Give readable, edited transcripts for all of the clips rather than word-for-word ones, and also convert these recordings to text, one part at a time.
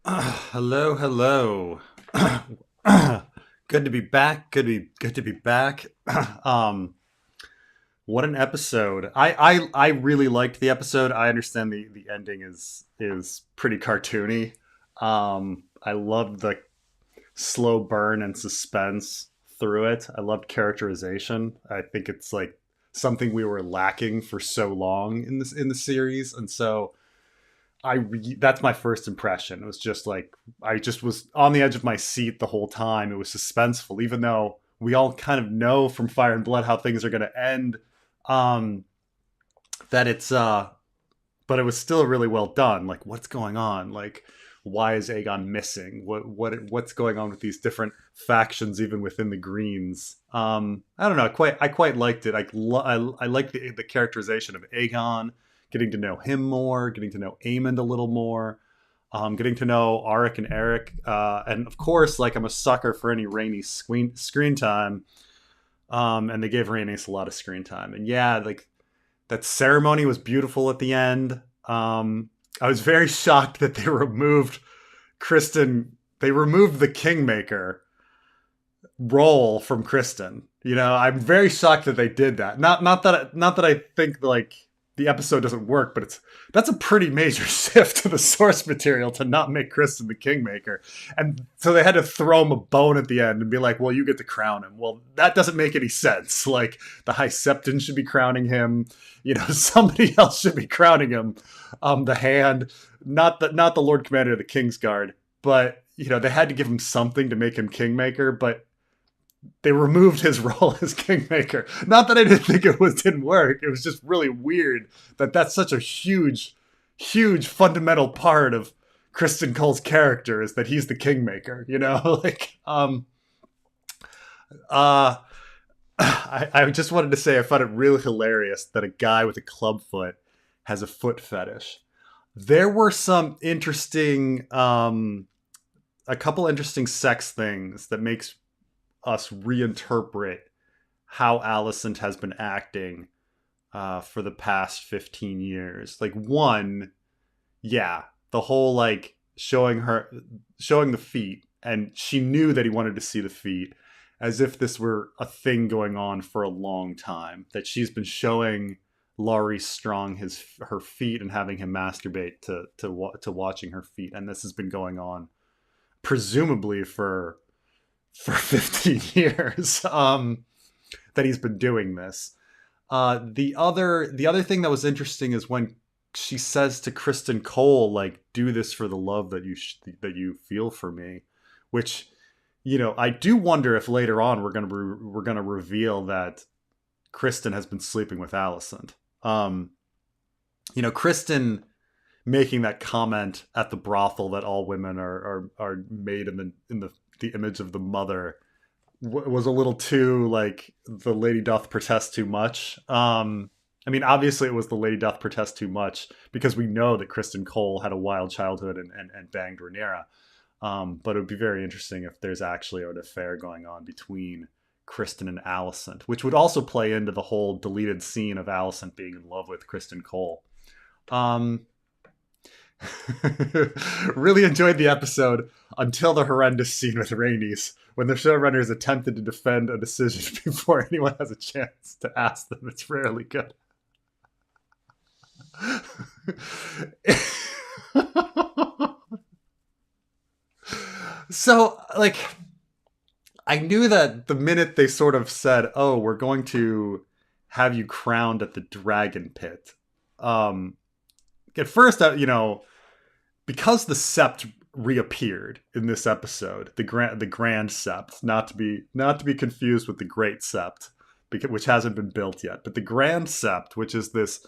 Hello, hello. Good to be back. Good to be back. um, what an episode! I really liked the episode. I understand the ending is pretty cartoony. I loved the slow burn and suspense through it. I loved characterization. I think it's like something we were lacking for so long in the series, and so that's my first impression. It was just like I just was on the edge of my seat the whole time. It was suspenseful, even though we all kind of know from Fire and Blood how things are going to end. Um, that it's but it was still really well done. Like, what's going on? Like, why is Aegon missing? What's going on with these different factions, even within the Greens? I don't know. I quite liked it. I like the characterization of Aegon, getting to know him more, getting to know Aemond a little more, getting to know Arik and Eric, and of course, like I'm a sucker for any Rainy screen time. And they gave Rhaenys a lot of screen time, and yeah, like that ceremony was beautiful at the end. I was very shocked that they removed Kristen. They removed the Kingmaker role from Kristen. You know, I'm very shocked that they did that. Not that I think like the episode doesn't work, but that's a pretty major shift to the source material to not make Kristen the Kingmaker. And so they had to throw him a bone at the end and be like, well, you get to crown him. Well, that doesn't make any sense. Like the High Septon should be crowning him. You know, somebody else should be crowning him. The Hand, not the Lord Commander of the Kingsguard, but you know, they had to give him something to make him Kingmaker, but they removed his role as Kingmaker. Not that I didn't think didn't work. It was just really weird that that's such a huge fundamental part of Kristen Cole's character is that he's the Kingmaker. You know, like uh, I just wanted to say I found it really hilarious that a guy with a club foot has a foot fetish. There were some interesting, a couple interesting sex things that makes us reinterpret how Alicent has been acting for the past 15 years. Like one, yeah, the whole like showing the feet, and she knew that he wanted to see the feet, as if this were a thing going on for a long time. That she's been showing Laurie Strong her feet and having him masturbate to watching her feet, and this has been going on presumably for 15 years that he's been doing this. The other thing that was interesting is when she says to Kristen Cole, like, "Do this for the love that you feel for me," which, you know, I do wonder if later on we're gonna reveal that Kristen has been sleeping with Alicent. You know, Kristen making that comment at the brothel that all women are made in the image of the mother was a little too like the lady doth protest too much. I mean, obviously it was the lady doth protest too much because we know that Kristen Cole had a wild childhood and banged Rhaenyra. But it would be very interesting if there's actually an affair going on between Kristen and Alicent, which would also play into the whole deleted scene of Alicent being in love with Kristen Cole. Um, really enjoyed the episode until the horrendous scene with Rhaenys, when the showrunners attempted to defend a decision before anyone has a chance to ask them. It's rarely good. So, like, I knew that the minute they sort of said, "Oh, we're going to have you crowned at the Dragon Pit," um, at first, you know, because the Sept reappeared in this episode, the Grand Sept, not to be confused with the Great Sept, which hasn't been built yet, but the Grand Sept, which is this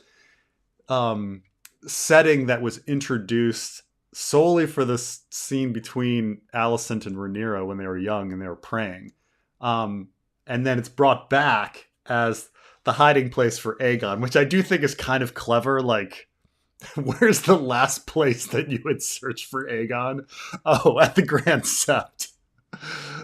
um, setting that was introduced solely for this scene between Alicent and Rhaenyra when they were young and they were praying, um, and then it's brought back as the hiding place for Aegon, which I do think is kind of clever. Like, where's the last place that you would search for Aegon? Oh, at the Grand Sept.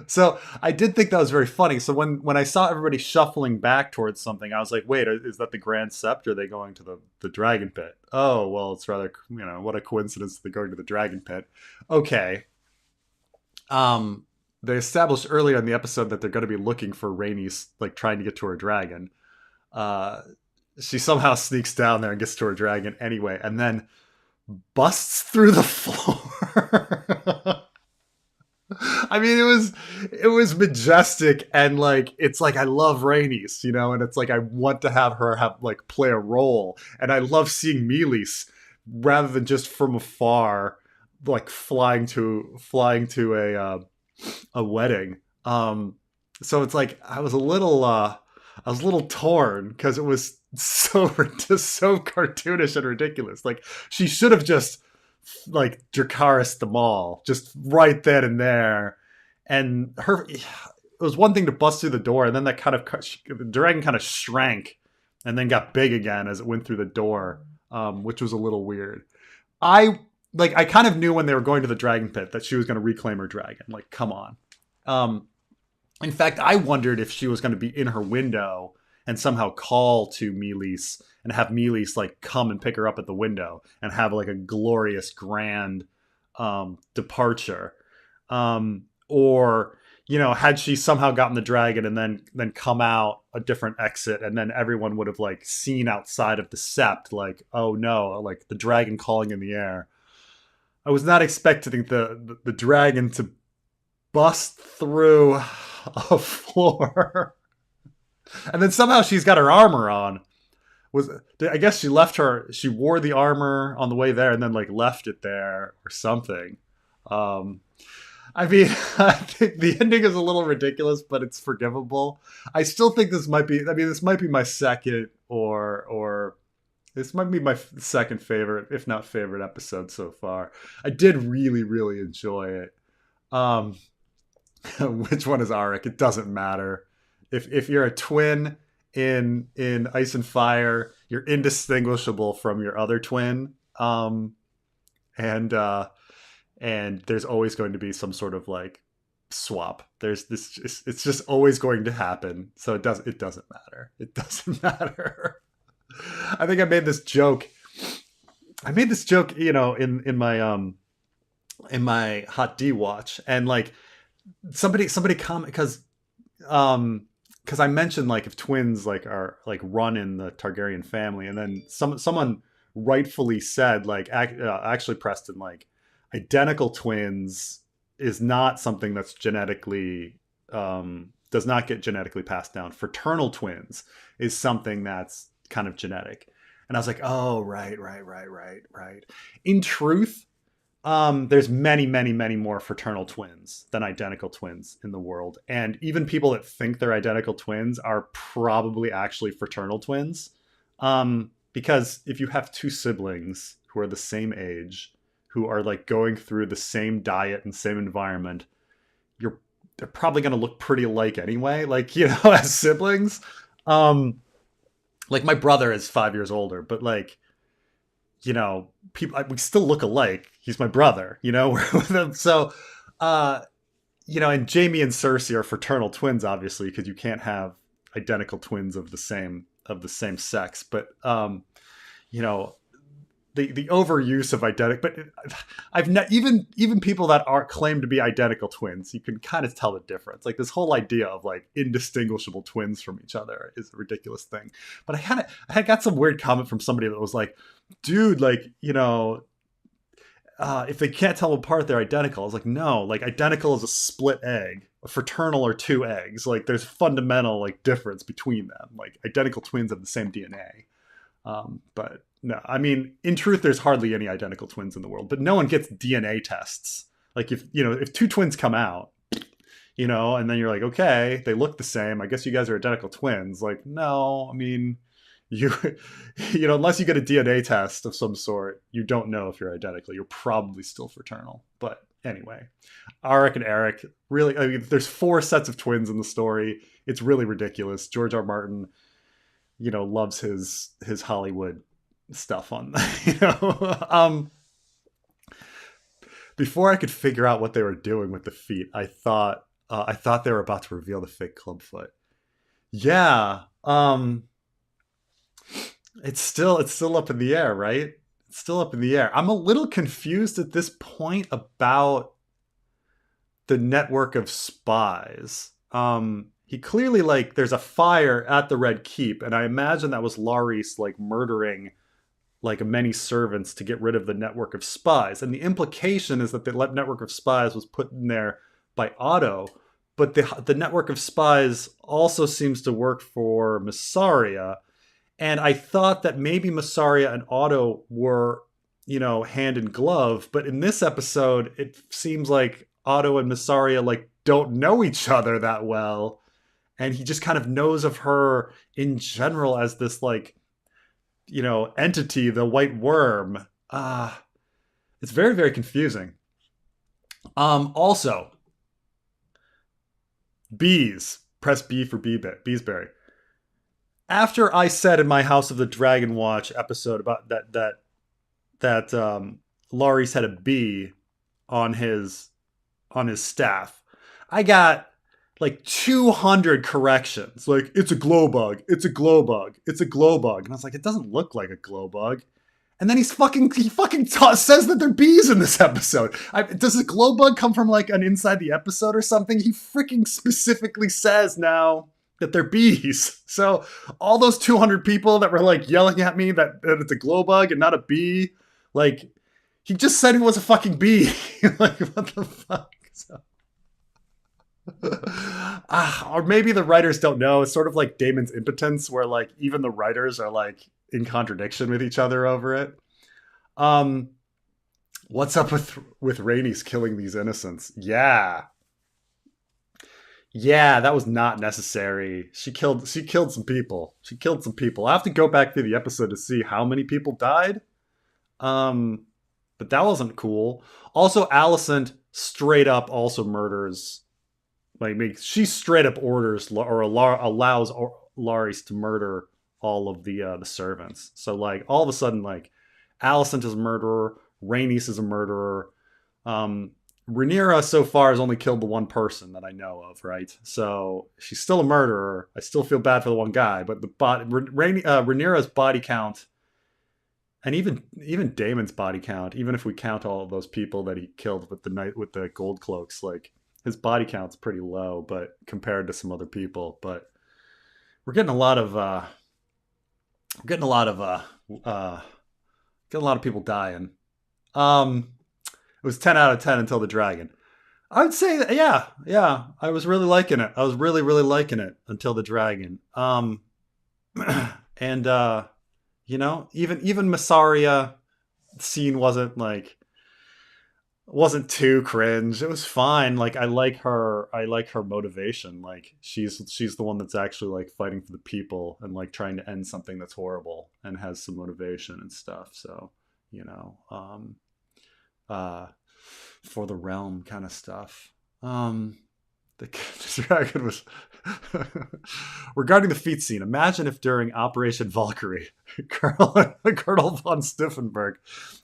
So I did think that was very funny. So when I saw everybody shuffling back towards something, I was like, wait, is that the Grand Sept? Or are they going to the Dragon Pit? Oh, well, it's rather, what a coincidence that they're going to the Dragon Pit. Okay. Um, they established earlier in the episode that they're going to be looking for Rhaenys, like trying to get to her dragon. Uh, she somehow sneaks down there and gets to her dragon anyway, and then busts through the floor. I mean, it was majestic, and like it's like I love Rhaenys, and it's like I want to have her have like play a role, and I love seeing Meleys rather than just from afar, like flying to a wedding. So it's like I was a little torn because it was so just so cartoonish and ridiculous. Like she should have just like Dracarys the Maul, just right then and there. And it was one thing to bust through the door, and then that kind of the dragon kind of shrank, and then got big again as it went through the door, which was a little weird. I kind of knew when they were going to the dragon pit that she was going to reclaim her dragon. Like, come on. Um, in fact, I wondered if she was going to be in her window and somehow call to Meleys and have Meleys like come and pick her up at the window and have like a glorious grand departure. Or had she somehow gotten the dragon and then come out a different exit, and then everyone would have like seen outside of the sept, like, oh no, like the dragon calling in the air. I was not expecting the dragon to bust through a floor. And then somehow she's got her armor on. I guess she wore the armor on the way there and then like left it there or something. Um, I mean, I think the ending is a little ridiculous, but it's forgivable. I still think this might be my second or this might be my second favorite, if not favorite episode so far. I did really, really enjoy it. Um, which one is Arik? It doesn't matter. If you're a twin in Ice and Fire, you're indistinguishable from your other twin. And there's always going to be some sort of like swap. There's this. It's just always going to happen. So it doesn't matter. It doesn't matter. I think I made this joke. In my Hot D watch, and like somebody comment because I mentioned like if twins like are like run in the Targaryen family, and then someone rightfully said like actually Preston, like identical twins is not something that's genetically does not get genetically passed down. Fraternal twins is something that's kind of genetic. And I was like, oh, right. In truth, there's many, many, many more fraternal twins than identical twins in the world. And even people that think they're identical twins are probably actually fraternal twins. Because if you have two siblings who are the same age, who are like going through the same diet and same environment, they're probably going to look pretty alike anyway, like, as siblings. Like my brother is 5 years older, but like, people, we still look alike. He's my brother, with him. So, and Jamie and Cersei are fraternal twins, obviously, because you can't have identical twins of the same sex. But, the overuse of identical, but I've not even people that are claimed to be identical twins, you can kind of tell the difference. Like this whole idea of like indistinguishable twins from each other is a ridiculous thing. But I had got some weird comment from somebody that was like, dude, like, if they can't tell them apart, they're identical. I was like, no, like identical is a split egg. A fraternal are two eggs. Like there's fundamental like difference between them. Like identical twins have the same DNA. But no, I mean, in truth, there's hardly any identical twins in the world, but no one gets DNA tests. Like if two twins come out, and then you're like, okay, they look the same, I guess you guys are identical twins. Like, no, I mean, you, unless you get a DNA test of some sort, you don't know if you're identical. You're probably still fraternal. But anyway, Arik and Eric, really, I mean, there's 4 sets of twins in the story. It's really ridiculous. George R. Martin, loves his Hollywood stuff on, before I could figure out what they were doing with the feet, I thought they were about to reveal the fake clubfoot. Yeah. It's still up in the air, right? It's still up in the air. I'm a little confused at this point about the network of spies. He clearly, like, there's a fire at the Red Keep, and I imagine that was Laris, like, murdering like many servants to get rid of the network of spies. And the implication is that the network of spies was put in there by Otto, but the network of spies also seems to work for Massaria. And I thought that maybe Massaria and Otto were, hand in glove. But in this episode, it seems like Otto and Massaria like don't know each other that well. And he just kind of knows of her in general as this like, entity, the white worm. It's very, very confusing. Also, bees. Press B for Beesbury. After I said in my House of the Dragon Watch episode about that Laris had a bee on his staff, I got like 200 corrections. Like, it's a glow bug. It's a glow bug. It's a glow bug. And I was like, it doesn't look like a glow bug. And then he fucking says that they're bees in this episode. Does the glow bug come from like an inside the episode or something? He freaking specifically says now that they're bees. So all those 200 people that were like yelling at me that it's a glow bug and not a bee, like, he just said it was a fucking bee. Like, what the fuck? So. Or maybe the writers don't know. It's sort of like Damon's impotence, where like even the writers are like in contradiction with each other over it. What's up with Rhaenys killing these innocents? Yeah, that was not necessary. She killed some people. I have to go back through the episode to see how many people died. But that wasn't cool. Also, Alicent straight up also murders. Like, she straight up orders or allows Laris to murder all of the servants. So like all of a sudden, like, Alicent is a murderer, Rhaenys is a murderer. Rhaenyra so far has only killed the one person that I know of, right? So she's still a murderer. I still feel bad for the one guy, but Rhaenyra's body count, and even Damon's body count, even if we count all of those people that he killed with the gold cloaks, like, his body count's pretty low, but compared to some other people. But we're getting a lot of people dying. It was 10 out of 10 until the dragon. I would say that, yeah. I was really liking it. I was really, really liking it until the dragon. And even Massaria scene wasn't too cringe. It was fine. Like, I like her motivation. Like, she's the one that's actually like fighting for the people and like trying to end something that's horrible and has some motivation and stuff. So, for the realm kind of stuff. The dragon was regarding the feet scene. Imagine if during Operation Valkyrie, Colonel von Stauffenberg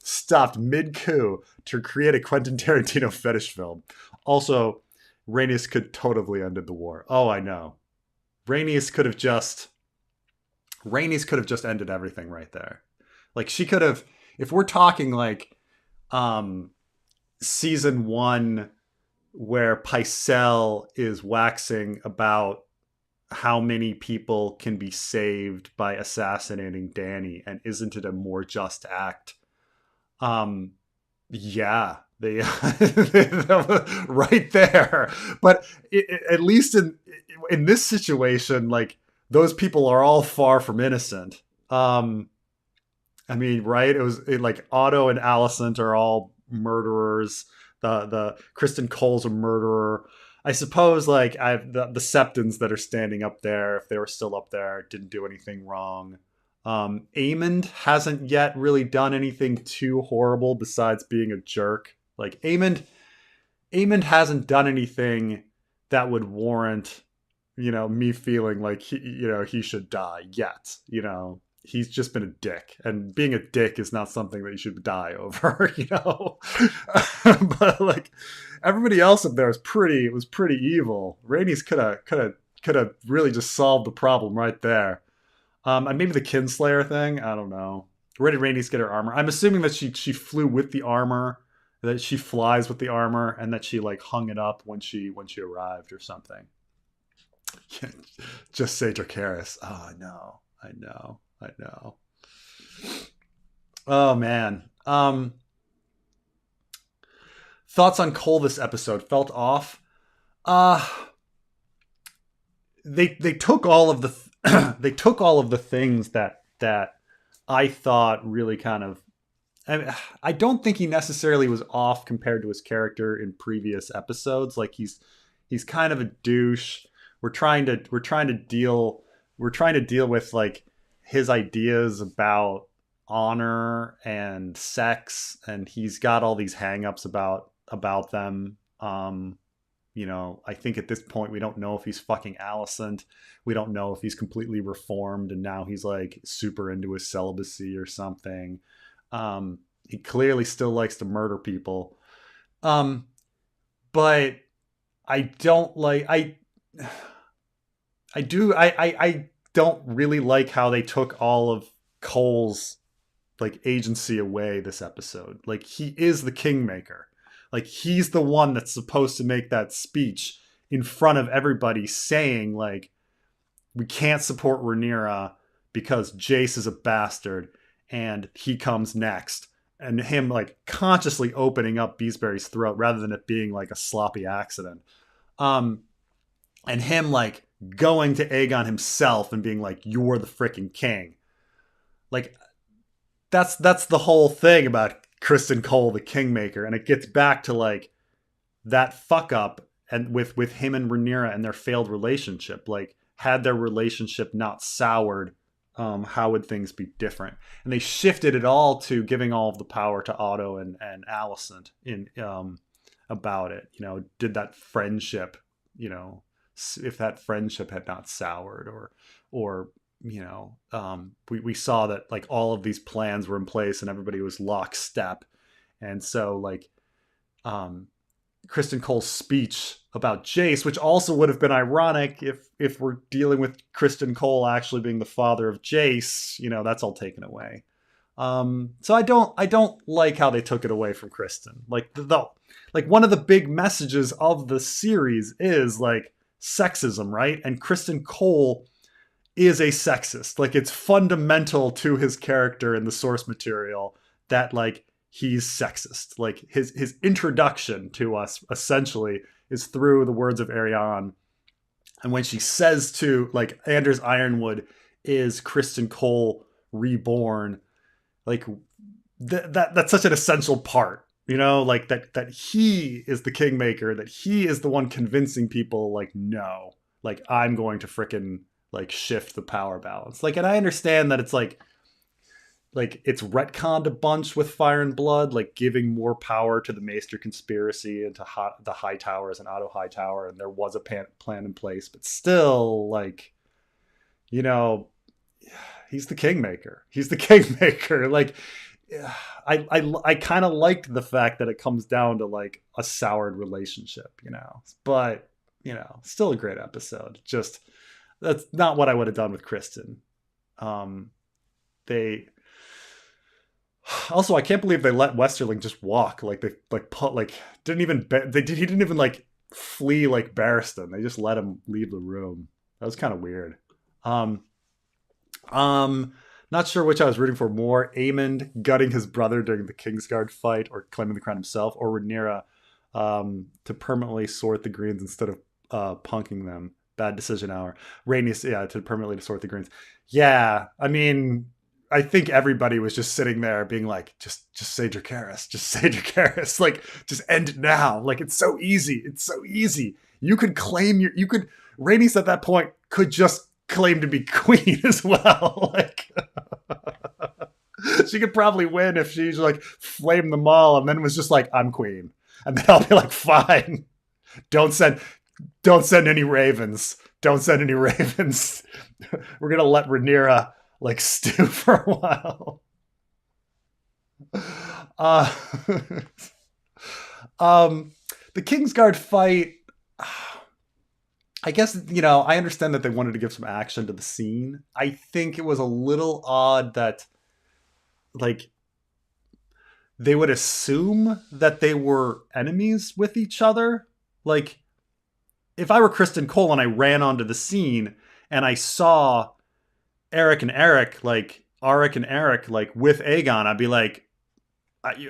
stopped mid-coup to create a Quentin Tarantino fetish film. Also, Rhaenys could totally ended the war. Oh, I know. Rhaenys could have just ended everything right there. Like, she could have, if we're talking like season 1, where Pycelle is waxing about how many people can be saved by assassinating Dany, and isn't it a more just act? Yeah, they right there. But at least in this situation, like, those people are all far from innocent. I mean, right? Like, Otto and Alicent are all murderers. The Kristen Cole's a murderer. I suppose like the Septons that are standing up there, if they were still up there, didn't do anything wrong. Aemond hasn't yet really done anything too horrible besides being a jerk. Like, Aemond hasn't done anything that would warrant, me feeling like he should die yet. he's just been a dick, and being a dick is not something that you should die over, you know. But like everybody else up there was pretty evil. Rhaenys could have really just solved the problem right there. And maybe the Kinslayer thing, I don't know. Where did Rhaenys get her armor? I'm assuming that she flew with the armor, that she flies with the armor, and that she like hung it up when she arrived or something. Just say Dracarys. Oh, I know. Oh man. Thoughts on Cole this episode? Felt off. They took all of the they took all of the things that I thought really kind of. I don't think he necessarily was off compared to his character in previous episodes. Like he's kind of a douche. We're trying to deal with like his ideas about honor and sex, and he's got all these hang-ups about them. You know, I think at this point we don't know if he's fucking Alicent. We don't know if he's completely reformed and now he's like super into his celibacy or something. He clearly still likes to murder people. But I don't like I don't really like how they took all of Cole's like agency away this episode. Like he is the kingmaker. Like he's the one that's supposed to make that speech in front of everybody saying like we can't support Rhaenyra because Jace is a bastard and he comes next. And him like consciously opening up Beesbury's throat rather than it being like a sloppy accident. And him like going to Aegon himself and being like, you're the freaking king. Like that's the whole thing about Criston Cole, the kingmaker. And it gets back to like that fuck up and with him and Rhaenyra and their failed relationship. Like had their relationship not soured, how would things be different? And they shifted it all to giving all of the power to Otto and Alicent in about it. You know, did that friendship, you know, if that friendship had not soured or you know, we saw that like all of these plans were in place and everybody was lockstep. And so like Criston Cole's speech about Jace, which also would have been ironic if we're dealing with Criston Cole actually being the father of Jace, you know, that's all taken away. So I don't like how they took it away from Criston. Like like one of the big messages of the series is like sexism, right? And Criston Cole is a sexist. Like it's fundamental to his character in the source material that like he's sexist. Like his introduction to us essentially is through the words of Arianne. And when she says to like Anders Ironwood is Criston Cole reborn, like that's such an essential part, you know, like that he is the kingmaker, that he is the one convincing people like, no, like I'm going to frickin' like shift the power balance. Like, and I understand that it's like it's retconned a bunch with Fire and Blood, like giving more power to the Maester conspiracy and to the High Towers and Otto Hightower, and there was a plan in place, but still, like, you know, he's the kingmaker. He's the kingmaker. Like, I kind of liked the fact that it comes down to like a soured relationship, you know, but you know, still a great episode. Just that's not what I would have done with Criston. They also, I can't believe they let Westerling just walk. Like they he didn't even like flee like Barristan. They just let him leave the room. That was kind of weird. Not sure which I was rooting for more: Aemond gutting his brother during the Kingsguard fight, or claiming the crown himself, or Rhaenyra to permanently sort the greens instead of punking them. Bad decision hour. Rhaenys, yeah, to permanently sort the greens. Yeah, I mean, I think everybody was just sitting there being like, just say Dracarys, just say Dracarys, like, just end it now. Like, it's so easy. It's so easy. You could Rhaenys at that point could just claim to be queen as well. Like, she could probably win if she like flamed them all and then was just like, I'm queen. And then I'll be like, fine. Don't send any ravens. Don't send any ravens. We're going to let Rhaenyra like stew for a while. Uh, um, the Kingsguard fight. I guess, I understand that they wanted to give some action to the scene. I think it was a little odd that, like, they would assume that they were enemies with each other. Like, if I were Kristen Cole and I ran onto the scene and I saw Eric and Eric, like, Arik and Eric, like, with Aegon, I'd be like,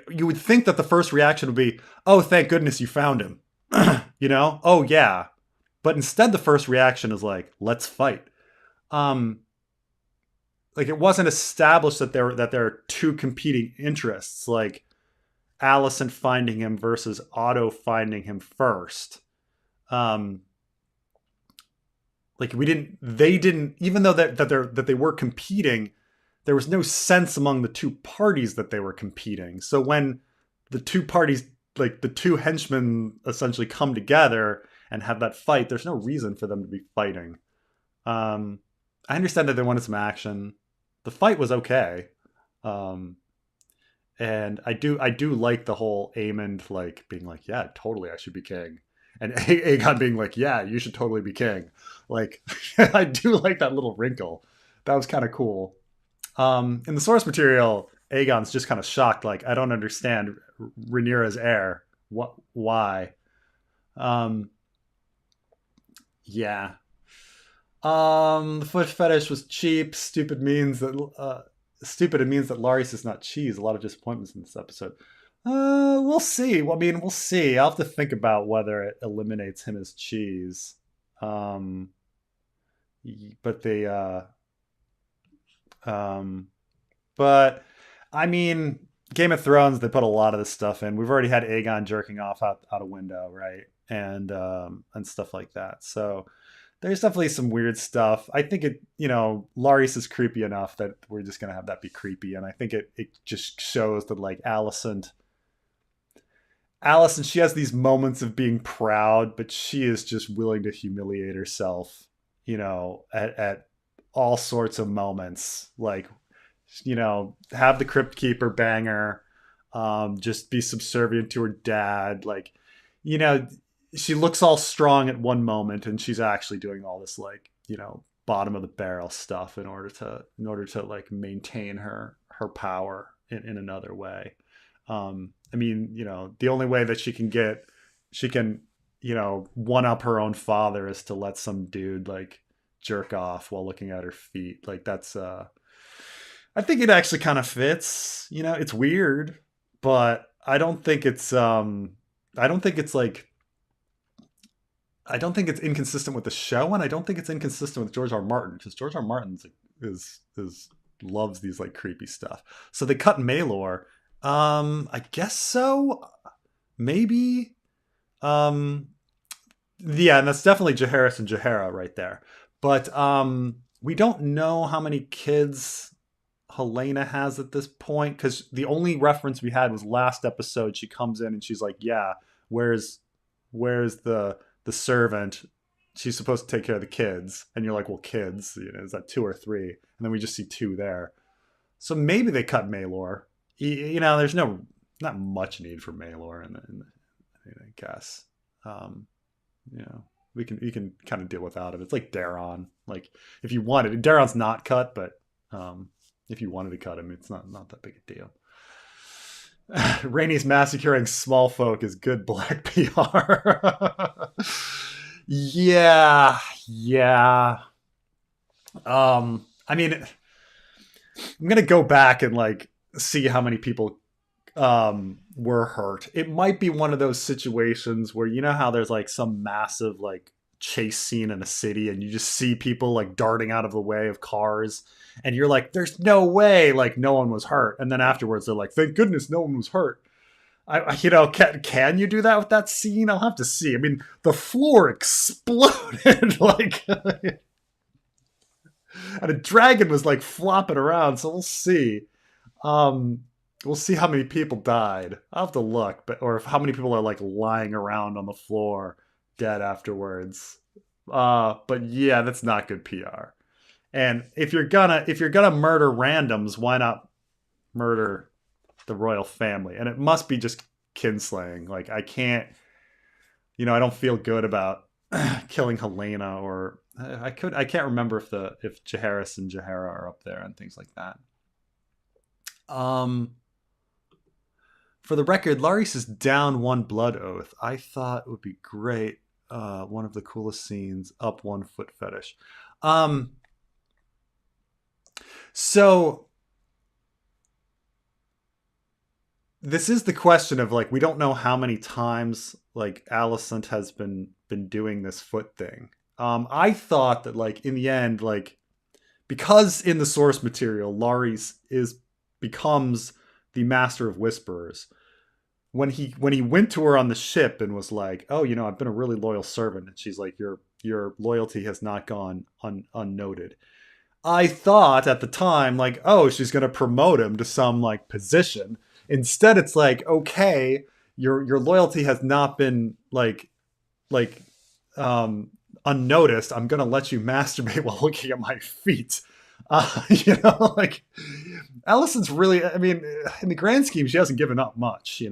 you would think that the first reaction would be, oh, thank goodness you found him. Oh, yeah. But instead, the first reaction is like, let's fight. Like, it wasn't established that there are two competing interests, like Alicent finding him versus Otto finding him first. Um, like they didn't, even though that they were competing, there was no sense among the two parties that they were competing. So when the two parties, like the two henchmen, essentially come together and have that fight, there's no reason for them to be fighting. I understand that they wanted some action. The fight was okay. And I do like the whole Aemond like being like, yeah, totally, I should be king, and Aegon being like, yeah, you should totally be king. Like, I do like that little wrinkle. That was kind of cool. In the source material, Aegon's just kind of shocked, like, I don't understand Rhaenyra's heir. What? Why? Um, yeah. The foot fetish was cheap. Stupid. It means that Larius is not cheese. A lot of disappointments in this episode. We'll see. Well, I mean, we'll see. I'll have to think about whether it eliminates him as cheese. Um, but they, um, but I mean, Game of Thrones, they put a lot of this stuff in. We've already had Aegon jerking off out a window, right? And stuff like that. So there's definitely some weird stuff. I think Larius is creepy enough that we're just gonna have that be creepy, and I think it just shows that, like, Alicent, she has these moments of being proud, but she is just willing to humiliate herself, at all sorts of moments. Like, have the Crypt Keeper bang her, just be subservient to her dad. Like, you know, she looks all strong at one moment, and she's actually doing all this, like, bottom of the barrel stuff in order to like maintain her power in another way. I mean, the only way that she can, one up her own father is to let some dude like jerk off while looking at her feet. Like, that's I think it actually kind of fits. It's weird, but I don't think it's like I don't think it's inconsistent with the show, and I don't think it's inconsistent with George R. R. Martin, because George R. R. Martin is loves these like creepy stuff. So they cut Maelor. I guess so. Maybe. Um, yeah, and that's definitely Jaehaerys and Jaehaera right there. But we don't know how many kids Helena has at this point, because the only reference we had was last episode. She comes in and she's like, "Yeah, where's the servant? She's supposed to take care of the kids." And you're like, "Well, kids, is that two or three?" And then we just see two there. So maybe they cut Maelor. There's not much need for Maelor I guess. Um, we can kind of deal without it. It's like Daron. Like, if you wanted, Daron's not cut, but if you wanted to cut him, it's not that big a deal. Rhaenys massacring small folk is good black PR. Yeah. I mean, I'm gonna go back and like see how many people were hurt. It might be one of those situations where, how there's like some massive like chase scene in a city and you just see people like darting out of the way of cars, and you're like, there's no way like no one was hurt, and then afterwards they're like, thank goodness no one was hurt. Can you do that with that scene? I'll have to see. I mean, the floor exploded like and a dragon was like flopping around, so we'll see. We'll see how many people died. I'll have to look, or if how many people are like lying around on the floor dead afterwards. But yeah, that's not good PR. And if you're gonna murder randoms, why not murder the royal family? And it must be just kinslaying. Like I can't, I don't feel good about killing Helena or I can't remember if Jaehaerys and Jaehaera are up there and things like that. Um, for the record, Laurie says down one blood oath. I thought it would be great. One of the coolest scenes, up one foot fetish. Um, so this is the question of like we don't know how many times like Alicent has been doing this foot thing. I thought that like in the end, like because in the source material, Laris is becomes the master of whisperers. When he went to her on the ship and was like, "Oh, I've been a really loyal servant," and she's like, "Your loyalty has not gone unnoted." I thought at the time, like, oh, she's gonna promote him to some like position. Instead, it's like, okay, your loyalty has not been like um unnoticed. I'm gonna let you masturbate while looking at my feet. Like Allison's really, I mean, in the grand scheme, she hasn't given up much,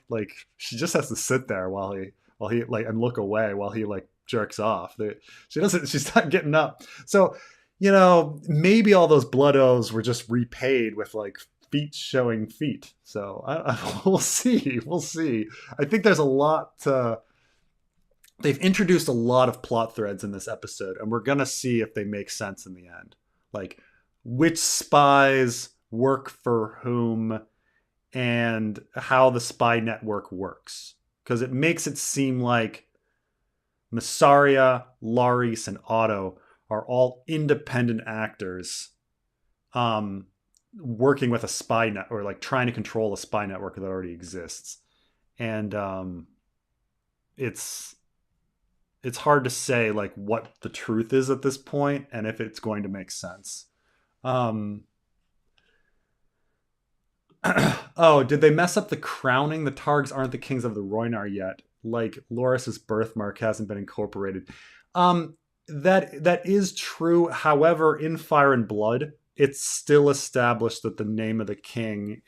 like she just has to sit there while he like and look away while he like jerks off. She's not getting up. So, maybe all those blood oaths were just repaid with like feet showing feet. So we'll see. We'll see. I think there's a lot to, they've introduced a lot of plot threads in this episode, and we're gonna see if they make sense in the end. Like which spies work for whom and how the spy network works. Because it makes it seem like Massaria, Laris, and Otto are all independent actors working with a spy net or like trying to control a spy network that already exists. And it's hard to say like what the truth is at this point and if it's going to make sense. Um, oh, did they mess up the crowning? The Targs aren't the kings of the Rhoynar yet. Like Loris's birthmark hasn't been incorporated. That is true. However, in Fire and Blood, it's still established that the name of the king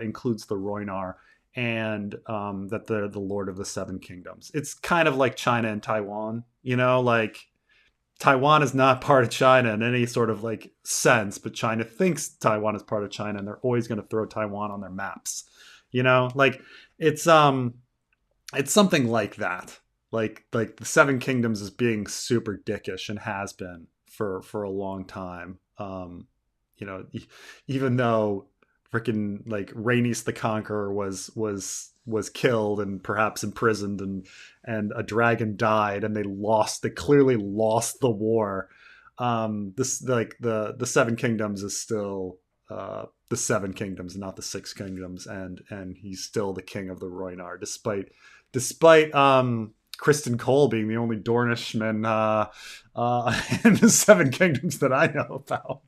includes the Rhoynar and that they're the Lord of the Seven Kingdoms. It's kind of like China and Taiwan. Like Taiwan is not part of China in any sort of like sense, but China thinks Taiwan is part of China, and they're always going to throw Taiwan on their maps. Like it's it's something like that. Like the Seven Kingdoms is being super dickish and has been for a long time. Even though freaking like Rhaenys the Conqueror was killed and perhaps imprisoned and a dragon died and they clearly lost the war. This like the Seven Kingdoms is still the Seven Kingdoms, not the Six Kingdoms, and he's still the king of the Rhoynar, despite Kristen Cole being the only Dornishman in the Seven Kingdoms that I know about.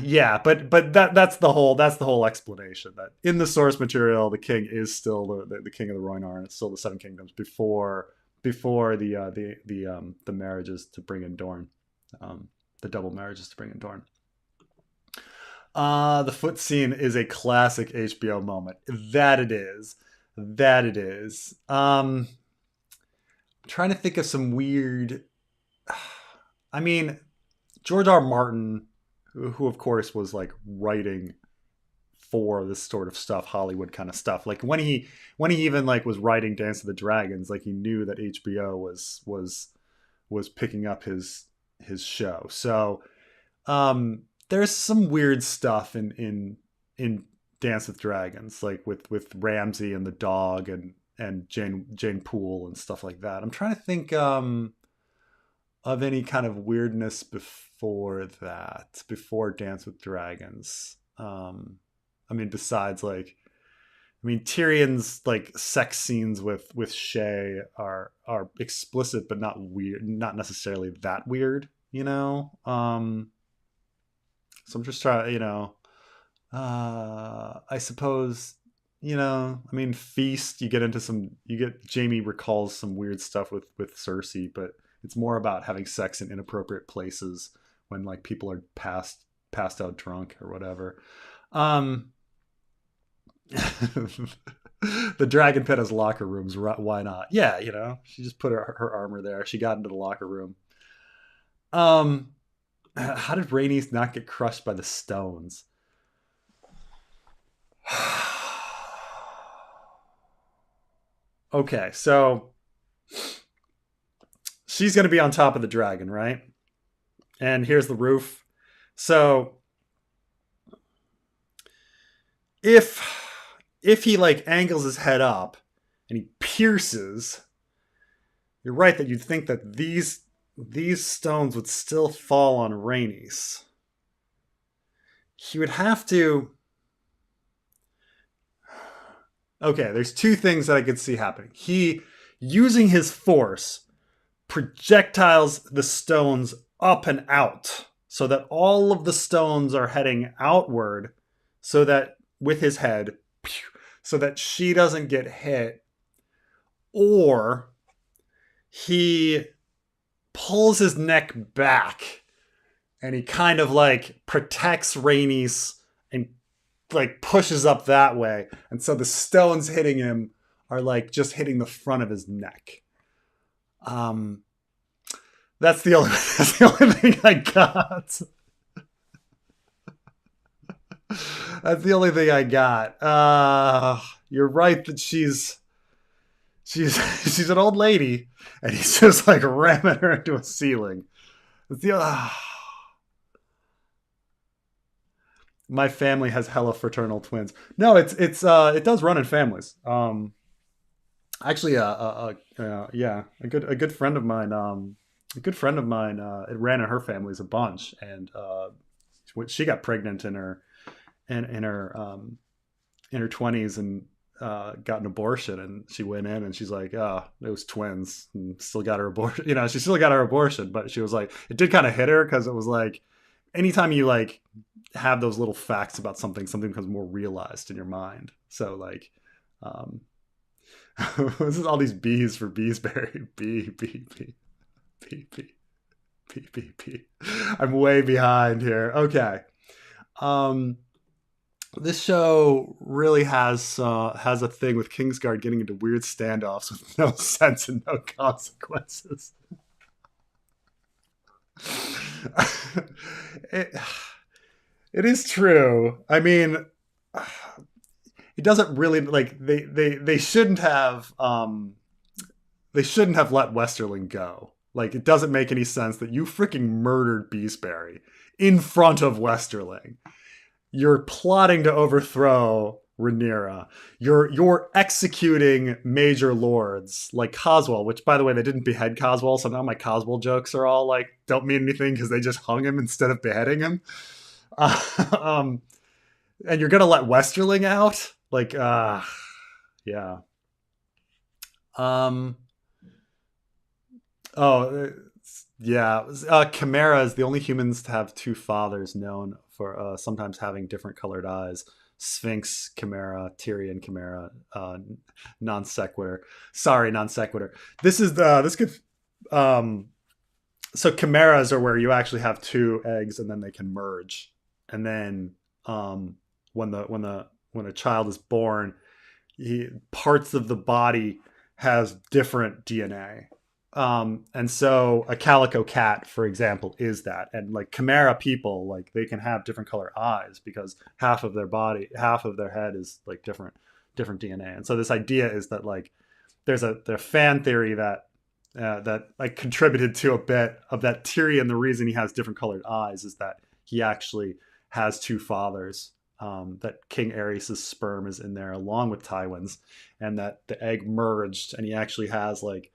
Yeah, but that's the whole explanation, that in the source material the king is still the king of the Rhoynar, and it's still the Seven Kingdoms before the marriages to bring in Dorne, the double marriages to bring in Dorne. The foot scene is a classic HBO moment. That it is. I'm trying to think of some weird. I mean, George R. R. Martin, who of course was like writing for this sort of stuff, Hollywood kind of stuff. Like when he even like was writing Dance of the Dragons, like he knew that HBO was picking up his show. So there's some weird stuff in Dance with Dragons, like with Ramsay and the dog and Jane Poole and stuff like that. I'm trying to think of any kind of weirdness before Dance with Dragons. I mean, besides like, I mean, Tyrion's like sex scenes with Shay are explicit, but not weird, not necessarily that weird, So I'm just trying, I suppose, I mean, Feast, you get Jamie recalls some weird stuff with Cersei, but It's more about having sex in inappropriate places when like people are passed out drunk or whatever. Um, the dragon pit has locker rooms. Why not? Yeah, she just put her armor there. She got into the locker room. Um, how did Rhaenys not get crushed by the stones? Okay, so she's going to be on top of the dragon, right? And here's the roof. So if he like angles his head up and he pierces, you're right that you'd think that these stones would still fall on Rhaenys. He would have to. Okay, there's two things that I could see happening. He, using his force, projectiles the stones up and out so that all of the stones are heading outward, so that with his head, so that she doesn't get hit. Or he pulls his neck back and he kind of like protects Rhaenys and like pushes up that way. And so the stones hitting him are like just hitting the front of his neck. That's the only thing I got. That's the only thing I got. You're right that she's an old lady, and he's just like ramming her into a ceiling. My family has hella fraternal twins. No, it does run in families. Actually, a good friend of mine. It ran in her families a bunch, and she got pregnant in her 20s and got an abortion, and she went in and she's like, oh, it was twins, and still got her abortion. She still got her abortion, but she was like, it did kind of hit her because it was like, anytime you like have those little facts about something becomes more realized in your mind. So like, this is all these B's for Beesbury. B. I'm way behind here. Okay. This show really has a thing with Kingsguard getting into weird standoffs with no sense and no consequences. It is true. I mean, it doesn't really like they shouldn't have let Westerling go. Like, it doesn't make any sense that you freaking murdered Beesbury in front of Westerling. You're plotting to overthrow Rhaenyra. You're executing major lords like Coswell, which, by the way, they didn't behead Coswell, so now my Coswell jokes are all like, don't mean anything because they just hung him instead of beheading him. And you're gonna let Westerling out? Like, yeah. Chimera is the only humans to have two fathers, known for sometimes having different colored eyes. Sphinx Chimera, Tyrion Chimera, non sequitur. Sorry, non sequitur. This could. So chimeras are where you actually have two eggs and then they can merge, and then when a child is born, parts of the body has different DNA. And so a calico cat, for example, is that. And like chimera people, like they can have different color eyes because half of their head is like different DNA. And so this idea is that like there's a fan theory that like contributed to a bit of that Tyrion. The reason he has different colored eyes is that he actually has two fathers. That King Aerys' sperm is in there along with Tywin's, and that the egg merged, and he actually has like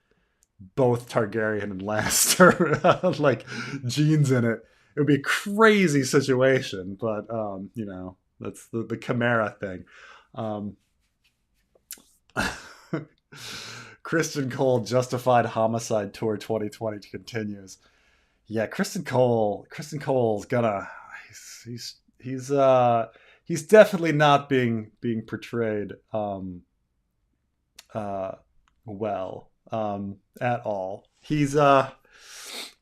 both Targaryen and Lannister like genes in it. It would be a crazy situation, but that's the chimera thing. Kristen Cole justified homicide tour 2020 continues. Yeah, Kristen Cole's gonna he's definitely not being portrayed well at all. He's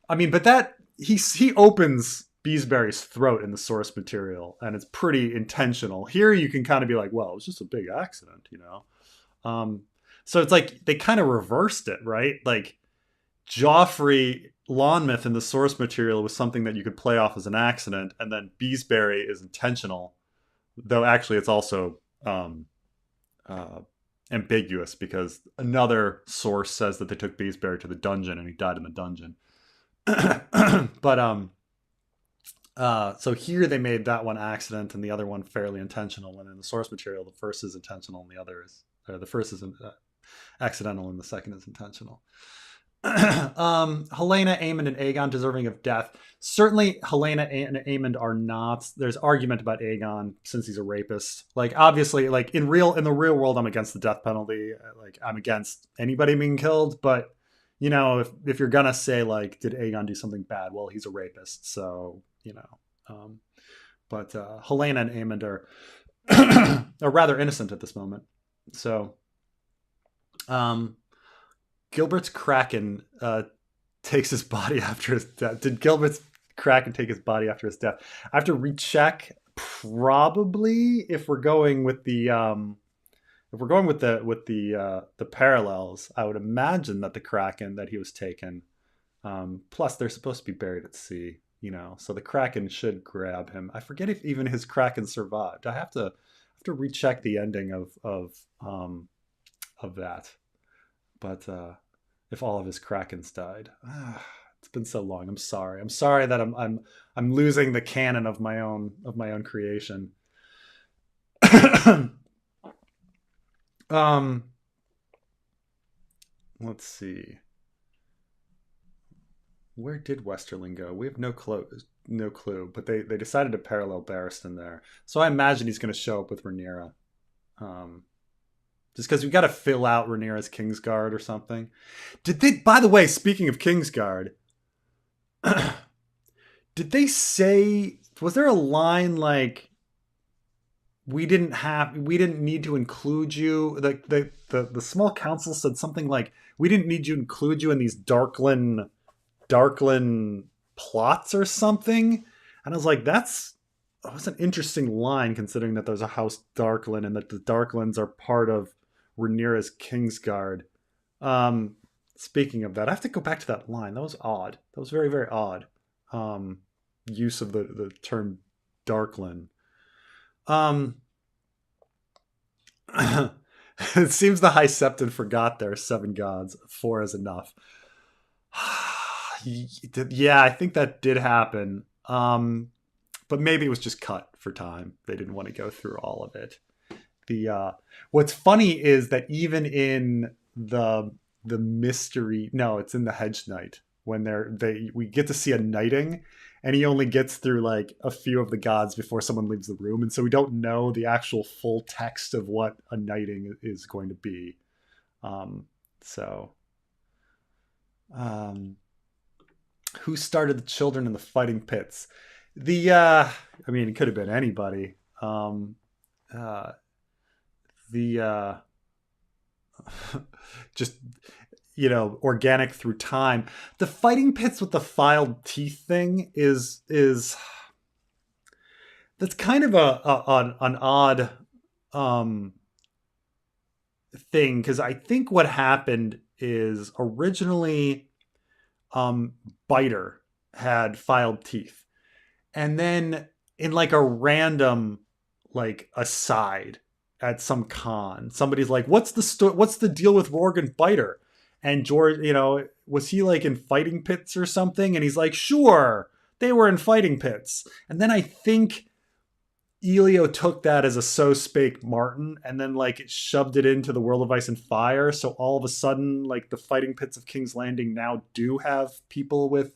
I mean, but that he opens Beesbury's throat in the source material, and it's pretty intentional. Here, you can kind of be like, well, it was just a big accident, you know. Um, so it's like they kind of reversed it, right? Like Joffrey Lonmouth in the source material was something that you could play off as an accident, and then Beesbury is intentional, though actually it's also um, uh, ambiguous because another source says that they took Beesbury to the dungeon and he died in the dungeon. But so here they made that one accident and the other one fairly intentional. And in the source material, the first is intentional and the other is the first is accidental and the second is intentional. Helena, Aemond, and Aegon deserving of death. Certainly, Helena and Aemond are not. There's argument about Aegon since he's a rapist. Like obviously, like in the real world, I'm against the death penalty. Like I'm against anybody being killed. But you know, if you're gonna say like, did Aegon do something bad? Well, he's a rapist, so you know. But Helena and Aemond are are rather innocent at this moment. So. Gilbert's Kraken takes his body after his death. Did Gilbert's Kraken take his body after his death? I have to recheck. Probably, if we're going with the the parallels, I would imagine that the Kraken that he was taken. Plus, they're supposed to be buried at sea, you know, so the Kraken should grab him. I forget if even his Kraken survived. I have to recheck the ending of that. But if all of his Krakens died, it's been so long. I'm sorry. I'm sorry that I'm losing the canon of my own creation. Let's see. Where did Westerling go? We have no clue. No clue. But they decided to parallel Barristan there, so I imagine he's going to show up with Rhaenyra. Just because we got to fill out Rhaenyra's Kingsguard or something. Did they? By the way, speaking of Kingsguard, did they say? Was there a line like, we didn't need to include you? The small council said something like, we didn't need to include you in these Darkland plots or something. And I was like, that was an interesting line, considering that there's a House Darkland and that the Darklands are part of Rhaenyra's Kingsguard. Speaking of that, I have to go back to that line. That was odd. That was very, very odd. Use of the term Darkland. It seems the High Septon forgot there are 7 gods. 4 is enough. Yeah, I think that did happen. But maybe it was just cut for time. They didn't want to go through all of it. What's funny is that even in the mystery, no, it's in the Hedge Knight, when we get to see a knighting, and he only gets through like a few of the gods before someone leaves the room, and so we don't know the actual full text of what a knighting is going to be. Who started the children in the fighting pits? I mean, it could have been anybody. Just, you know, organic through time. The fighting pits with the filed teeth thing is that's kind of an odd thing, because I think what happened is originally Biter had filed teeth, and then in like a random like aside at some con, somebody's like, what's the deal with Rorgan Biter? And George, you know, was he like in fighting pits or something? And he's like, sure, they were in fighting pits. And then I think Elio took that as a so spake Martin, and then like it shoved it into the World of Ice and Fire. So all of a sudden, like the fighting pits of King's Landing now do have people with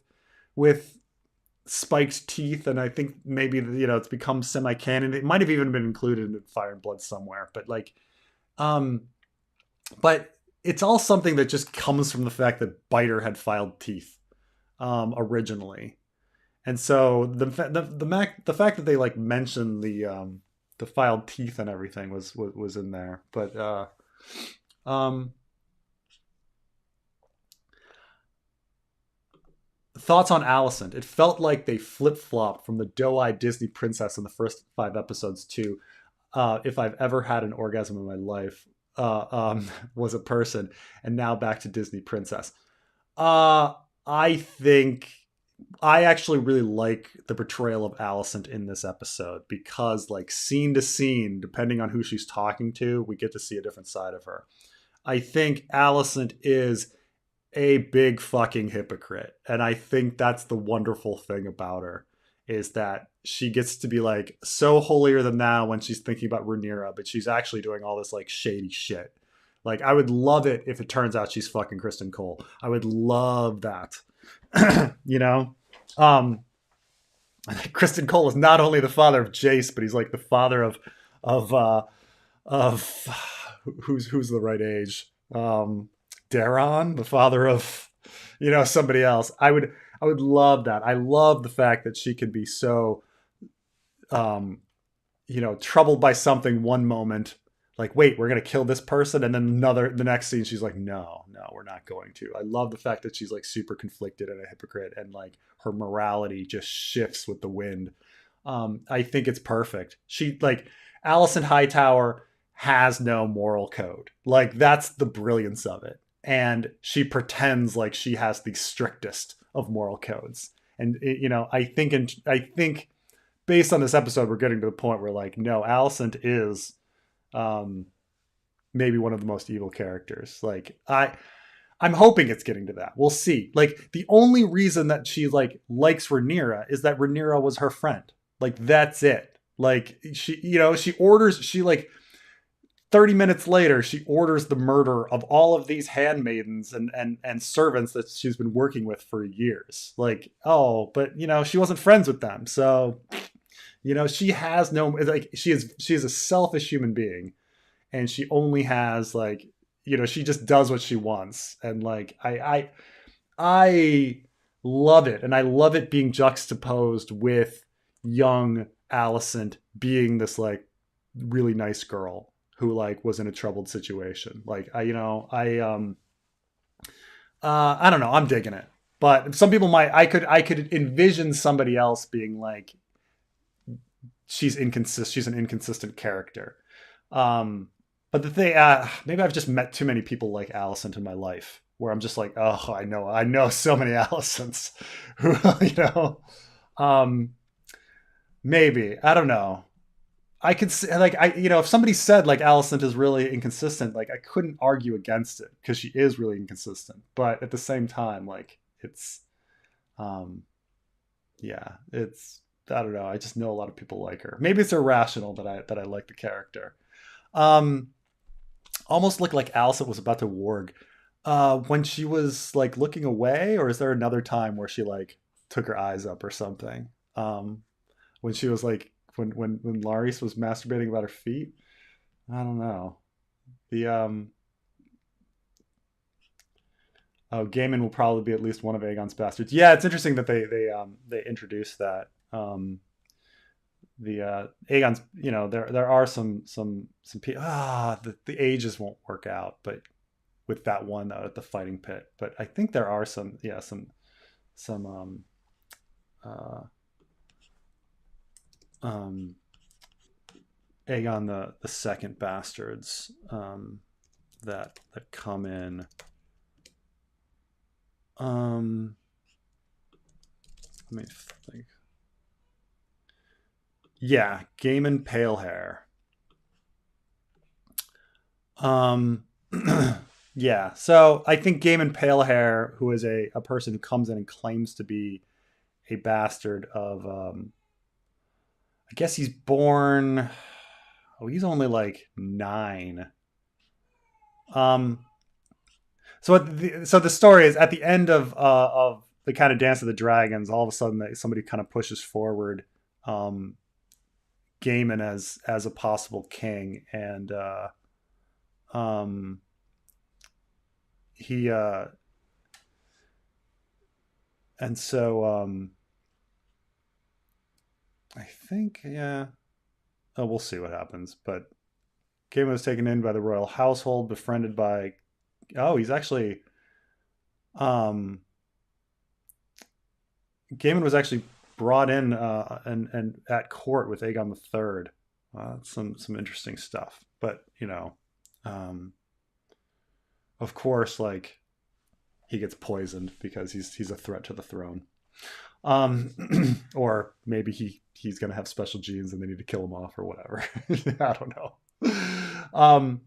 spiked teeth, and I think maybe, you know, it's become semi-canon. It might have even been included in Fire and Blood somewhere, but like, but it's all something that just comes from the fact that Biter had filed teeth originally, and so the fact that they like mentioned the filed teeth and everything was in there, but thoughts on Alicent. It felt like they flip flopped from the doe-eyed Disney princess in the first 5 episodes to if I've ever had an orgasm in my life, was a person, and now back to Disney princess. Uh, I think I actually really like the portrayal of Alicent in this episode because, like, scene to scene, depending on who she's talking to, we get to see a different side of her. I think Alicent is a big fucking hypocrite. And I think that's the wonderful thing about her is that she gets to be like so holier than thou when she's thinking about Rhaenyra, but she's actually doing all this like shady shit. Like I would love it if it turns out she's fucking Kristen Cole. I would love that. you know? Um Kristen Cole is not only the father of Jace, but he's like the father of of who's the right age? Daron, the father of somebody else. I would love that. I love the fact that she can be so um troubled by something one moment, like, wait, we're gonna kill this person, and then the next scene she's like, no, no, we're not going to. I love the fact that she's like super conflicted and a hypocrite, and like her morality just shifts with the wind. I think it's perfect. She like Alicent Hightower has no moral code. Like that's the brilliance of it. And she pretends like she has the strictest of moral codes. And I think based on this episode, we're getting to the point where like, no, Alicent is um, maybe one of the most evil characters. Like I'm hoping it's getting to that. We'll see. Like the only reason that she like likes Rhaenyra is that Rhaenyra was her friend. Like that's it. Like she like 30 minutes later, she orders the murder of all of these handmaidens and servants that she's been working with for years. Like, oh, but she wasn't friends with them. So, she has no like she is a selfish human being, and she only has like, she just does what she wants. And like I love it, and I love it being juxtaposed with young Alicent being this like really nice girl who like was in a troubled situation. Like I don't know, I'm digging it. But some people might I could envision somebody else being like she's an inconsistent character. But the thing maybe I've just met too many people like Alicent in my life where I'm just like, oh, I know so many Alicents who um maybe, I don't know. I could say, like, if somebody said like Alicent is really inconsistent, like I couldn't argue against it because she is really inconsistent. But at the same time, like it's, um, yeah, it's I don't know. I just know a lot of people like her. Maybe it's irrational that I like the character. Um, Almost looked like Alicent was about to warg, when she was like looking away, or is there another time where she like took her eyes up or something? When she was like when Laris was masturbating about her feet. I don't know. The Oh, Gaiman will probably be at least one of Aegon's bastards. Yeah, it's interesting that they introduced that. The Aegon's, there are some people, the ages won't work out, but with that one at the fighting pit. But I think there are some uh um Aegon the second bastards that come in. Um, Let me think. Yeah, Gaiman Palehair. Um, yeah. So I think Gaiman Palehair, who is a person who comes in and claims to be a bastard of, I guess he's born. Oh, he's only like 9. Um, so the story is at the end of the kind of Dance of the Dragons. All of a sudden, somebody kind of pushes forward um, Gaiman as a possible king, and um, he and so I think, yeah. Oh, we'll see what happens. But Gaiman was taken in by the royal household, befriended by. Oh, he's actually um Gaiman was actually brought in and at court with Aegon the Third. Some interesting stuff, but um, of course, like he gets poisoned because he's a threat to the throne. Or maybe he's gonna have special genes and they need to kill him off or whatever. I don't know. Um,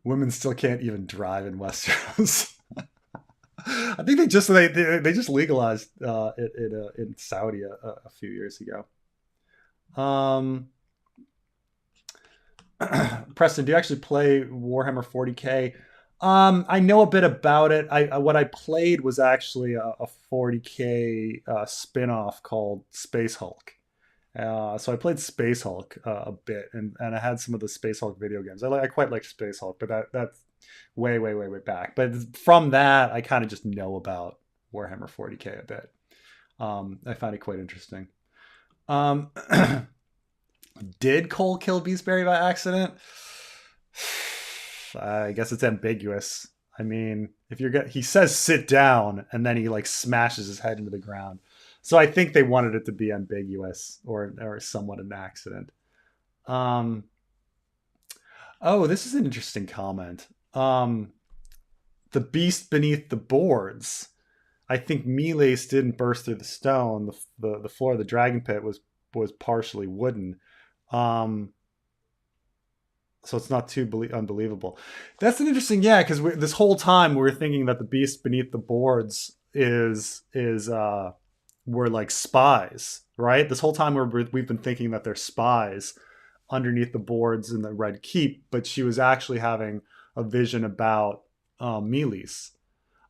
Women still can't even drive in Westeros. I think they just legalized it in Saudi a few years ago. Preston, do you actually play Warhammer 40k? I know a bit about it. What I played was actually a 40k spin-off called Space Hulk. So I played Space Hulk a bit, and I had some of the Space Hulk video games. I quite like Space Hulk, but that's way back. But from that, I kind of just know about Warhammer 40k a bit. I find it quite interesting. Um, did Cole kill Beastberry by accident? I guess it's ambiguous. I mean, if he says sit down, and then he like smashes his head into the ground. So I think they wanted it to be ambiguous or somewhat an accident. Um, oh, this is an interesting comment. The beast beneath the boards. I think Miles didn't burst through the stone. The floor of the dragon pit was partially wooden. Um, so it's not too unbelievable. That's an interesting, yeah, because this whole time we were thinking that the beast beneath the boards is were like spies, right? This whole time we've been thinking that they're spies underneath the boards in the Red Keep, but she was actually having a vision about Miles.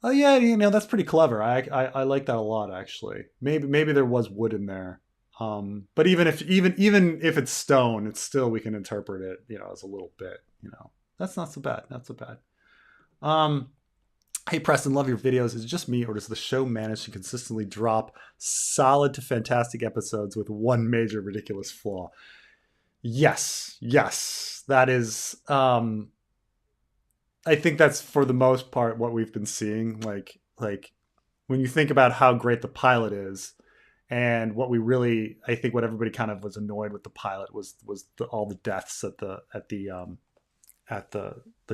Oh yeah, that's pretty clever. I like that a lot actually. Maybe there was wood in there. But even if it's stone, it's still we can interpret it, as a little bit, That's not so bad. Not so bad. Um, Hey Preston, love your videos. Is it just me, or does the show manage to consistently drop solid to fantastic episodes with one major ridiculous flaw? Yes, that is. I think that's for the most part what we've been seeing. Like when you think about how great the pilot is, and I think what everybody kind of was annoyed with the pilot was all the deaths at the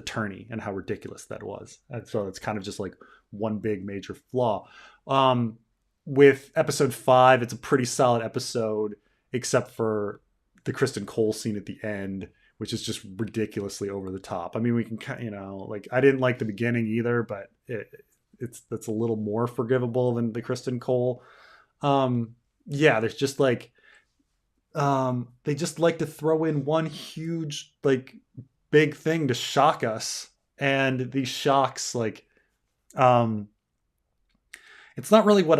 tourney and how ridiculous that was. And so it's kind of just like one big major flaw. With episode 5, it's a pretty solid episode, except for the Kristen Cole scene at the end, which is just ridiculously over the top. I mean, we can, like, I didn't like the beginning either, but that's a little more forgivable than the Kristen Cole. Yeah, there's just like, they just like to throw in one huge, like, big thing to shock us, and these shocks, like, um it's not really what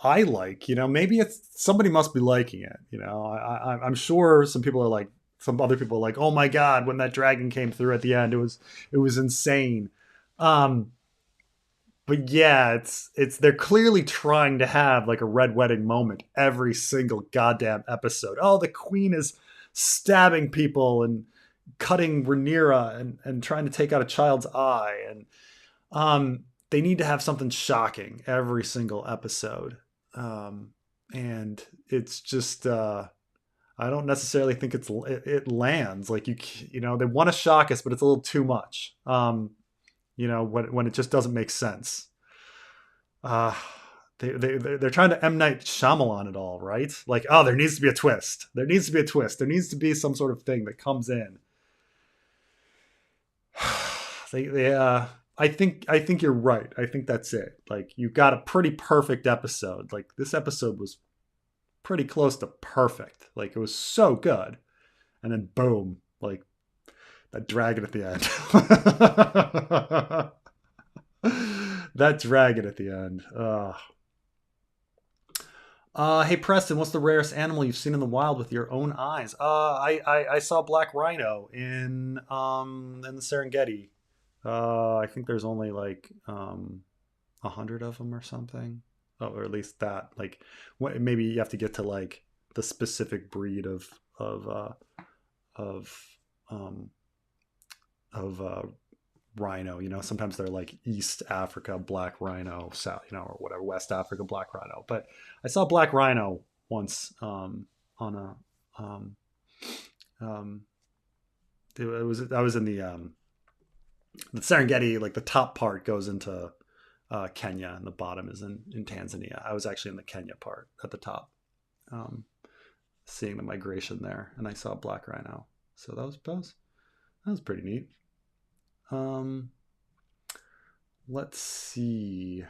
I like. Maybe it's somebody must be liking it. I'm sure some other people are like, oh my god, when that dragon came through at the end, it was insane. um but yeah, it's they're clearly trying to have like a red wedding moment every single goddamn episode. Oh, the queen is stabbing people and cutting Rhaenyra and trying to take out a child's eye, and they need to have something shocking every single episode. And it's just I don't necessarily think it lands. Like, they want to shock us, but it's a little too much. When it just doesn't make sense. uh they're trying to M. Night Shyamalan it all, right? Like, oh, there needs to be a twist. There needs to be a twist. There needs to be some sort of thing that comes in. I think you're right. I think that's it. Like, you got a pretty perfect episode. Like, this episode was pretty close to perfect. Like, it was so good. And then boom, like that dragon at the end. That dragon at the end. Hey Preston, what's the rarest animal you've seen in the wild with your own eyes? I saw black rhino in the Serengeti. I think there's only like 100 of them or something. Oh, or at least that. Like, maybe you have to get to like the specific breed of of rhino. Sometimes they're like East Africa black rhino, South, or whatever, West Africa black rhino. But I saw black rhino once on a um, um, I was in the Serengeti. Like the top part goes into Kenya, and the bottom is in Tanzania. I was actually in the Kenya part at the top, um, seeing the migration there, and I saw black rhino. So that was pretty neat. Um, let's see.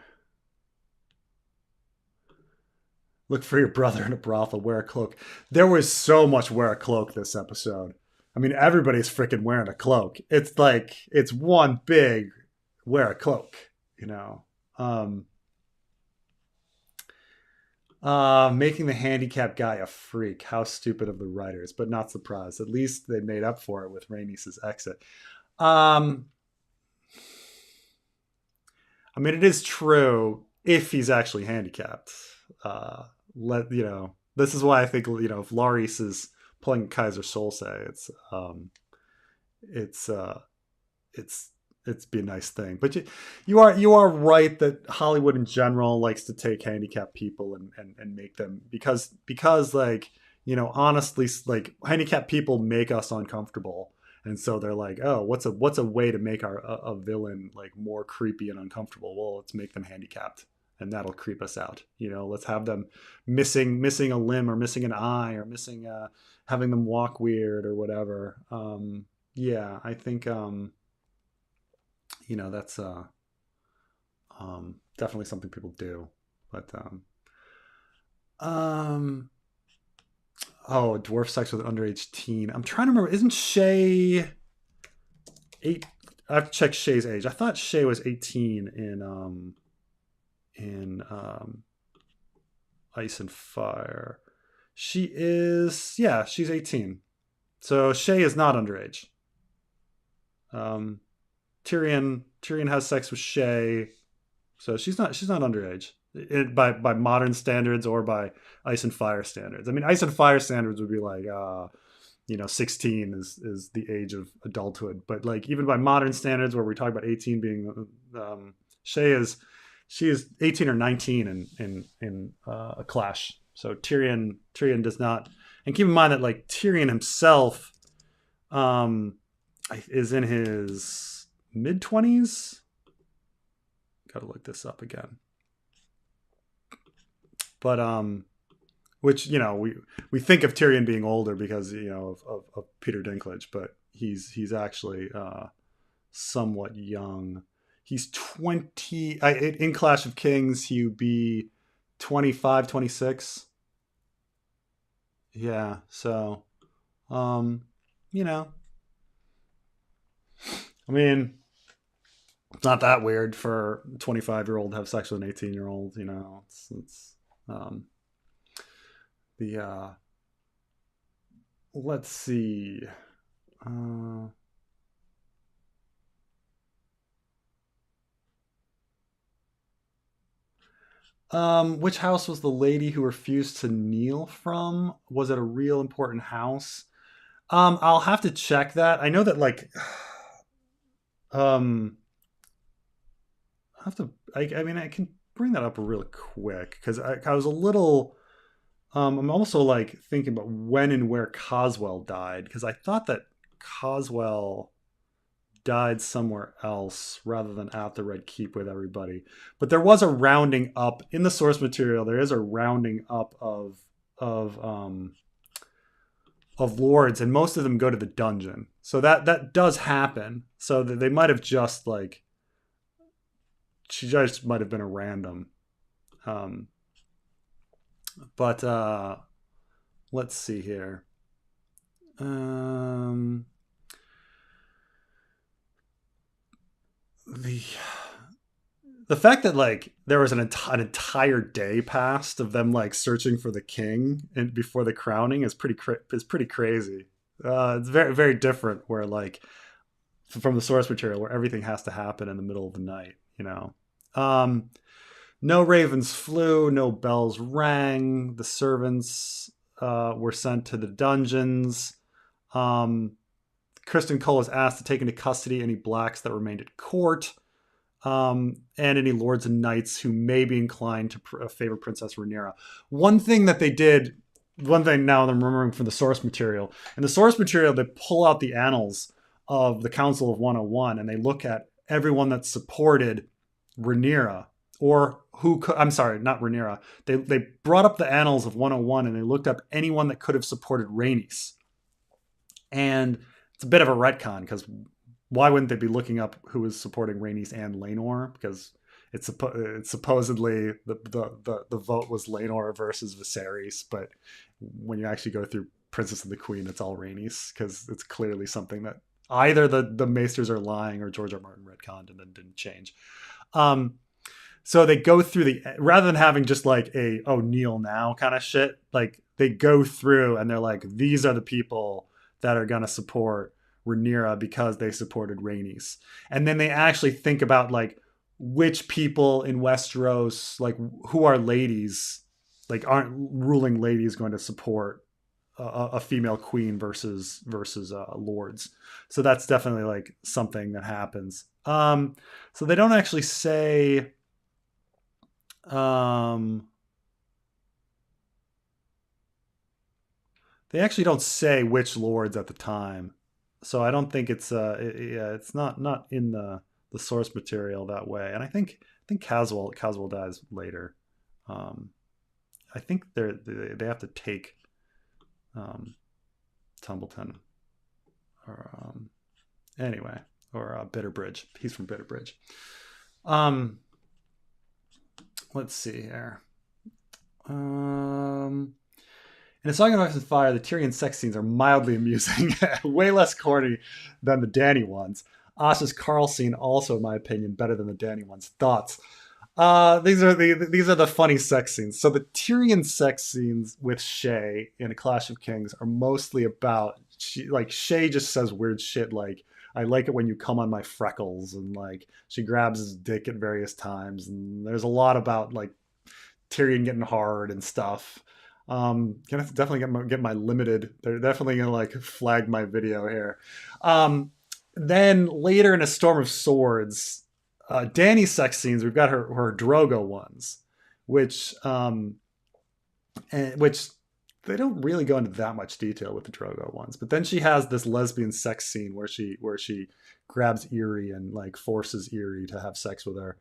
Look for your brother in a brothel. Wear a cloak. There was so much wear a cloak this episode. I mean, everybody's freaking wearing a cloak. It's like it's one big wear a cloak. You know. Making the handicap guy a freak. How stupid of the writers, but not surprised. At least they made up for it with Rhaenys' exit. I mean, it is true if he's actually handicapped. This is why I think if Laris is playing Kaiser Solsay, it's it's be a nice thing. But you are right that Hollywood in general likes to take handicapped people and make them because like honestly, like handicapped people make us uncomfortable. And so they're like, oh, what's a way to make a villain like more creepy and uncomfortable? Well, let's make them handicapped, and that'll creep us out. Let's have them missing a limb or missing an eye or missing having them walk weird or whatever. Yeah, I think that's definitely something people do. But oh, dwarf sex with an underage teen. I'm trying to remember. Isn't Shay 8? I have to check Shay's age. I thought Shay was 18 in Ice and Fire. She is, yeah, she's 18. So Shay is not underage. Tyrion has sex with Shay, so she's not underage by modern standards or by Ice and Fire standards. I mean, Ice and Fire standards would be like 16 is the age of adulthood, but like even by modern standards, where we talk about 18 being she is 18 or 19 in a Clash. So Tyrion does not, and keep in mind that like Tyrion himself is in his mid-20s. Gotta look this up again. But which we think of Tyrion being older because of Peter Dinklage, but he's actually somewhat young. He's 20 in Clash of Kings. He would be 25, 26. Yeah, so I mean, it's not that weird for a 25-year-old to have sex with an 18-year-old. It's the let's see. Which house was the lady who refused to kneel from? Was it a real important house? I'll have to check that. I know that like I have to. I mean, I can bring that up real quick because I was a little. I'm also like thinking about when and where Coswell died, because I thought that Coswell died somewhere else rather than at the Red Keep with everybody. But there was a rounding up in the source material. There is a rounding up of lords, and most of them go to the dungeon. So that does happen. So that they might have just like, she just might have been a random. But let's see here. The fact that like there was an entire day passed of them like searching for the king and before the crowning is pretty crazy. It's very very different where like from the source material where everything has to happen in the middle of the night. No ravens flew, no bells rang. The servants were sent to the dungeons. Kristen Cole is asked to take into custody any blacks that remained at court, and any lords and knights who may be inclined to favor Princess Rhaenyra. One thing that they did, one thing now I'm remembering from the source material, in the source material they pull out the annals of the Council of 101 and they look at everyone that supported Rhaenyra, or who could, I'm sorry, not Rhaenyra. They brought up the annals of 101 and they looked up anyone that could have supported Rhaenys. And it's a bit of a retcon because why wouldn't they be looking up who was supporting Rhaenys and Laenor? Because it's supposedly the vote was Laenor versus Viserys, but when you actually go through Princess and the Queen, it's all Rhaenys because it's clearly something that either the Maesters are lying or George R. Martin retconned and then didn't change. So they go through rather than having just like a, oh, kneel now kind of shit, like they go through and they're like, these are the people that are going to support Rhaenyra because they supported Rhaenys. And then they actually think about like which people in Westeros, like who are ladies, like aren't ruling ladies going to support a female queen versus lords. So that's definitely like something that happens. So they don't actually say, they actually don't say which lords at the time. So I don't think it's it's not in the source material that way. And I think Caswell dies later. I think they have to take Tumbleton or anyway, or Bitterbridge. He's from Bitterbridge. Let's see here. In A Song of Ice and Fire, the Tyrion sex scenes are mildly amusing, way less corny than the Dany ones. Asha's Carl scene, also, in my opinion, better than the Dany ones. Thoughts? These are the funny sex scenes. So the Tyrion sex scenes with Shay in A Clash of Kings are mostly about Shay just says weird shit like, I like it when you come on my freckles, and like she grabs his dick at various times, and there's a lot about like Tyrion getting hard and stuff. Gonna have to definitely get my limited. They're definitely gonna like flag my video here. Then later in A Storm of Swords, Dany's sex scenes, we've got her Drogo ones, which they don't really go into that much detail with the Drogo ones. But then she has this lesbian sex scene where she grabs Eerie and like forces Eerie to have sex with her,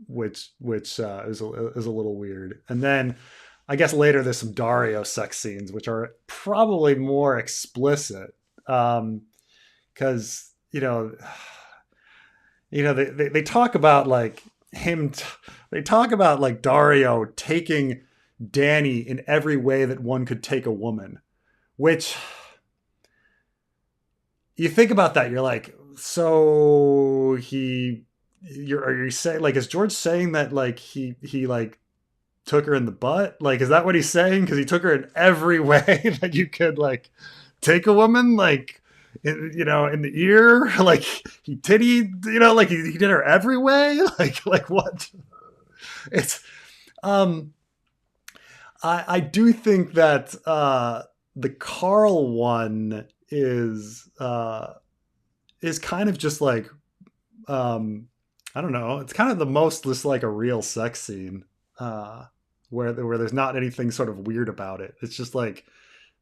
which is a little weird. And then I guess later there's some Dario sex scenes, which are probably more explicit, because they talk about like him. They talk about like Dario taking Dany in every way that one could take a woman, which you think about that, you're like, so are you saying like, is George saying that like he like took her in the butt? Like, is that what he's saying? Because he took her in every way that you could like take a woman, like in the ear, like he tittied, like he did her every way, like what? It's I do think that the Carl one is kind of just like I don't know, it's kind of the most just like a real sex scene, where there's not anything sort of weird about it. It's just like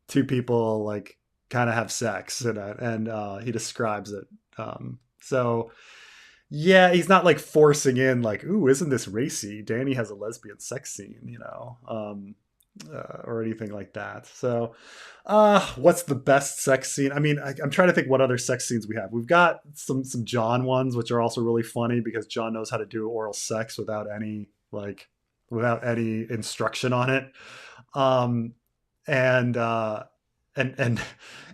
two people like kind of have sex, and he describes it. So yeah, he's not like forcing in like, ooh, isn't this racy? Dany has a lesbian sex scene, or anything like that. So what's the best sex scene? I mean, I'm trying to think what other sex scenes we have. We've got some Jon ones, which are also really funny because Jon knows how to do oral sex without any instruction on it. And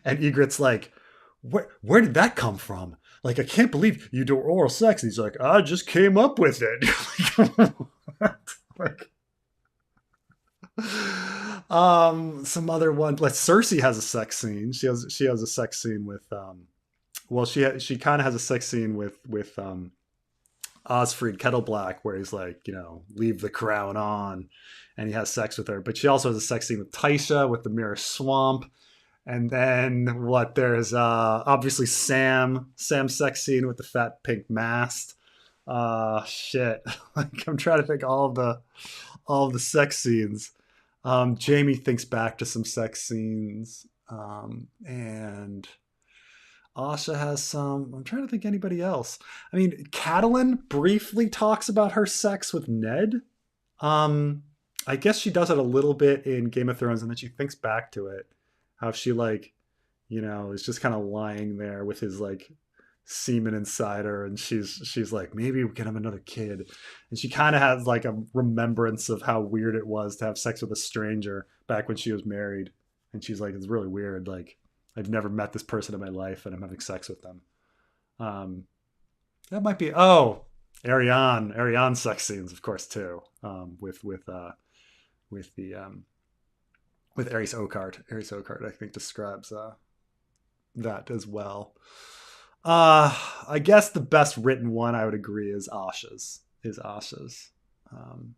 Egret's like, where did that come from? Like, I can't believe you do oral sex. And he's like, I just came up with it. Like, some other one, like Cersei has a sex scene. She has a sex scene with she kind of has a sex scene with Osfried Kettleblack, where he's like, leave the crown on, and he has sex with her. But she also has a sex scene with Tysha with the Mirror Swamp, And then what? There's obviously Sam's sex scene with the fat pink mast. Shit. Like I'm trying to think all of the sex scenes. Jamie thinks back to some sex scenes. And Asha has some. I'm trying to think anybody else. I mean, Catelyn briefly talks about her sex with Ned. Um, I guess she does it a little bit in Game of Thrones, and then she thinks back to it, how she like, is just kind of lying there with his like semen inside her, and she's like, maybe we can have another kid, and she kind of has like a remembrance of how weird it was to have sex with a stranger back when she was married, and she's like, it's really weird, like I've never met this person in my life, and I'm having sex with them. Um, that might be Ariane sex scenes, of course, too. With the with Ares Okart. Ares Okart, I think, describes that as well. I guess the best written one, I would agree, is Asha's. Um,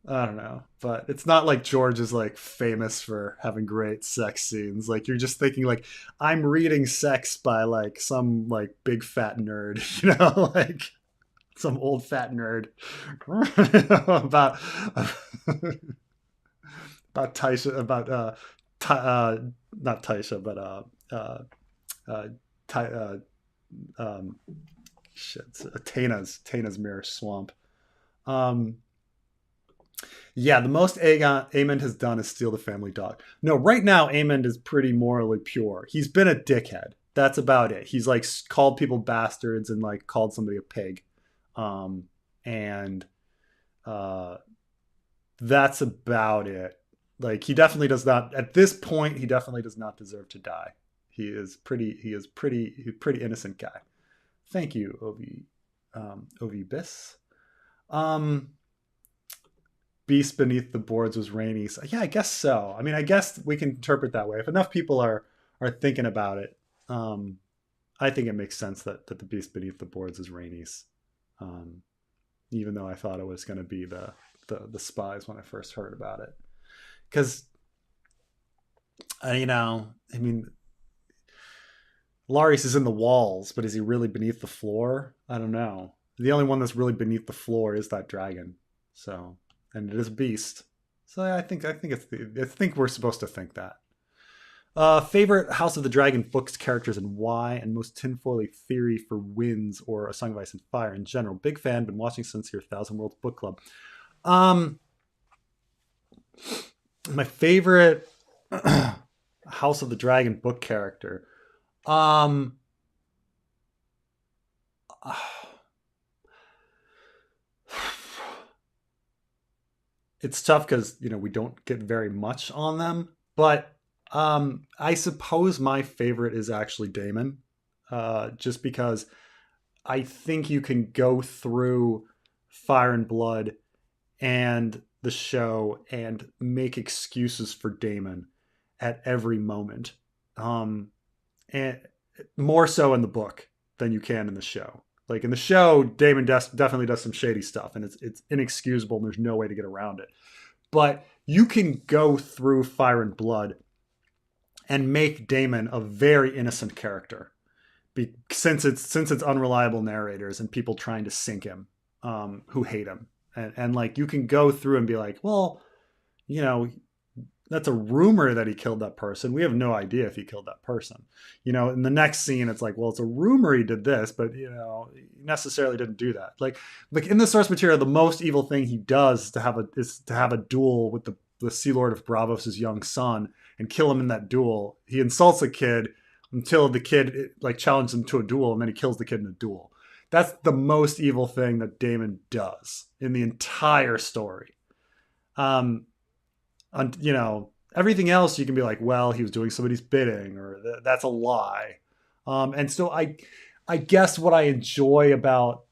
I don't know, but it's not like George is like famous for having great sex scenes. Like you're just thinking like I'm reading sex by like some like big fat nerd, like some old fat nerd about about Taisha about not Taisha but uh Ty, um shit Tana's Mirror Swamp. Um Yeah, the most Aemond has done is steal the family dog. No, right now Aemond is pretty morally pure. He's been a dickhead. That's about it. He's like called people bastards and like called somebody a pig. Um, and uh, that's about it. Like he definitely does not at this point. He definitely does not deserve to die. He's a pretty innocent guy. Thank you, Ovi Bis. Um, Beast Beneath the Boards was rainy. So, yeah, I guess so. I mean, I guess we can interpret that way. If enough people are thinking about it, I think it makes sense that the Beast Beneath the Boards is Rainey's. Um, Even though I thought it was going to be the spies when I first heard about it, because I mean, Larius is in the walls, but is he really beneath the floor? I don't know. The only one that's really beneath the floor is that dragon. So, and it is a beast. So I think we're supposed to think that. Favorite House of the Dragon books, characters, and why, and most tinfoily theory for Winds or A Song of Ice and Fire in general. Big fan, been watching since your Thousand Worlds book club. My favorite House of the Dragon book character. Um, it's tough because we don't get very much on them, but I suppose my favorite is actually Damon, just because I think you can go through Fire and Blood and the show and make excuses for Damon at every moment, and more so in the book than you can in the show. Like in the show, Damon definitely does some shady stuff, and it's inexcusable. And there's no way to get around it. But you can go through Fire and Blood and make Damon a very innocent character, since it's unreliable narrators and people trying to sink him, who hate him, and like you can go through and be like, well, you know, that's a rumor that he killed that person. We have no idea if he killed that person. In the next scene, it's like, well, it's a rumor he did this, but he necessarily didn't do that. Like in the source material, the most evil thing he does is to have a duel with the Sea Lord of Bravos' young son and kill him in that duel. He insults a kid until the kid like challenges him to a duel, and then he kills the kid in a duel. That's the most evil thing that Daemon does in the entire story. Um, and everything else you can be like, well, he was doing somebody's bidding, or that's a lie. And so I guess what I enjoy about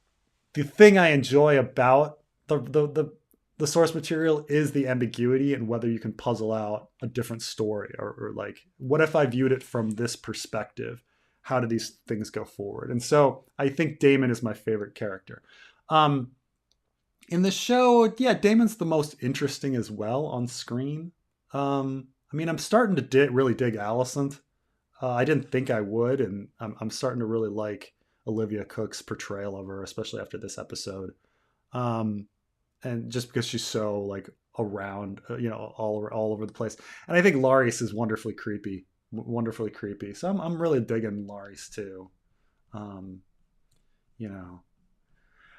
the thing I enjoy about the source material is the ambiguity and whether you can puzzle out a different story, or like, what if I viewed it from this perspective? How do these things go forward? And so I think Daemon is my favorite character. In the show, yeah, Damon's the most interesting as well on screen. I mean, I'm starting to really dig Alicent. I didn't think I would, and I'm starting to really like Olivia Cook's portrayal of her, especially after this episode. Um, and just because she's so like around, all over the place. And I think Laris is wonderfully creepy, wonderfully creepy. So I'm really digging Laris too. Um, you know,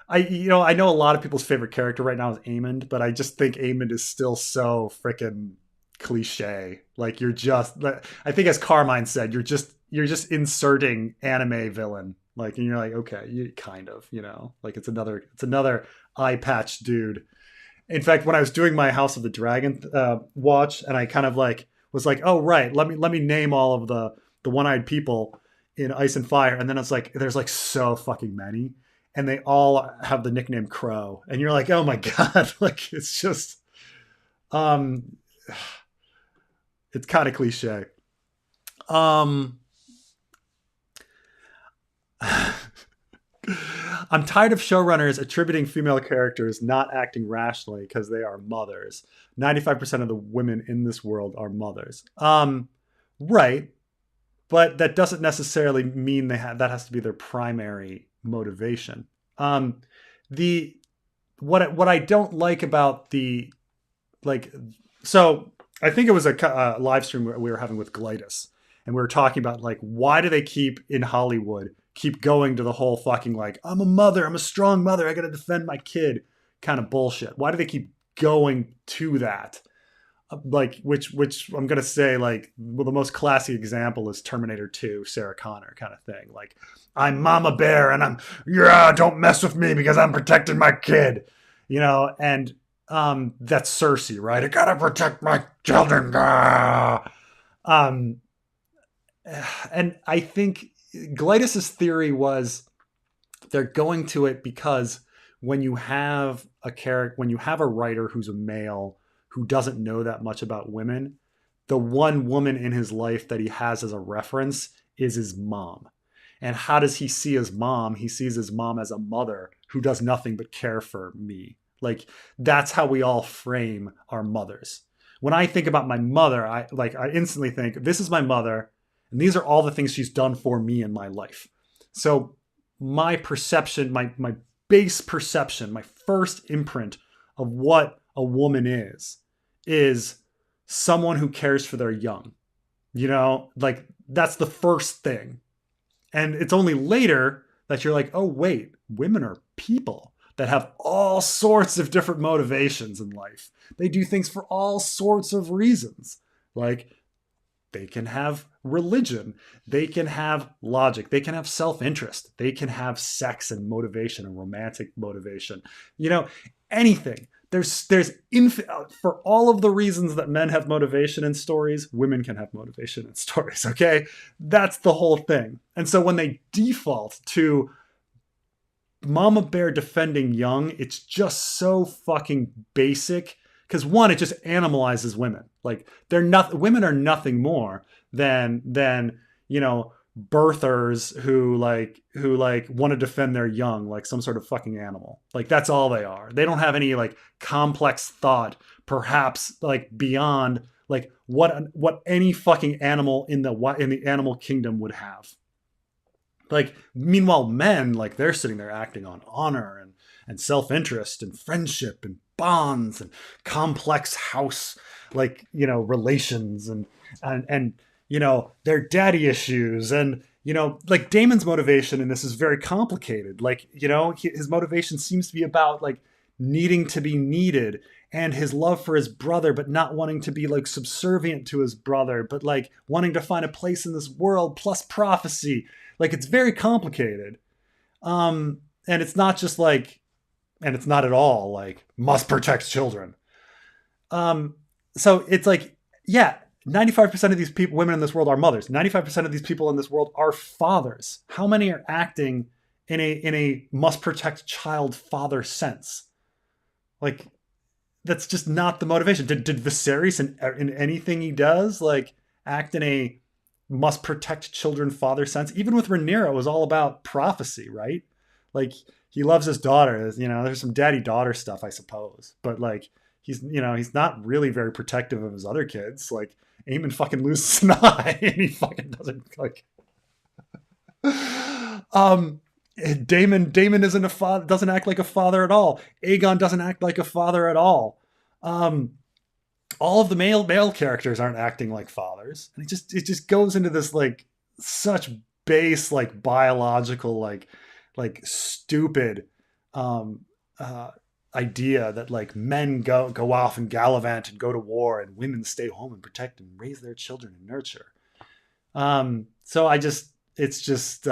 I know a lot of people's favorite character right now is Aemond, but I just think Aemond is still so freaking cliche. Like you're just, I think as Carmine said, you're just inserting anime villain. Like, and you're like, okay, you kind of, like it's another eye patch dude. In fact, when I was doing my House of the Dragon watch, and I kind of like was like, oh right, let me name all of the one-eyed people in Ice and Fire, and then it's like there's like so fucking many, and they all have the nickname Crow, and you're like, oh my god, like it's just, um, it's kind of cliche. Um, I'm tired of showrunners attributing female characters not acting rationally because they are mothers. 95% of the women in this world are mothers. Right, but that doesn't necessarily mean that has to be their primary motivation. The what I don't like about the like so I think it was a live stream we were having with Glidus, and we were talking about like why do they keep in Hollywood keep going to the whole fucking like I'm a mother, I'm a strong mother, I got to defend my kid kind of bullshit. Why do they keep going to that? Like which I'm gonna say like well the most classic example is Terminator 2, Sarah Connor kind of thing. Like I'm Mama Bear and don't mess with me because I'm protecting my kid, and that's Cersei, right? I gotta protect my children. Um, and I think Glidus's theory was they're going to it because when you have a writer who's a male who doesn't know that much about women, the one woman in his life that he has as a reference is his mom. And how does he see his mom? He sees his mom as a mother who does nothing but care for me. Like that's how we all frame our mothers. When I think about my mother, I instantly think this is my mother and these are all the things she's done for me in my life. So my perception, my base perception, my first imprint of what a woman is someone who cares for their young. Like that's the first thing. And it's only later that you're like, oh wait, women are people that have all sorts of different motivations in life. They do things for all sorts of reasons. Like they can have religion, they can have logic, they can have self-interest, they can have sex and motivation and romantic motivation. Anything. There's for all of the reasons that men have motivation in stories, women can have motivation in stories, okay? That's the whole thing. And so when they default to Mama Bear defending young, it's just so fucking basic. Because one, it just animalizes women. Like women are nothing more than birthers who want to defend their young like some sort of fucking animal. Like that's all they are. They don't have any like complex thought, perhaps like beyond like what any fucking animal in the animal kingdom would have. Like meanwhile men, like they're sitting there acting on honor and self-interest and friendship and bonds and complex house relations and their daddy issues. And like Damon's motivation in this is very complicated. Like his motivation seems to be about like needing to be needed and his love for his brother, but not wanting to be like subservient to his brother, but like wanting to find a place in this world plus prophecy. Like it's very complicated. And it's not just like, and it's not at all like must protect children. So it's like, yeah, 95% of these people, women in this world are mothers. 95% of these people in this world are fathers. How many are acting in a must protect child father sense? Like, that's just not the motivation. Did Viserys in anything he does like act in a must protect children father sense? Even with Rhaenyra, it was all about prophecy, right? Like he loves his daughter. There's some daddy daughter stuff, I suppose, but like he's not really very protective of his other kids. Like Eamon fucking loses an eye, and he fucking doesn't like. Um, Damon isn't a father. Doesn't act like a father at all. Aegon doesn't act like a father at all. Um, all of the male characters aren't acting like fathers, and it just goes into this like such base like biological like stupid um uh idea that like men go off and gallivant and go to war and women stay home and protect and raise their children and nurture. So it's just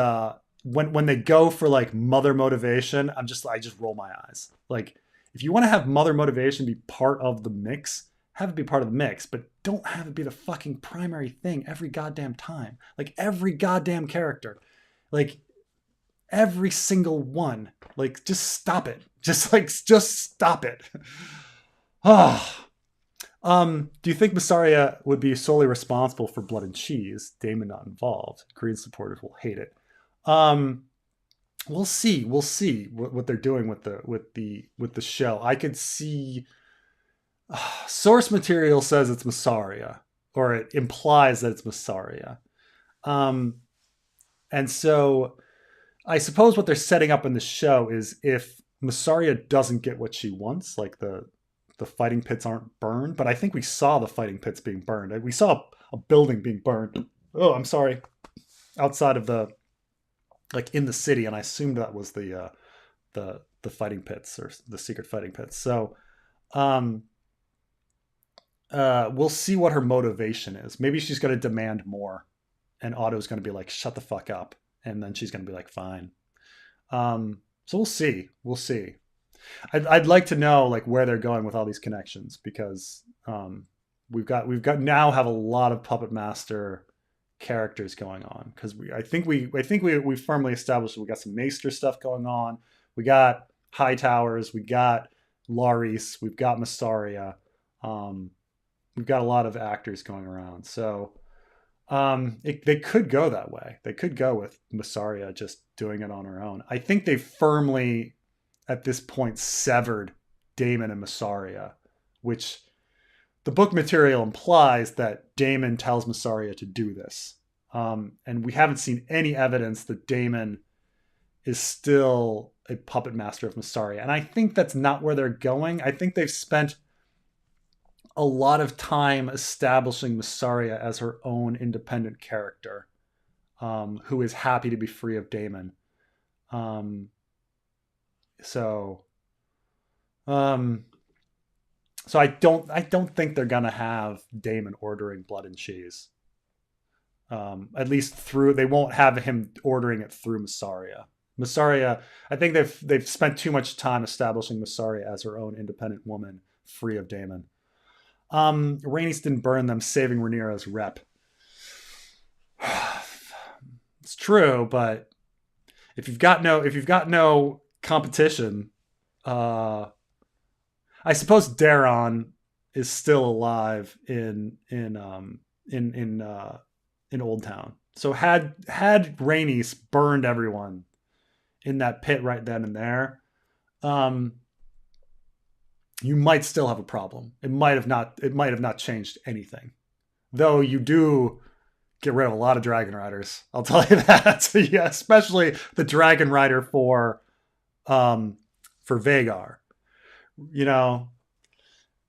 when they go for like mother motivation, I just roll my eyes. Like if you want to have mother motivation be part of the mix, have it be part of the mix, but don't have it be the fucking primary thing every goddamn time. Like every goddamn character, like every single one. Like just stop it. Just stop it. Ah. Do you think Massaria would be solely responsible for Blood and Cheese? Damon not involved. Korean supporters will hate it. Um, we'll see. We'll see what they're doing with the show. I could see source material says it's Massaria, or it implies that it's Massaria. Um, and so I suppose what they're setting up in the show is if Massaria doesn't get what she wants, like the fighting pits aren't burned, but I think we saw the fighting pits being burned. We saw a building being burned. Oh, I'm sorry. Outside of the, like in the city, and I assumed that was the fighting pits or the secret fighting pits. So, we'll see what her motivation is. Maybe she's going to demand more, and Otto's going to be like, "Shut the fuck up," and then she's going to be like, "Fine." So we'll see. We'll see. I'd like to know like where they're going with all these connections, because we've got now have a lot of Puppet Master characters going on, because I think we firmly established that we got some Maester stuff going on. We got Hightowers, we got Laris, we've got Massaria. We've got a lot of actors going around, so they could go that way. They could go with Massaria just doing it on her own. I think they firmly at this point severed Daemon and Massaria, which the book material implies that Daemon tells Massaria to do this. And we haven't seen any evidence that Daemon is still a puppet master of Massaria. And I think that's not where they're going. I think they've spent a lot of time establishing Massaria as her own independent character, who is happy to be free of Daemon. So I don't think they're gonna have Daemon ordering Blood and Cheese. At least they won't have him ordering it through Massaria. Massaria, I think they've spent too much time establishing Massaria as her own independent woman, free of Daemon. Rhaenys didn't burn them, saving Rhaenyra's rep. It's true, but if you've got no competition, I suppose Daron is still alive in Old Town. So had Rhaenys burned everyone in that pit right then and there, you might still have a problem. It might have not changed anything. Though you do get rid of a lot of dragon riders. I'll tell you that. Yeah, especially the dragon rider for Vhagar. You know,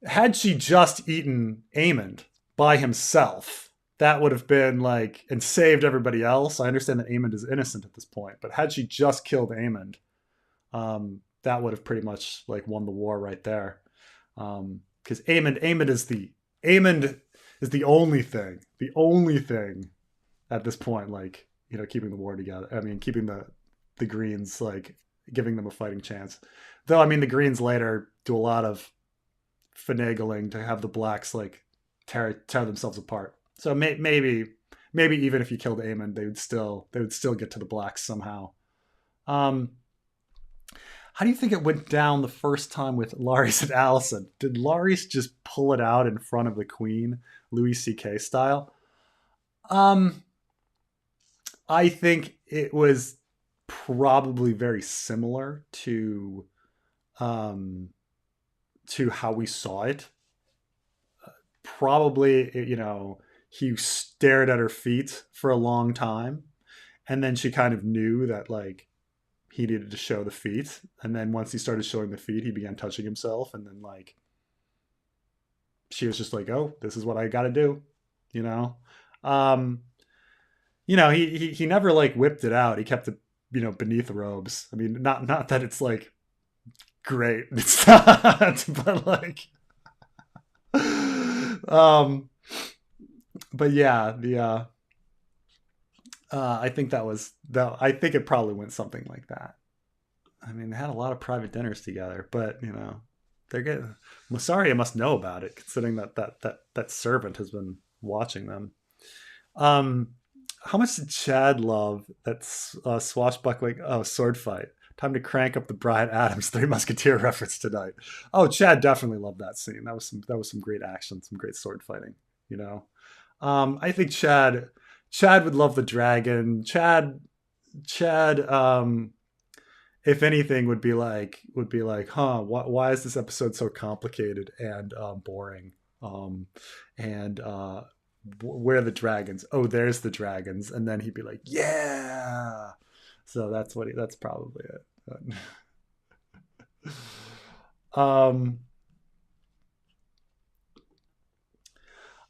had she just eaten Aemond by himself, that would have been like, and saved everybody else. I understand that Aemond is innocent at this point, but had she just killed Aemond, that would have pretty much like won the war right there. Because Aemond is the only thing at this point, like, you know, keeping the war together. I mean, keeping the Greens, like, giving them a fighting chance. Though, I mean, the Greens later do a lot of finagling to have the Blacks like tear themselves apart. So maybe even if you killed Aemond, they would still get to the Blacks somehow. How do you think it went down the first time with Larys and Allison? Did Larys just pull it out in front of the Queen, Louis C.K. style? I think it was probably very similar to how we saw it. Probably, you know, he stared at her feet for a long time, and then she kind of knew that like he needed to show the feet, and then once he started showing the feet, he began touching himself, and then like she was just like, "Oh, this is what I got to do," you know. Um, he never like whipped it out. He kept it, beneath robes. I mean, not that it's like great. It's not, but like, um, but yeah, I think that was that. I think it probably went something like that. I mean, they had a lot of private dinners together, but they're getting. Massaria must know about it, considering that servant has been watching them. Um, how much did Chad love that swashbuckling? Oh, sword fight. Time to crank up the Bryan Adams Three Musketeer reference tonight. Oh, Chad definitely loved that scene. That was some great action, some great sword fighting. You know, I think Chad would love the dragon. Chad. If anything, would be like, huh? Why is this episode so complicated and boring? And where are the dragons? Oh, there's the dragons, and then he'd be like, yeah. So that's probably it. um,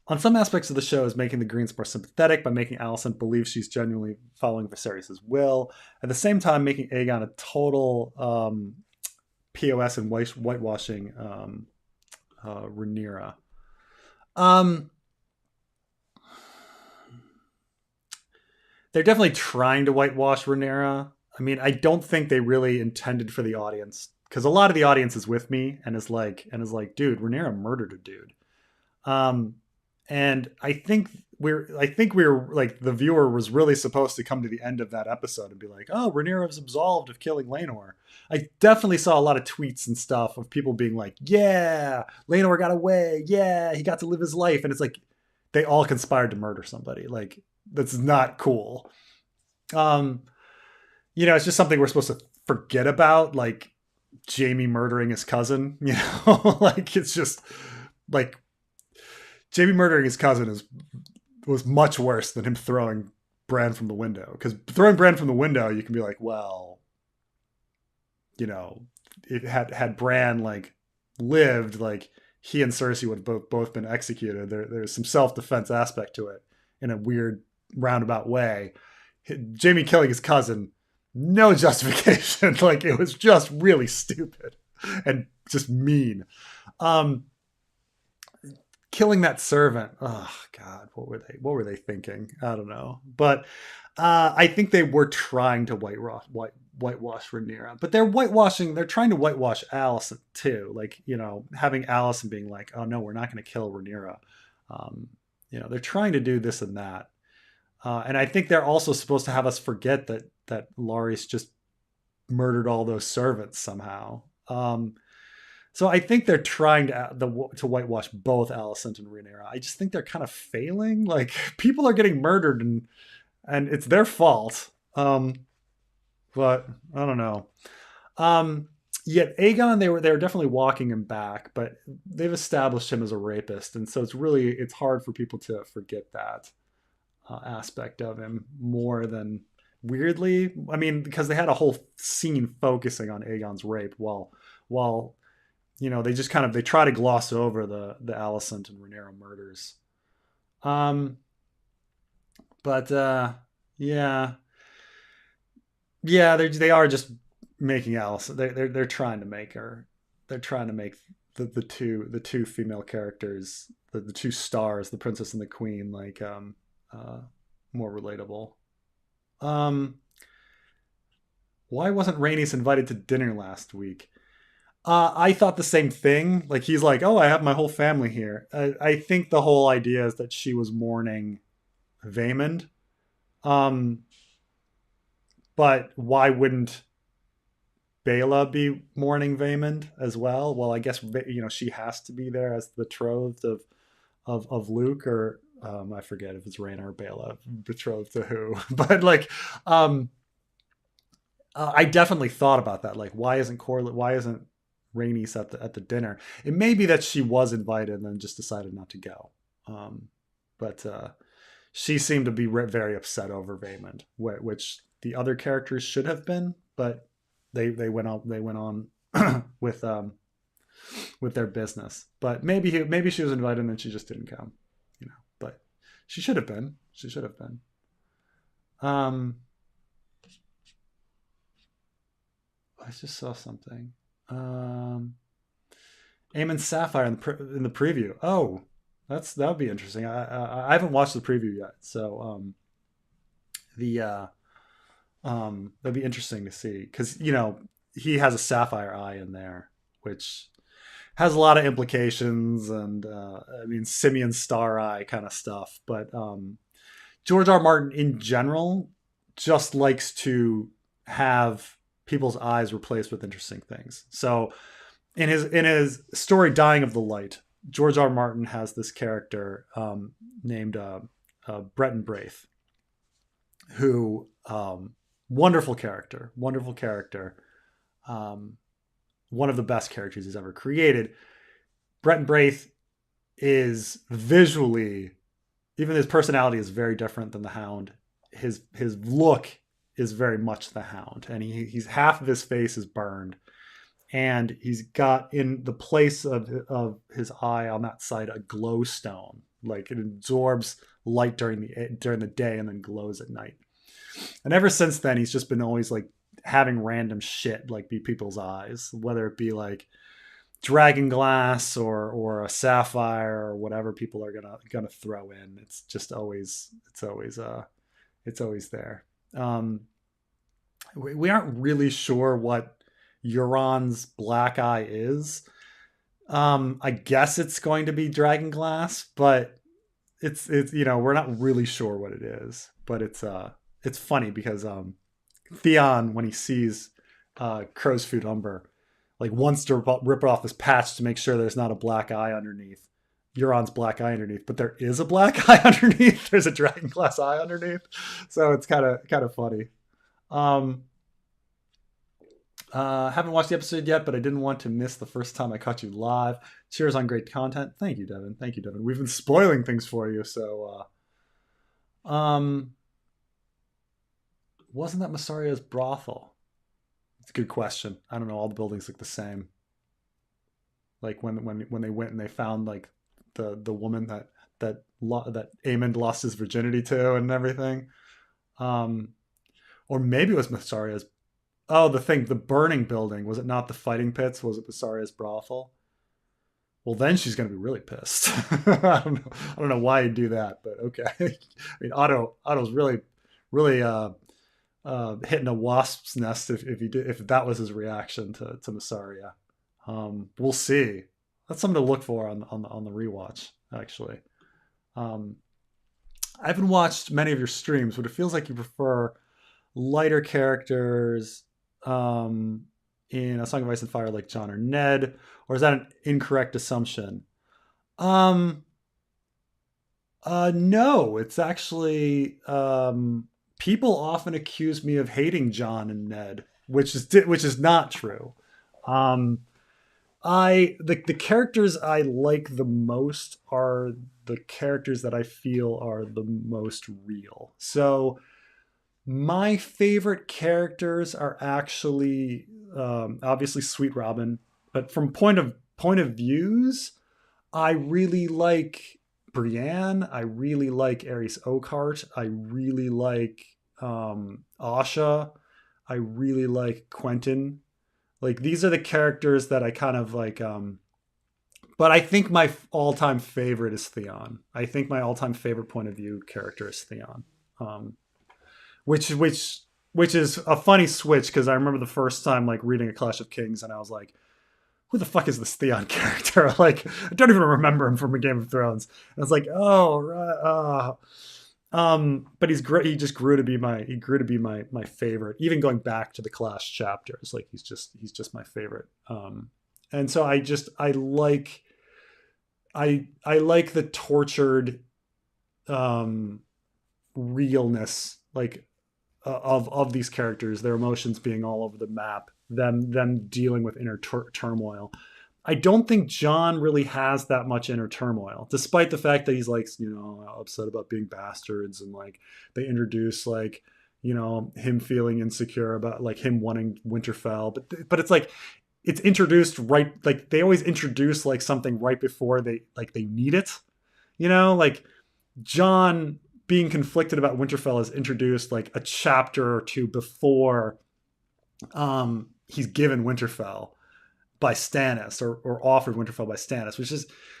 on some aspects of the show is making the Greens more sympathetic by making Allison believe she's genuinely following Viserys' will. At the same time, making Aegon a total POS and whitewashing Rhaenyra. They're definitely trying to whitewash Rhaenyra. I mean, I don't think they really intended for the audience, because a lot of the audience is with me and is like, dude, Rhaenyra murdered a dude. Um, and I think we were like, the viewer was really supposed to come to the end of that episode and be like, oh, Rhaenyra was absolved of killing Laenor. I definitely saw a lot of tweets and stuff of people being like, yeah, Laenor got away. Yeah, he got to live his life. And it's like, they all conspired to murder somebody. Like, that's not cool. Um, it's just something we're supposed to forget about, like Jaime murdering his cousin. Like, it's just like Jaime murdering his cousin was much worse than him throwing Bran from the window. Because throwing Bran from the window, you can be like, well, it had Bran like lived, like he and Cersei would have both been executed. There's some self-defense aspect to it in a weird roundabout way. Jaime killing his cousin, no justification. Like, it was just really stupid and just mean. Killing that servant, oh god, what were they thinking? I don't know. But I think they were trying to whitewash Rhaenyra, but they're trying to whitewash Alicent too. Like, having Alicent being like, oh no, we're not going to kill Rhaenyra. They're trying to do this and that. And I think they're also supposed to have us forget that Larys just murdered all those servants somehow. So I think they're trying to whitewash both Alicent and Rhaenyra. I just think they're kind of failing. Like, people are getting murdered and it's their fault. But I don't know. Yet Aegon, they were definitely walking him back, but they've established him as a rapist, and so it's hard for people to forget that aspect of him more than, weirdly. I mean, because they had a whole scene focusing on Aegon's rape, while they try to gloss over the Alicent and Rhaenyra murders. But yeah, they are just making Alicent. They're trying to make her. They're trying to make the two female characters, the two stars, the princess and the queen, like more relatable. Why wasn't Rhaenys invited to dinner last week? I thought the same thing. Like, he's like, oh, I have my whole family here. I think the whole idea is that she was mourning Vaemond. But why wouldn't Bela be mourning Vaemond as well? Well, I guess she has to be there as the betrothed of Luke, or I forget if it's Rhaena or Bela betrothed to who. But like, I definitely thought about that. Like, why isn't Rhaenys at the dinner? It may be that she was invited and then just decided not to go. but she seemed to be very upset over Vaymond, which the other characters should have been, but they went on with their business. But maybe she was invited and then she just didn't come, you know. But she should have been. She should have been. Um, I just saw something. Um, Eamon Sapphire in the preview. Oh, that would be interesting. I haven't watched the preview yet, so the that'd be interesting to see because he has a sapphire eye in there, which has a lot of implications, and I mean Simeon Star Eye kind of stuff. But George R. R. Martin in general just likes to have people's eyes replaced with interesting things. So in his story Dying of the Light, George R. R. Martin has this character named Breton Braith, who wonderful character, one of the best characters he's ever created. Breton Braith is visually, even his personality is very different than the Hound. His look is very much the Hound, and he's half of his face is burned, and he's got in the place of his eye on that side a glowstone, like it absorbs light during the day and then glows at night. And ever since then, he's just been always like having random shit like be people's eyes, whether it be like dragon glass or a sapphire or whatever people are gonna throw in. It's always there. We aren't really sure what Euron's black eye is. I guess it's going to be dragon glass, but it's we're not really sure what it is. But it's funny because Theon, when he sees Crow's Foot Umber, like wants to rip off his patch to make sure there's not a black eye underneath. Euron's black eye underneath, but there is a black eye underneath. There's a dragon glass eye underneath, so it's kind of funny. Haven't watched the episode yet, but I didn't want to miss the first time I caught you live. Cheers on great content. Thank you, Devin. We've been spoiling things for you, so wasn't that Massaria's brothel? It's a good question. I don't know. All the buildings look the same. Like when they went and they found like the woman that Aemond lost his virginity to and everything. Or maybe it was Massaria's. Oh, the burning building. Was it not the fighting pits? Was it Massaria's brothel? Well, then she's going to be really pissed. I don't know why you'd do that, but okay. I mean, Otto's really hitting a wasp's nest if that was his reaction to Massaria. We'll see. That's something to look for on the rewatch. Actually, I haven't watched many of your streams, but it feels like you prefer lighter characters in A Song of Ice and Fire like Jon or Ned, or is that an incorrect assumption? No, it's actually people often accuse me of hating Jon and Ned, which is not true. The characters I like the most are the characters that I feel are the most real. So my favorite characters are actually obviously Sweet Robin, but from point of views, I really like Brienne. I really like Aerys Oakhart. I really like Asha. I really like Quentin. Like these are the characters that I kind of like. But I think my all-time favorite is Theon. I think my all-time favorite point of view character is Theon. Which is a funny switch because I remember the first time like reading A Clash of Kings and I was like, who the fuck is this Theon character? Like, I don't even remember him from a Game of Thrones. And I was like, oh, right. But he's great. He grew to be my favorite, even going back to the Clash chapters. Like he's just my favorite. And so I like the tortured, realness, like, of these characters, their emotions being all over the map, them dealing with inner turmoil. I don't think John really has that much inner turmoil, despite the fact that he's like, upset about being bastards, and like they introduce like, him feeling insecure about like him wanting Winterfell, but it's like it's introduced right, like they always introduce like something right before they need it, like John being conflicted about Winterfell is introduced like a chapter or two before he's given Winterfell by Stannis, or offered Winterfell by Stannis,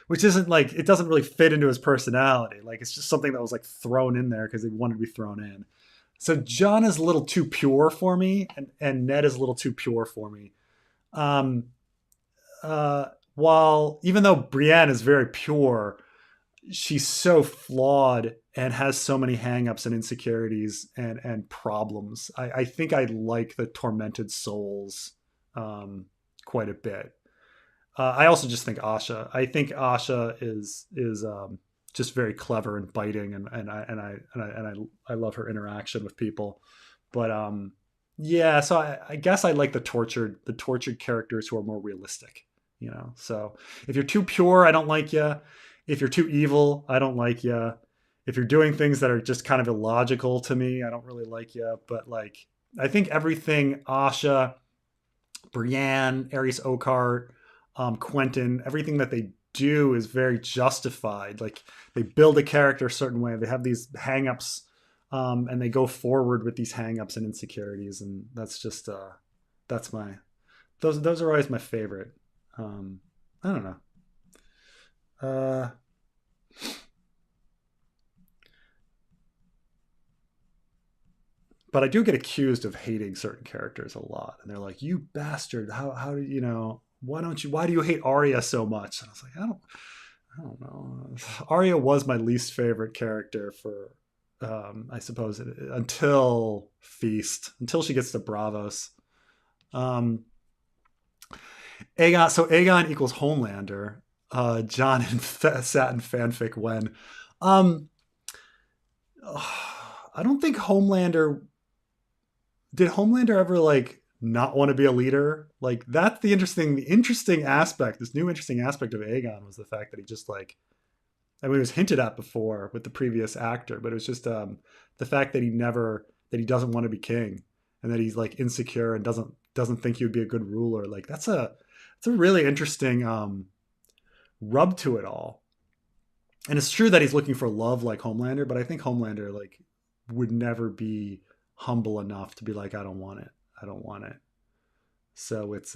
which isn't like, it doesn't really fit into his personality. Like it's just something that was like thrown in there because he wanted to be thrown in. So John is a little too pure for me, and Ned is a little too pure for me. Um, while even though Brienne is very pure, she's so flawed and has so many hangups and insecurities and problems. I think I like the tormented souls quite a bit. I also just think Asha. I think Asha is just very clever and biting, and I love her interaction with people. But yeah, so I guess I like the tortured characters who are more realistic. So if you're too pure, I don't like you. If you're too evil, I don't like you. If you're doing things that are just kind of illogical to me, I don't really like you. But like, I think everything Asha, Brienne, Aerys Oakheart, Quentin, everything that they do is very justified. Like they build a character a certain way. They have these hangups, and they go forward with these hangups and insecurities, and that's just that's my those are always my favorite. I don't know. But I do get accused of hating certain characters a lot, and they're like, "You bastard! How do why do you hate Arya so much?" And I was like, I don't know. Arya was my least favorite character for, I suppose, until Feast, until she gets to Bravos. Aegon. So Aegon equals Homelander. John and Satin fanfic when. I don't think Homelander did Homelander ever like not want to be a leader. Like that's the interesting aspect. This new interesting aspect of Aegon was the fact that he just like, I mean, it was hinted at before with the previous actor, but it was just the fact that he doesn't want to be king, and that he's like insecure and doesn't think he would be a good ruler. Like it's a really interesting rub to it all. And it's true that he's looking for love like Homelander, but I think Homelander like would never be humble enough to be like, I don't want it. I don't want it. So it's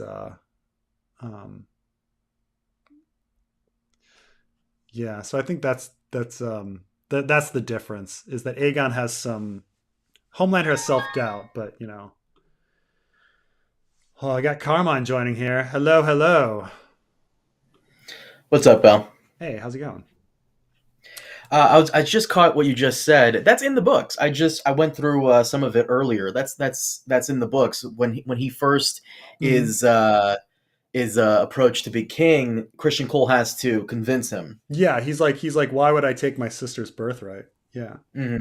yeah, so I think that's the difference, is that Aegon has some, Homelander has self-doubt, but oh, I got Carmine joining here. Hello, hello. What's up, Bell? Hey, how's it going? I just caught what you just said. That's in the books. I went through some of it earlier. That's in the books. When he first Mm-hmm. is approached to be king, Christian Cole has to convince him. Yeah, he's like, why would I take my sister's birthright? Yeah. hmm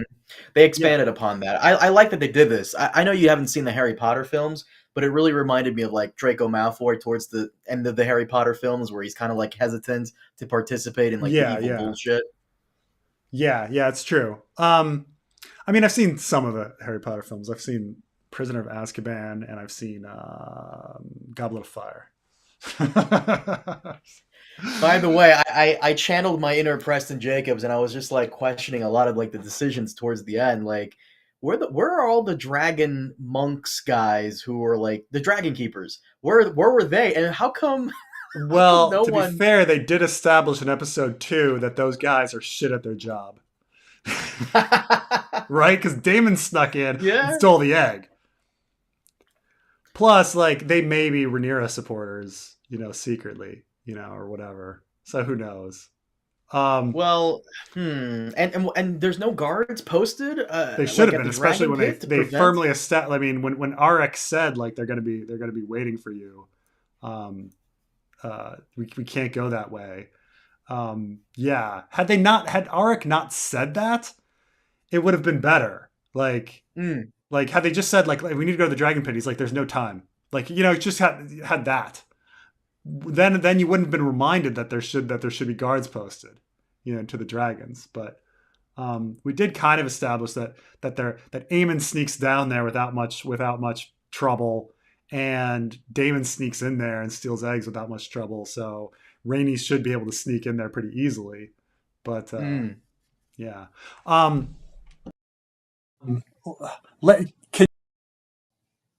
They Yeah. expanded upon that. I like that they did this. I know you haven't seen the Harry Potter films, but it really reminded me of like Draco Malfoy towards the end of the Harry Potter films, where he's kind of like hesitant to participate in like the Yeah, evil yeah. bullshit. Yeah, it's true. I mean, I've seen some of the Harry Potter films. I've seen Prisoner of Azkaban, and I've seen Goblet of Fire. By the way, I channeled my inner Preston Jacobs, and I was just like questioning a lot of like the decisions towards the end. Like, where are all the dragon monks guys who were like the dragon keepers? Where were they? And how come Well, no to be one? fair, they did establish in episode 2 that those guys are shit at their job. Right? Because Damon snuck in and Yeah. stole the egg. Plus, like, they may be Rhaenyra supporters, secretly, or whatever. So who knows? Um, Well, and there's no guards posted they should like have at been, the especially dragon when they pit to they prevent. firmly established. I mean, when RX said like they're gonna be waiting for you. Um, we can't go that way. Yeah, had Arik not said that, it would have been better. Mm. Like had they just said like we need to go to the dragon pit, he's like, there's no time. Like just had that. then you wouldn't have been reminded that there should be guards posted, to the dragons. But we did kind of establish that Aemon sneaks down there without much trouble, and Daemon sneaks in there and steals eggs without much trouble. So Rhaenys should be able to sneak in there pretty easily. But Mm. yeah, um, let can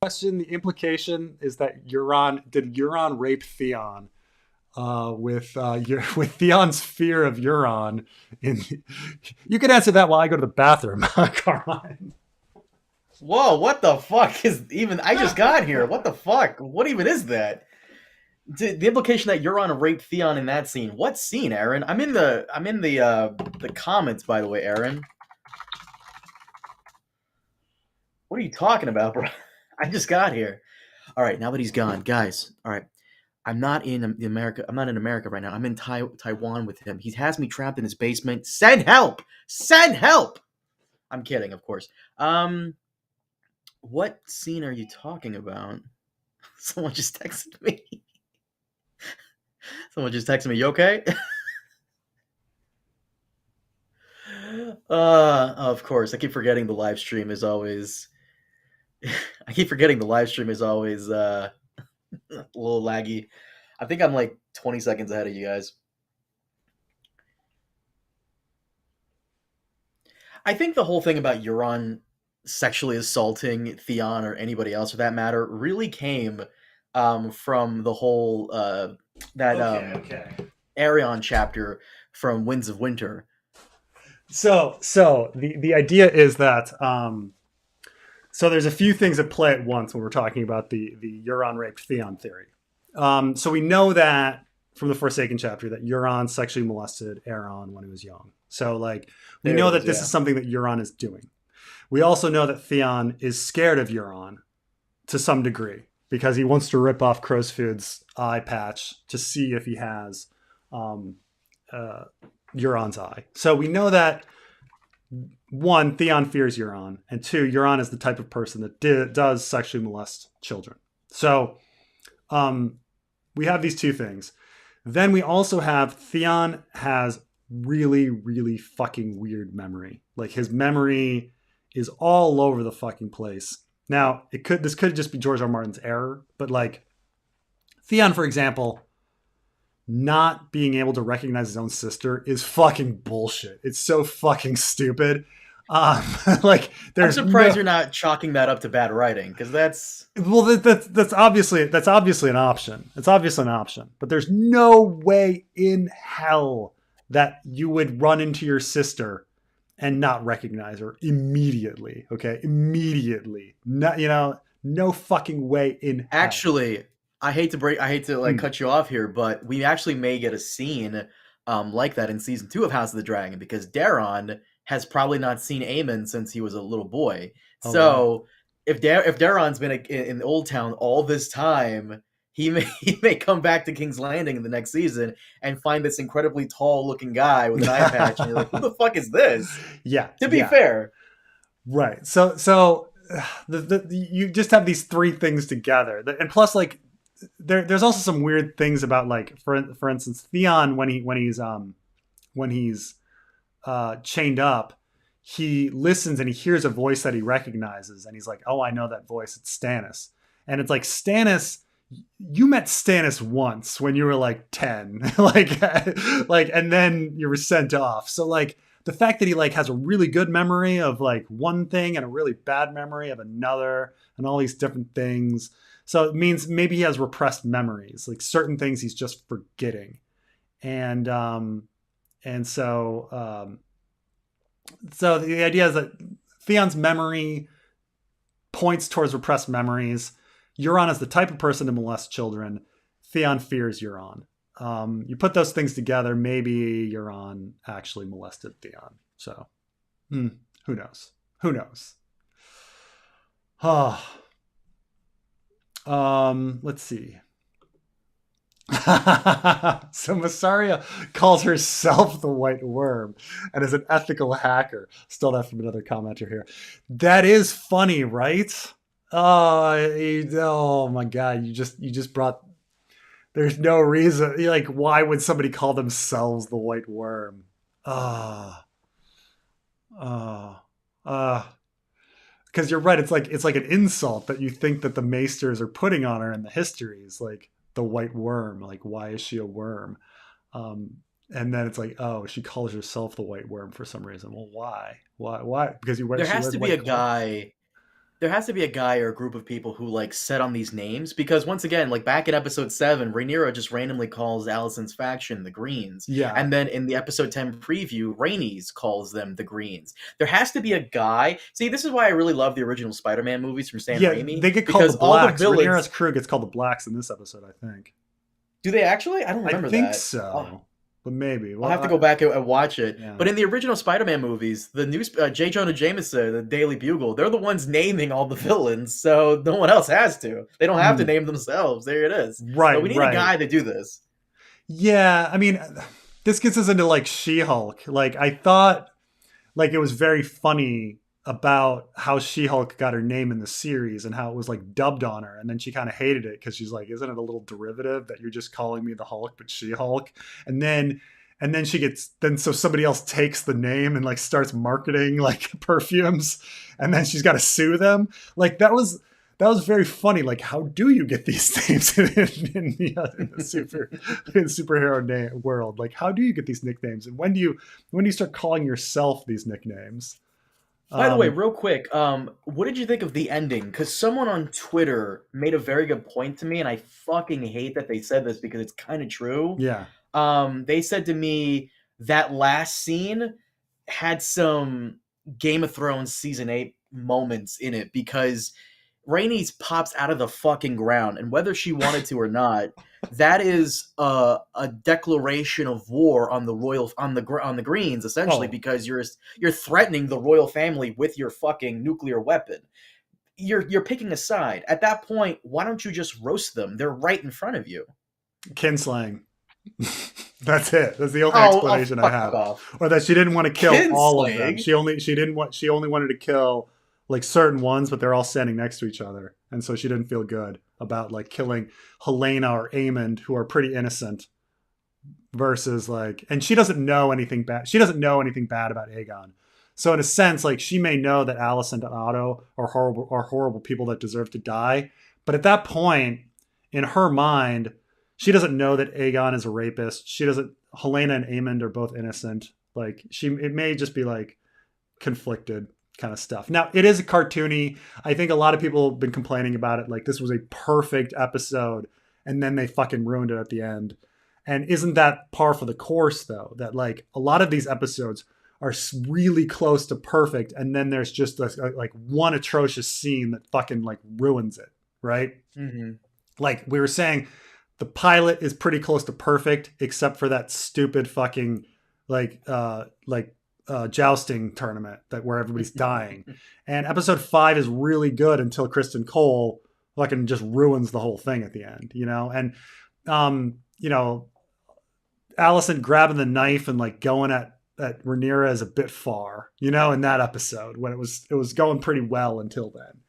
question the implication is that Euron rape Theon with Theon's fear of Euron. In you can answer that while I go to the bathroom, Carmine. Whoa, what the fuck is even? I just got here. What the fuck? What even is that? The implication that Euron raped Theon in that scene. What scene, Aaron? I'm in the comments, by the way, Aaron. What are you talking about, bro? I just got here. All right, now that he's gone, guys. All right, I'm not in America. I'm not in America right now. I'm in Taiwan with him. He has me trapped in his basement. Send help! Send help! I'm kidding, of course. What scene are you talking about? Someone just texted me. Someone just texted me. You okay? Of course. I keep forgetting the live stream is always. I keep forgetting the live stream is always a little laggy. I think I'm like 20 seconds ahead of you guys. I think the whole thing about Euron sexually assaulting Theon or anybody else for that matter really came from the whole that Okay. Arion chapter from Winds of Winter. So the idea is that so there's a few things at play at once when we're talking about the Euron raped Theon theory. So we know that from the Forsaken chapter that Euron sexually molested Aeron when he was young. So like we There know it that is, this yeah. is something that Euron is doing. We also know that Theon is scared of Euron to some degree because he wants to rip off Crowsfood's eye patch to see if he has um, uh, Euron's eye. So we know that one, Theon fears Euron, and two, Euron is the type of person that does sexually molest children. So we have these two things. Then we also have Theon has really, really fucking weird memory. Like his memory is all over the fucking place. Now, this could just be George R. R. Martin's error, but like Theon, for example, not being able to recognize his own sister is fucking bullshit. It's so fucking stupid. Um, like I'm there's surprised no you're not chalking that up to bad writing because that's well that's obviously an option. It's obviously an option, but there's no way in hell that you would run into your sister and not recognize her immediately. Okay, immediately. No fucking way in hell. actually. I hate to like Hmm. cut you off here, but we actually may get a scene like that in season 2 of House of the Dragon because Daron has probably not seen Aemon since he was a little boy. Oh right. So if Daron's been in Old Town all this time, he may come back to King's Landing in the next season and find this incredibly tall looking guy with an eye patch, and you're like, who the fuck is this? Yeah, To be yeah. fair, Right. So you just have these three things together, and plus, like, there's also some weird things about, like, for instance, Theon when he's chained up, he listens and he hears a voice that he recognizes, and he's like, "Oh, I know that voice. It's Stannis." And it's like Stannis. You met Stannis once when you were like 10, and then you were sent off. So like the fact that he like has a really good memory of like one thing and a really bad memory of another and all these different things. So it means maybe he has repressed memories, like certain things he's just forgetting. And and so the idea is that Theon's memory points towards repressed memories. Euron is the type of person to molest children. Theon fears Euron. You put those things together, maybe Euron actually molested Theon. So, who knows? Who knows? Oh, let's see. So Massaria calls herself the White Worm and is an ethical hacker. Stole that from another commenter here. That is funny, right? Oh my god! You just brought There's no reason. Like, why would somebody call themselves the White Worm? Ah, ah, ah. Because you're right. It's like an insult that you think that the Maesters are putting on her in the histories, like the White Worm. Like, why is she a worm? Um, and then it's like, oh, she calls herself the White Worm for some reason. Well, why? Why? Why? Because There she has wears to be a white clothes. guy there has to be a guy or a group of people who like set on these names because once again, like back in episode 7, Rhaenyra just randomly calls Alicent's faction the Greens, Yeah, and then in the episode 10 preview, Rhaenys calls them the Greens. There has to be a guy. See, this is why I really love the original Spider-Man movies from Sam yeah. Raimi They get called the because all the Blacks. Rhaenyra's villains. crew gets called the Blacks in this episode, I think. Do they actually? I don't I remember think that. so, but maybe. I'll Well, have to go back and watch it. yeah. But in the original Spider-Man movies, the new J. Jonah Jameson, the Daily Bugle, they're the ones naming all the villains, so no one else has to. They don't have to Mm, name themselves. There it is. So right, we need a right. guy to do this. Yeah, I mean, this gets us into like She-Hulk. Like I thought like it was very funny about how She-Hulk got her name in the series and how it was like dubbed on her, and then she kind of hated it because she's like, "Isn't it a little derivative that you're just calling me the Hulk, but She-Hulk?" And then she gets then so somebody else takes the name and like starts marketing like perfumes, and then she's got to sue them. Like that was very funny. Like, how do you get these names in the superhero name world? Like, how do you get these nicknames, and when do you start calling yourself these nicknames? By the way, Um, real quick, what did you think of the ending? Because someone on Twitter made a very good point to me, and I fucking hate that they said this because it's kind of true. yeah, They said to me that last scene had some Game of Thrones season 8 moments in it because Rhaenys pops out of the fucking ground, and whether she wanted to or not, that is a declaration of war on the royal on the Greens, essentially, oh, because you're threatening the royal family with your fucking nuclear weapon. You're picking a side. At that point, why don't you just roast them? They're right in front of you. kinslaying. That's it. That's the only Oh, explanation I fuck have. off. Or that she didn't want to kill all of them. Kinslaying? She only wanted to kill like certain ones, but they're all standing next to each other, and so she didn't feel good about like killing Helena or Aemond, who are pretty innocent, versus like, and she doesn't know anything bad. She doesn't know anything bad about Aegon. So in a sense, like she may know that Alicent and Otto are horrible people that deserve to die, but at that point, in her mind, she doesn't know that Aegon is a rapist. She doesn't. Helena and Aemond are both innocent. Like it may just be like conflicted kind of stuff. Now it is a cartoony. I think a lot of people have been complaining about it. Like this was a perfect episode, and then they fucking ruined it at the end. And isn't that par for the course though? That like a lot of these episodes are really close to perfect, and then there's just like one atrocious scene that fucking like ruins it, right? Mm-hmm. Like we were saying, the pilot is pretty close to perfect, except for that stupid fucking jousting tournament that where everybody's dying. And episode 5 is really good until Kristen Cole fucking just ruins the whole thing at the end, you know? And you know, Allison grabbing the knife and like going at Rhaenyra is a bit far, you know, in that episode when it was going pretty well until then,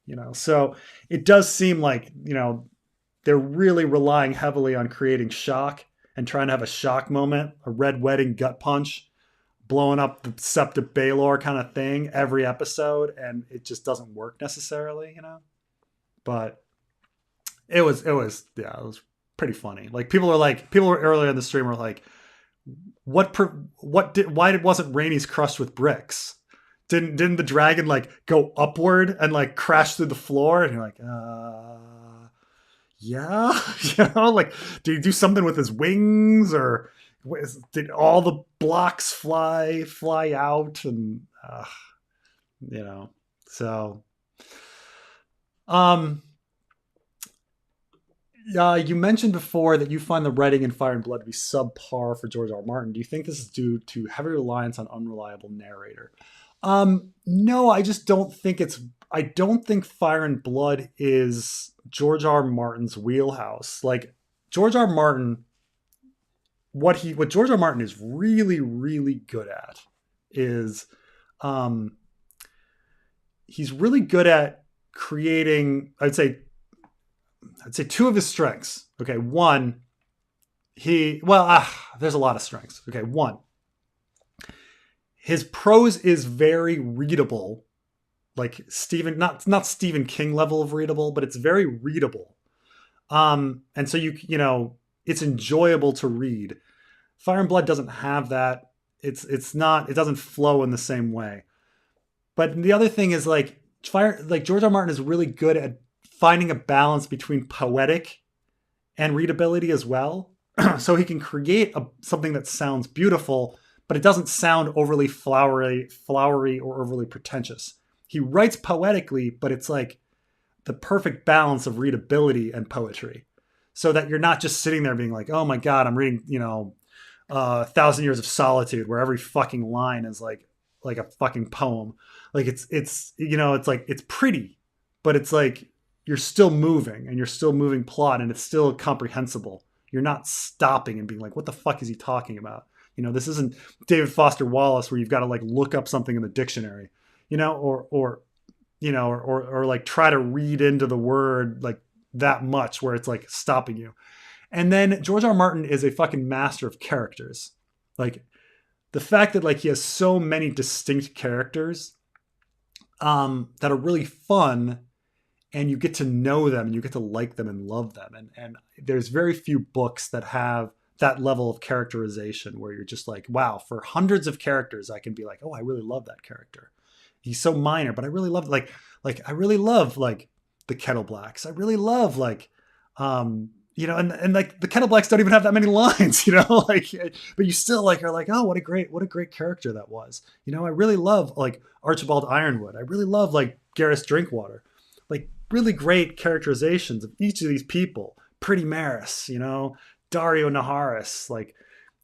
you know. So it does seem like, you know, they're really relying heavily on creating shock and trying to have a shock moment, a red wedding gut punch, blowing up the Sept of Baelor kind of thing every episode, and it just doesn't work necessarily, you know. But it was pretty funny. Like people were earlier in the stream were like, why wasn't Rhaenys crushed with bricks? Didn't the dragon like go upward and like crash through the floor? And you're like, yeah, you know, like did he do something with his wings, or did all the blocks fly out? And you know, so um you mentioned before that you find the writing in Fire and Blood to be subpar for George R. R. Martin. Do you think this is due to heavy reliance on unreliable narrator? No, I just don't think it's. I don't think Fire and Blood is George R. R. Martin's wheelhouse. Like George R. R. Martin, what George R. R. Martin is really really good at is, um, he's really good at creating. I'd say I'd say two of his strengths. Okay, one, there's a lot of strengths. Okay, one, his prose is very readable, like Stephen, not Stephen King level of readable, but it's very readable. And so it's enjoyable to read. Fire and Blood doesn't have that. It doesn't flow in the same way. But the other thing is George R. Martin is really good at finding a balance between poetic and readability as well. So he can create something that sounds beautiful, but it doesn't sound overly flowery or overly pretentious. He writes poetically, but it's like the perfect balance of readability and poetry, so that you're not just sitting there being like, oh my God, I'm reading, 1,000 Years of Solitude, where every fucking line is like a fucking poem. Like it's like, it's pretty, but it's like, you're still moving and you're still moving plot and it's still comprehensible. You're not stopping and being like, what the fuck is he talking about? This isn't David Foster Wallace where you've got to like look up something in the dictionary, or like try to read into the word like that much where it's like stopping you. And then George R. Martin is a fucking master of characters. Like the fact that like he has so many distinct characters that are really fun, and you get to know them and you get to like them and love them. And there's very few books that have that level of characterization where you're just like, wow, for hundreds of characters, I can be like, oh, I really love that character. He's so minor, but I really love I really love like the Kettle Blacks. I really love like, and like the Kettle Blacks don't even have that many lines, but you still like are like, oh, what a great character that was. I really love like Archibald Ironwood. I really love like Garrus Drinkwater, like really great characterizations of each of these people. Pretty Maris, Dario Naharis, like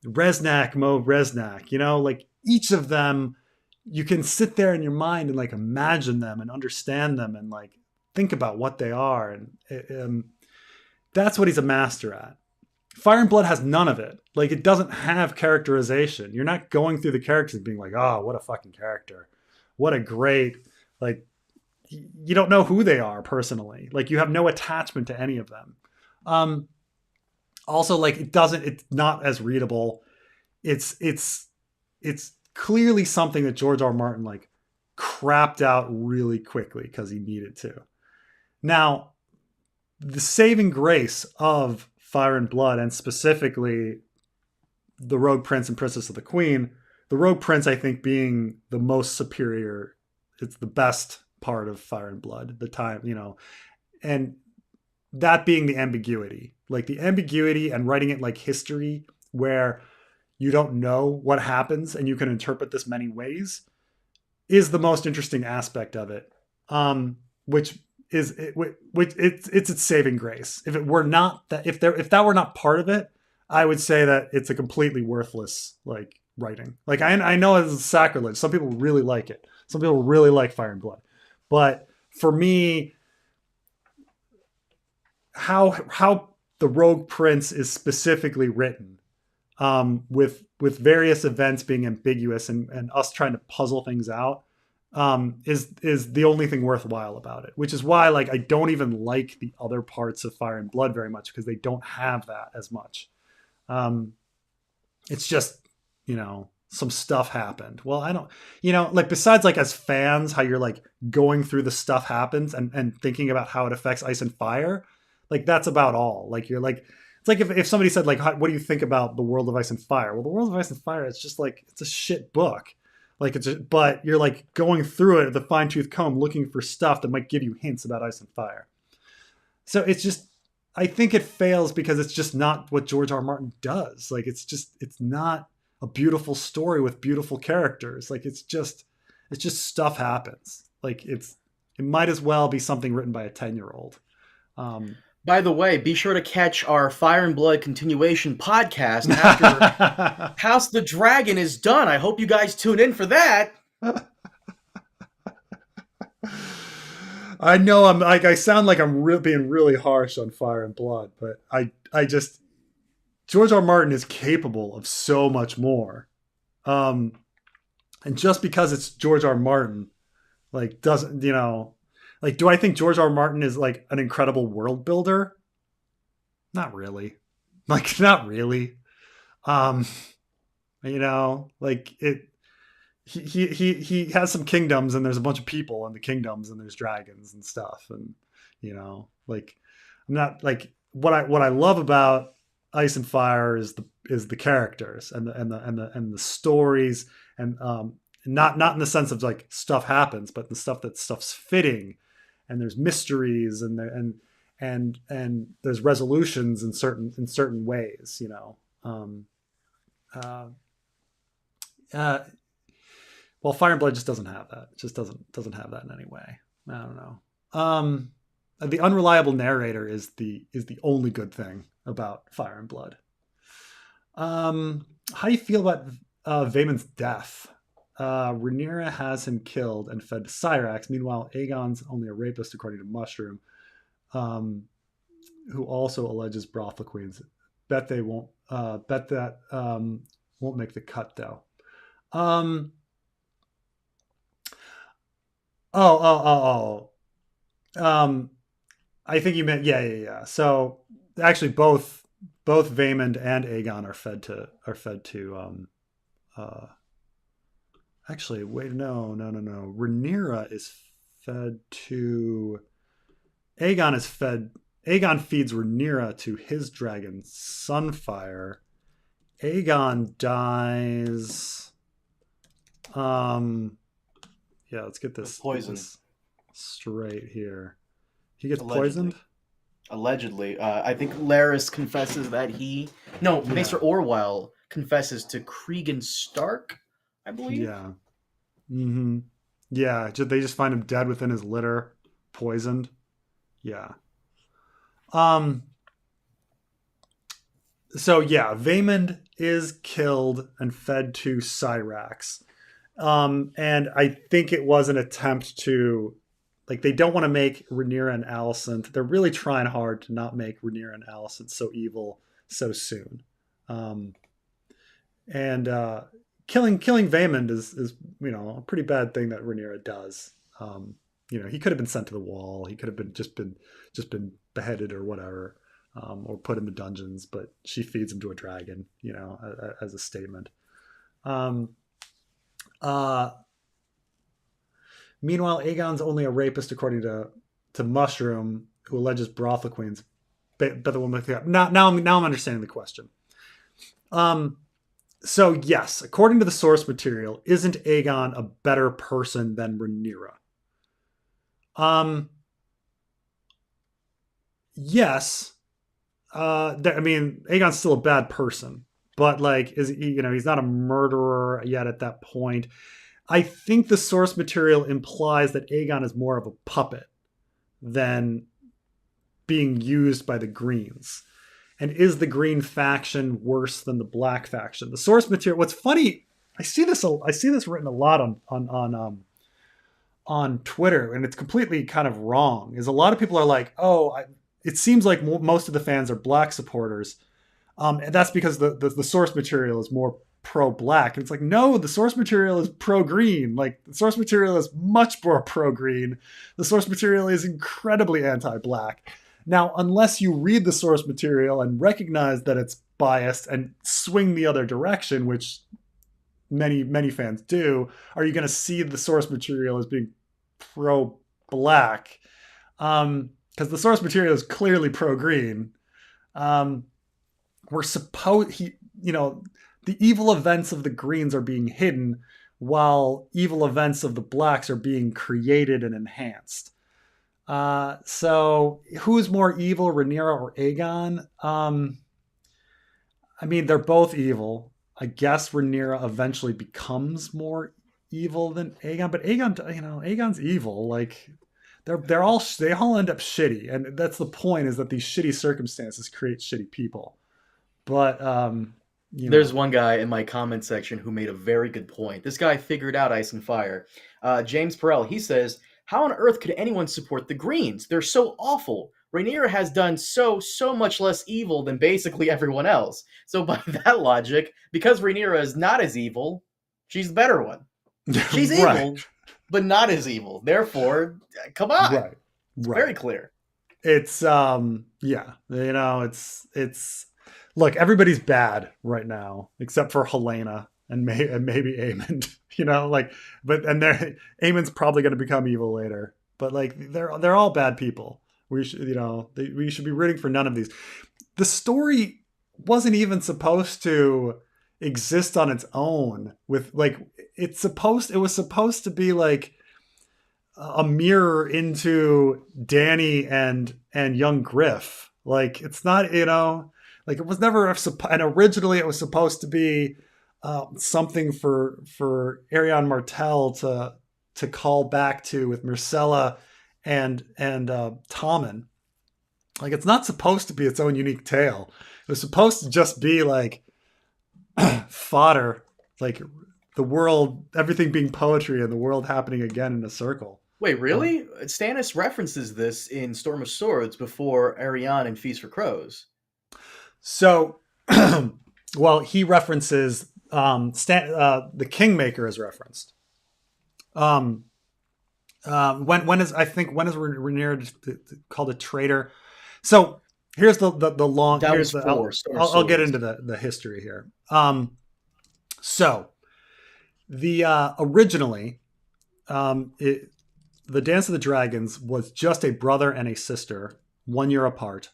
Resnack, Mo Resnack, like each of them, you can sit there in your mind and like imagine them and understand them and like think about what they are. And that's what he's a master at. Fire and Blood has none of it. Like it doesn't have characterization. You're not going through the characters being like, oh, what a fucking character. What a great, like, you don't know who they are personally. Like you have no attachment to any of them. Also, like it's not as readable. It's clearly something that George R. Martin like crapped out really quickly because he needed to. Now, the saving grace of Fire and Blood, and specifically the Rogue Prince and Princess of the Queen, the Rogue Prince, I think, being the most superior, it's the best part of Fire and Blood, the time, and that being the ambiguity, like the ambiguity and writing it like history where you don't know what happens and you can interpret this many ways is the most interesting aspect of it. Which it's its saving grace. If it were not that, if that were not part of it, I would say that it's a completely worthless like writing. Like I know it's sacrilege. Some people really like it. Some people really like Fire and Blood, but for me, how the Rogue Prince is specifically written, with various events being ambiguous and us trying to puzzle things out, is the only thing worthwhile about it. Which is why like I don't even like the other parts of Fire and Blood very much, because they don't have that as much. It's just, some stuff happened. Well, I don't, like besides like as fans, how you're like going through the stuff happens and thinking about how it affects Ice and Fire. Like that's about all. Like you're like, it's like if somebody said like, what do you think about the World of Ice and Fire? Well, the World of Ice and Fire, it's just like, it's a shit book. Like but you're like going through it with a fine tooth comb, looking for stuff that might give you hints about Ice and Fire. So it's just, I think it fails because it's just not what George R. Martin does. Like it's not a beautiful story with beautiful characters. Like it's just stuff happens. Like it might as well be something written by a 10-year-old. By the way, be sure to catch our Fire and Blood continuation podcast after House the Dragon is done. I hope you guys tune in for that. I know I sound like I'm being really harsh on Fire and Blood, but I just, George R. Martin is capable of so much more. And just because it's George R. Martin, like doesn't, Like, do I think George R. R. Martin is like an incredible world builder? Not really. Like, not really. Um, like it. He has some kingdoms, and there's a bunch of people in the kingdoms, and there's dragons and stuff, and like I'm not like what I love about Ice and Fire is the characters and the stories, and not in the sense of like stuff happens, but the stuff's fitting, and there's mysteries, and there's resolutions in certain ways. Uh, uh, well, Fire and Blood just doesn't have that. It just doesn't have that in any way. I don't know. The unreliable narrator is the only good thing about Fire and Blood. How do you feel about Vaemon's death? Rhaenyra has him killed and fed to Cyrax. Meanwhile, Aegon's only a rapist, according to Mushroom, who also alleges brothel queens. Bet they won't. Bet that won't make the cut though. Um, oh. I think you meant yeah. So actually, both Vaemond and Aegon are fed to. Uh, actually, wait, no. Rhaenyra is fed to. Aegon is fed. Aegon feeds Rhaenyra to his dragon Sunfire. Aegon dies. Yeah, let's get Poison. this straight here. He gets Allegedly. poisoned. Allegedly. I think Larys confesses that no, Yeah, Maester Orwell confesses to Cregan Stark, I believe. yeah, mm-hmm. Yeah. They just find him dead within his litter, poisoned. Yeah. Um. So yeah, Vaemond is killed and fed to Cyrax. And I think it was an attempt to, like, they don't want to make Rhaenyra and Alicent. They're really trying hard to not make Rhaenyra and Alicent so evil so soon. Um, and killing Vaemond is a pretty bad thing that Rhaenyra does. He could have been sent to the wall. He could have been beheaded or whatever, or put in the dungeons. But she feeds him to a dragon, as a statement. Um, uh, Meanwhile, Aegon's only a rapist, according to Mushroom, who alleges brothel queens. But the woman now I'm understanding the question. So yes, according to the source material, isn't Aegon a better person than Rhaenyra? Yes. Aegon's still a bad person, but like, is he? He's not a murderer yet at that point. I think the source material implies that Aegon is more of a puppet than being used by the Greens. And is the Green faction worse than the Black faction? The source material. What's funny, I see this written a lot on Twitter, and it's completely kind of wrong. Is a lot of people are like, it seems like most of the fans are Black supporters, and that's because the source material is more pro-black. And it's like, no, the source material is pro-green. Like, the source material is much more pro-green. The source material is incredibly anti-black. Now, unless you read the source material and recognize that it's biased and swing the other direction, which many fans do, are you going to see the source material as being pro-black? Because the source material is clearly pro-green. We're supposed the evil events of the Greens are being hidden, while evil events of the Blacks are being created and enhanced. So who's more evil, Rhaenyra or Aegon? They're both evil. I guess Rhaenyra eventually becomes more evil than Aegon, but Aegon's evil. Like, they all end up shitty, and that's the point, is that these shitty circumstances create shitty people. But There's one guy in my comment section who made a very good point. This guy figured out Ice and Fire. James Perel, he says, how on earth could anyone support the Greens? They're so awful. Rhaenyra has done so much less evil than basically everyone else. So by that logic, because Rhaenyra is not as evil, she's the better one. She's right. evil, but not as evil. Therefore, come on, Right. it's very Right. clear. It's yeah, it's look, everybody's bad right now except for Helena and maybe Aemond, like, but and they're Aemond's probably going to become evil later. But like they're all bad people. We should, we should be rooting for none of these. The story wasn't even supposed to exist on its own with like it was supposed to be like a mirror into Danny and young Griff. Like it's not, like it was never and originally it was supposed to be something for Arion Martell to call back to with Myrcella and Tommen. Like it's not supposed to be its own unique tale. It was supposed to just be like fodder, like the world, everything being poetry and the world happening again in a circle. Wait, Um, really? Stannis references this in Storm of Swords before Arianne and Feast for Crows. so, well, he references the Kingmaker is referenced. Um, when is Rhaenyra called a traitor? So here's the long That here's was the for Storm of I'll get Swords. into the history here. So the originally it, the Dance of the Dragons was just a brother and a sister, 1 year apart.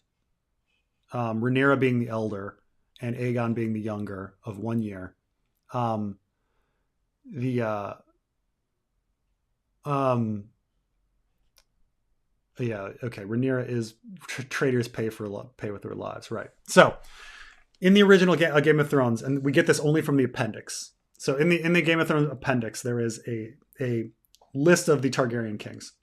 Rhaenyra being the elder and Aegon being the younger of 1 year. Um, the um, yeah, okay. Rhaenyra is traitors pay with their lives, right? So in the original Game of Thrones, and we get this only from the appendix. So in the Game of Thrones appendix, there is a list of the Targaryen kings,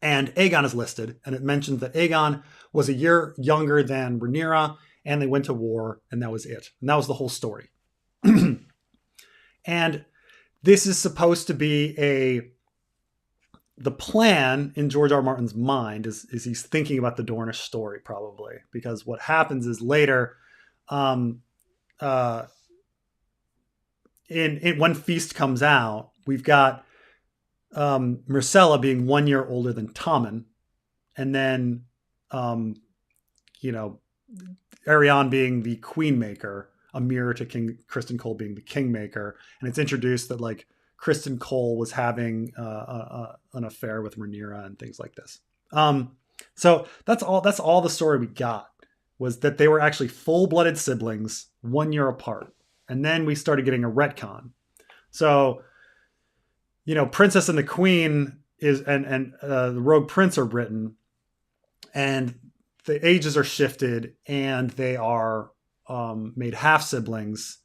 and Aegon is listed, and it mentions that Aegon was a year younger than Rhaenyra, and they went to war, and that was it, and that was the whole story. And this is supposed to be the plan in George R. R. Martin's mind is he's thinking about the Dornish story probably, because what happens is later, um, uh, in when Feast comes out, we've got Myrcella being 1 year older than Tommen, and then um, you know Arianne being the Queenmaker, a mirror to King Kristen Cole being the Kingmaker, and it's introduced that like Kristen Cole was having an affair with Rhaenyra and things like this. So that's all. That's all the story we got, was that they were actually full-blooded siblings, 1 year apart, and then we started getting a retcon. So Princess and the Queen is and the Rogue Prince are written, and the ages are shifted, and they are made half siblings,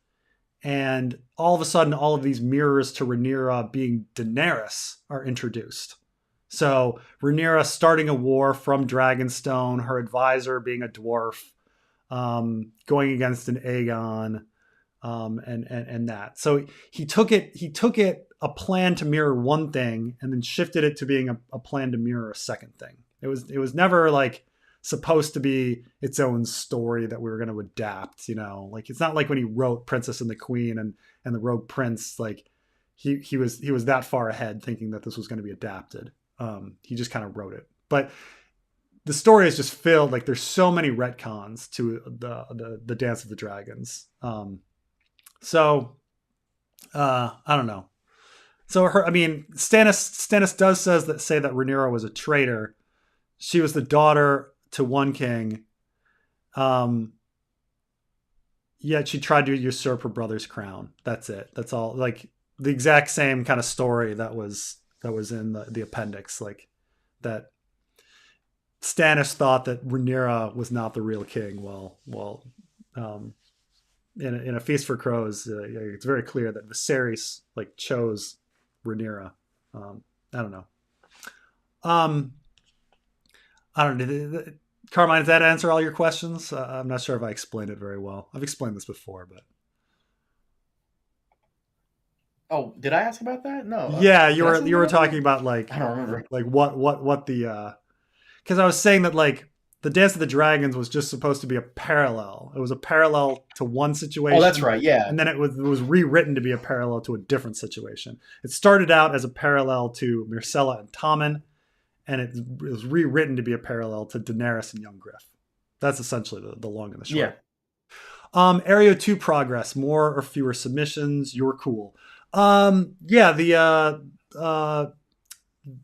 and all of a sudden, all of these mirrors to Rhaenyra being Daenerys are introduced. So Rhaenyra starting a war from Dragonstone, her advisor being a dwarf, going against an Aegon, and that. So he took it a plan to mirror one thing, and then shifted it to being a plan to mirror a second thing. It was never like supposed to be its own story that we were going to adapt. Like it's not like when he wrote Princess and the Queen and the Rogue Prince, like he was that far ahead thinking that this was going to be adapted. He just kind of wrote it, but the story is just filled, like there's so many retcons to the Dance of the Dragons. So I don't know. So Stannis does say that Rhaenyra was a traitor. She was the daughter to one king. Yet she tried to usurp her brother's crown. That's it. That's all. Like the exact same kind of story that was in the appendix. Like that Stannis thought that Rhaenyra was not the real king. Well, in a Feast for Crows, it's very clear that Viserys like chose Rhaenyra. I don't know. I don't know. Carmine, does that answer all your questions? I'm not sure if I explained it very well. I've explained this before, but Oh, did I ask about that? No. yeah, you Did I were say you were something about talking that? about I don't remember. like what the because I was saying that like the Dance of the Dragons was just supposed to be a parallel. It was a parallel to one Oh, that's situation, right. Yeah. and then it was rewritten to be a parallel to a different situation. It started out as a parallel to Myrcella and Tommen, and it was rewritten to be a parallel to Daenerys and young Griff. That's essentially the long and the Yeah. short. Area 2 progress, more or fewer submissions. You're cool. Yeah, the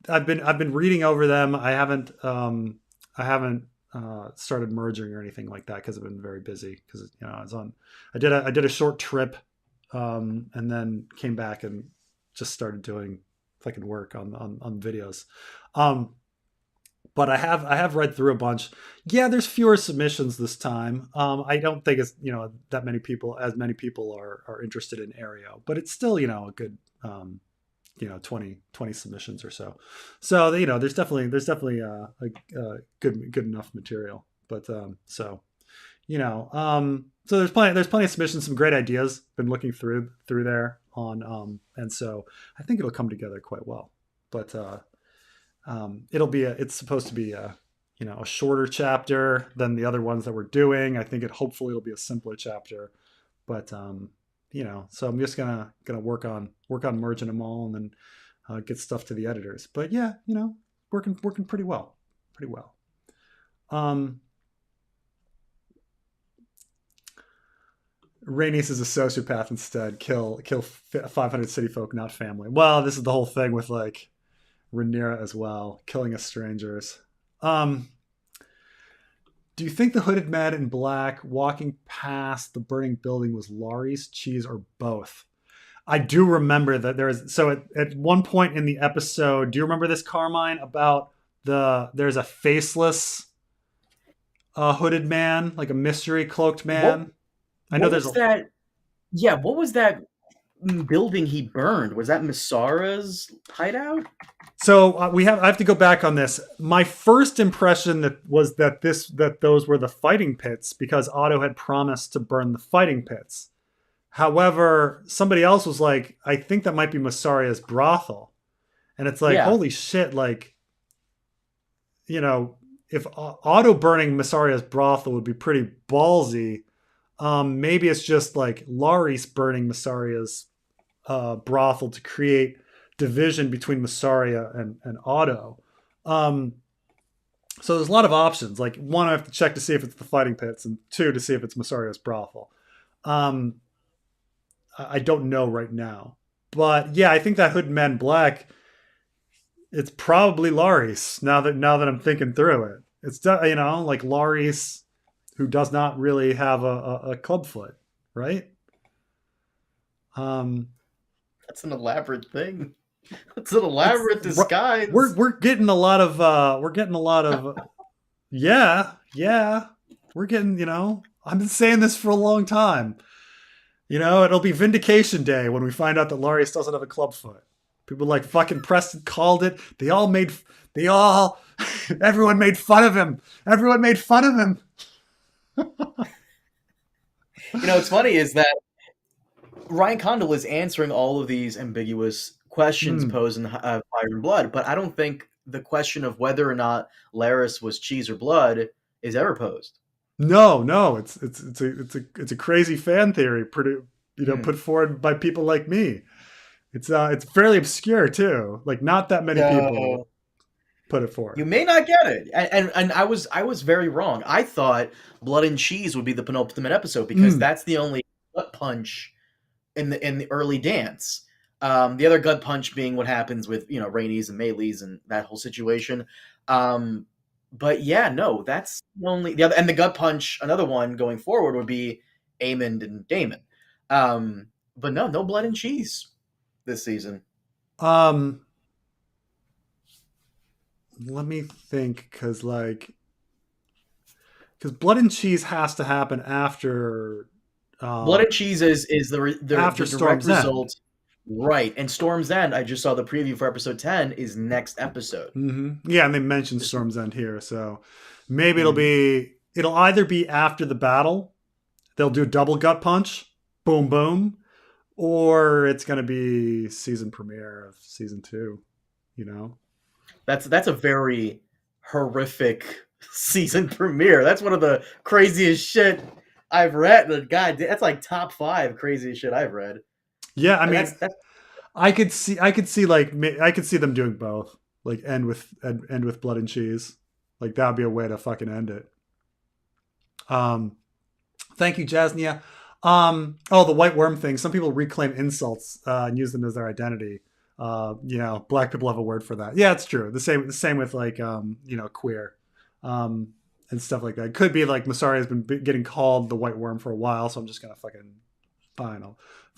I've been reading over them. I haven't started merging or anything like that because I've been very busy. Because I was on. I did a short trip, and then came back and just started doing fucking work on videos. Um, but I have read through a bunch. Yeah, there's fewer submissions this time. I don't think it's that many people as many people are interested in Aereo, but it's still a good 20 submissions or so. So there's definitely a good enough material. But so there's plenty of submissions, some great ideas. Been looking through there on and so I think it'll come together quite well. But it's supposed to be a shorter chapter than the other ones that we're doing. I think hopefully it'll be a simpler chapter, but so I'm just gonna work on merging them all and then get stuff to the editors. But yeah, working pretty well, pretty well. Um, Rhaenys is a sociopath instead. Kill 500 city folk, not family. Well, this is the whole thing with like Rhaenyra as well, killing us strangers. Um, do you think the hooded man in black walking past the burning building was Laurie's cheese or both? I do remember that at one point in the episode, do you remember this, Carmine, about there's a faceless hooded man, like a mystery cloaked What man? I know what there's was a that? Yeah, what was that building he burned? Was that Misara's hideout? so I have to go back on this. My first impression that those were the fighting pits because Otto had promised to burn the fighting pits. However, somebody else was like, I think that might be Masaria's brothel. And it's like, Yeah. holy shit, like, if auto burning Masaria's brothel would be pretty ballsy, maybe it's just like Laris burning Masaria's brothel to create division between Masaria and Otto. Um, so there's a lot of options. Like, one, I have to check to see if it's the fighting pits, and two, to see if it's Masaria's brothel. Um, I don't know right now. But yeah, I think that Hood Man Black, it's probably Laris now that I'm thinking through it. It's like Laris who does not really have a clubfoot, right? Um That's an elaborate thing. It's an it's elaborate disguise. we're getting a lot of yeah, yeah. We're getting, I've been saying this for a long time. It'll be Vindication Day when we find out that Larius doesn't have a clubfoot. People like fucking Preston called it. Everyone made fun of him. Everyone made fun of him. What's funny is that Ryan Condal is answering all of these ambiguous questions Hmm. posed in Fire and Blood, but I don't think the question of whether or not Laris was cheese or blood is ever posed. No, no, it's a crazy fan theory, Hmm. put forward by people like me. It's fairly obscure too. Like, not that many people So put it you forward. may not get it, and I was very wrong. I thought Blood and Cheese would be the penultimate episode because Mm. that's the only gut punch in the early dance. The other gut punch being what happens with Rainey's and Maylee's and that whole situation. Um, but yeah, no, that's the only the other and the gut punch. Another one going forward would be Amond and Damon. But no blood and cheese this season. Um, Let me think, because blood and cheese has to happen Blood uh, and cheese is the after direct Storm's End. result, right? And Storm's End. I just saw the preview for episode 10 is next episode. Yeah, and they mentioned Just Storm's End here, so maybe it'll mhm. be it'll either be after the battle, they'll do double gut punch, boom boom, or it's gonna be season premiere of season 2. You know, That's a very horrific season premiere. That's one of the craziest shit I've read. God, that's like top 5 craziest shit I've read. Yeah, I And mean, that's I could see like I could see them doing both, like end with blood and cheese. Like that would be a way to fucking end it. Um, Thank you, Jasnia. Oh, the white worm thing. Some people reclaim insults and use them as their identity. You know, black people have a word for that. Yeah, it's true. The same with like you know, queer, and stuff like that. It could be like Masari has been getting called the white worm for a while, so I'm just gonna fucking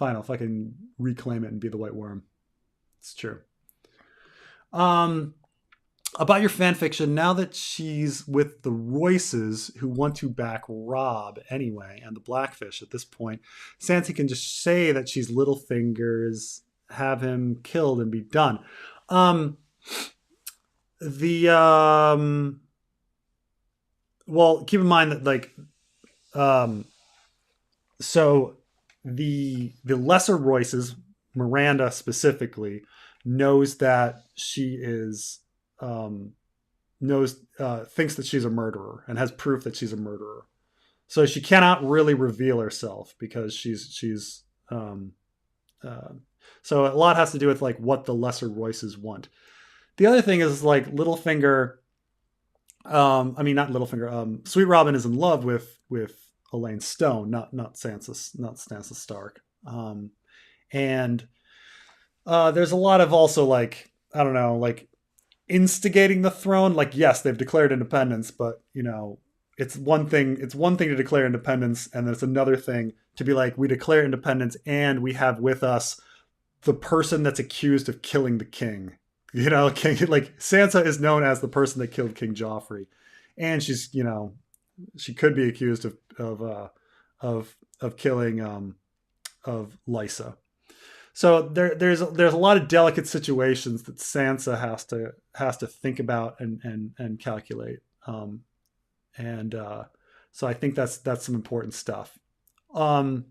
I'll fucking reclaim it and be the white worm. It's true. Um, about your fan fiction, now that she's with the Royces who want to back Rob anyway and the Blackfish at this point, Sansa can just say that she's Littlefinger's, have him killed and be done. Um, the well, keep in mind that like um, so the lesser Royces, Miranda specifically, knows that she is um, knows thinks that she's a murderer and has proof that she's a murderer. So she cannot really reveal herself because she's uh, so a lot has to do with like what the lesser Royces want. The other thing is like Littlefinger. I mean not Littlefinger. Sweet Robin is in love with Elaine Stone, not Sansa Stark. And there's a lot of also like I don't know like instigating the throne. Like yes, they've declared independence, but you know it's one thing to declare independence, and then it's another thing to be like we declare independence and we have with us the person that's accused of killing the king. You know, king like Sansa is known as the person that killed King Joffrey, and she's you know she could be accused of killing of Lysa. So there's a lot of delicate situations that Sansa has to think about and calculate. And so I think that's some important stuff. Um,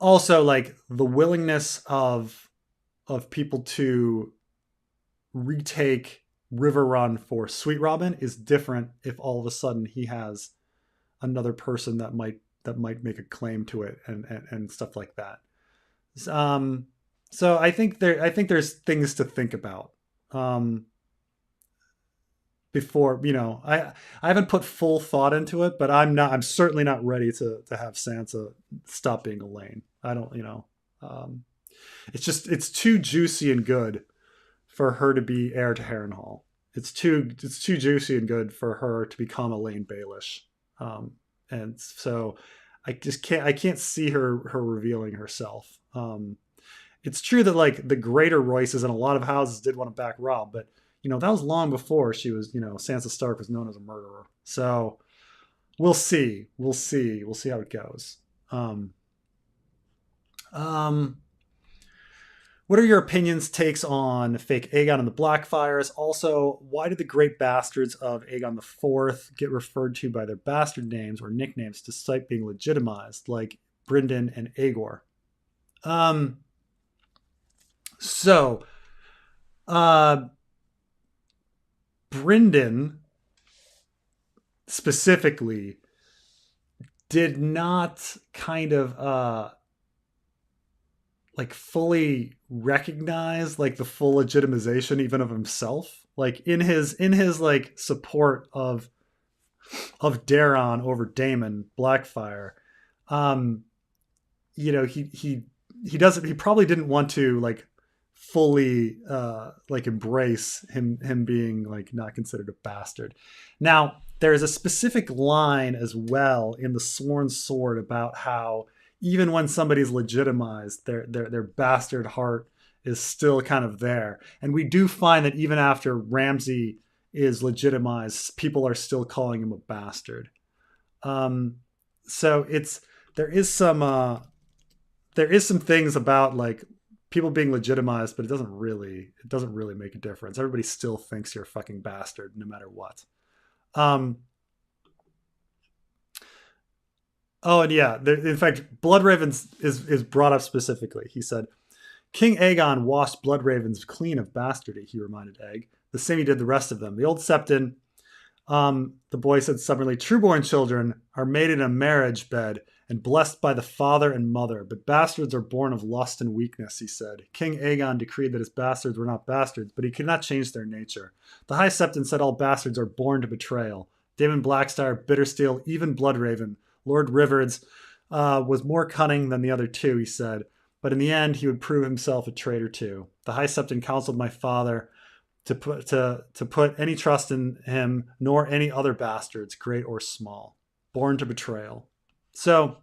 Also, like the willingness of people to retake River Run for Sweet Robin is different if all of a sudden he has another person that might make a claim to it and stuff like that. Um, so I think there's things to think about. Um, Before you know I haven't put full thought into it, but I'm certainly not ready to have Sansa stop being Elaine. I don't you know um, it's just it's too juicy and good for her to be heir to Harrenhal. It's too juicy and good for her to become Elaine Baelish, and so I can't see her revealing herself. It's true that like the greater Royces and a lot of houses did want to back Rob, but you know that was long before she was you know Sansa Stark was known as a murderer. So we'll see how it goes. Um, um, what are your opinions, takes on fake Aegon and the Blackfires? Also, why did the great bastards of Aegon the Fourth get referred to by their bastard names or nicknames despite being legitimized, like Brynden and Aegor? Um, so, uh, Brynden specifically did not kind of like fully recognize like the full legitimization even of himself like in his like support of Daron over Daemon Blackfire. um you know he doesn't he probably didn't want to like fully like embrace him being like not considered a bastard. Now there is a specific line as well in the Sworn Sword about how even when somebody's legitimized, their bastard heart is still kind of there. And we do find that even after Ramsay is legitimized, people are still calling him a bastard. Um, so it's there is some there is some things about like people being legitimized, but it doesn't really make a difference. Everybody still thinks you're a fucking bastard no matter what. Um, oh, and yeah, in fact, Bloodravens is brought up specifically. He said, King Aegon washed Bloodravens clean of bastardy, he reminded Egg. the same he did the rest of them. The old Septon, the boy said stubbornly, true-born children are made in a marriage bed and blessed by the father and mother, but bastards are born of lust and weakness, he said. King Aegon decreed that his bastards were not bastards, but he could not change their nature. The High Septon said all bastards are born to betrayal. Daemon Blackstar, Bittersteel, even Bloodraven, Lord Rivers was more cunning than the other two, he said, but in the end he would prove himself a traitor too. The High Septon counseled my father to put any trust in him, nor any other bastards, great or small, born to betrayal. So,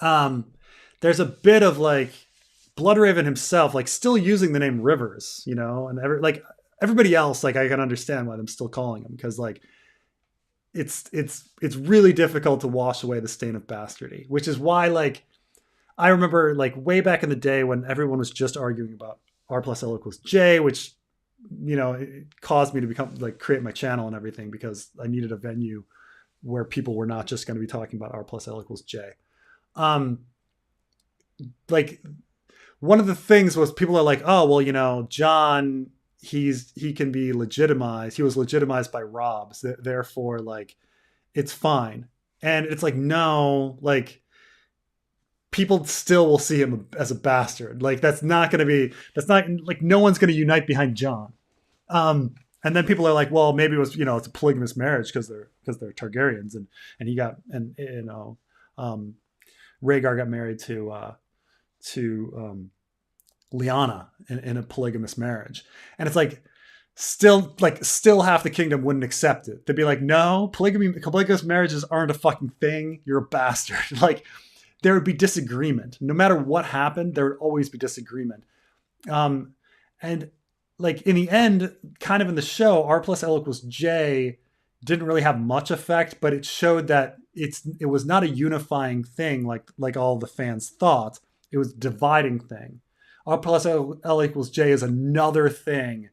there's a bit of like Bloodraven himself, like still using the name Rivers, you know, and everybody else, like I can understand why I'm still calling him because like it's really difficult to wash away the stain of bastardy, which is why like I remember like way back in the day when everyone was just arguing about R plus L equals J, which you know it caused me to become like create my channel and everything because I needed a venue where people were not just going to be talking about R plus L equals J. Like one of the things was people are like, oh, well, you know, John, he can be legitimized. He was legitimized by Robs. Therefore, like, it's fine. And it's like, no, like, people still will see him as a bastard. Like, that's not like, no one's going to unite behind John. And then people are like, well, maybe it was, you know, it's a polygamous marriage because they're Targaryens, and he got, and you know, Rhaegar got married to Lyanna in a polygamous marriage, and it's like still half the kingdom wouldn't accept it. They'd be like, no, polygamous marriages aren't a fucking thing. You're a bastard. Like there would be disagreement no matter what happened. There would always be disagreement, and like in the end, kind of in the show, R plus L equals J didn't really have much effect, but it showed that it was not a unifying thing like all the fans thought. It was a dividing thing. R plus L equals J is another thing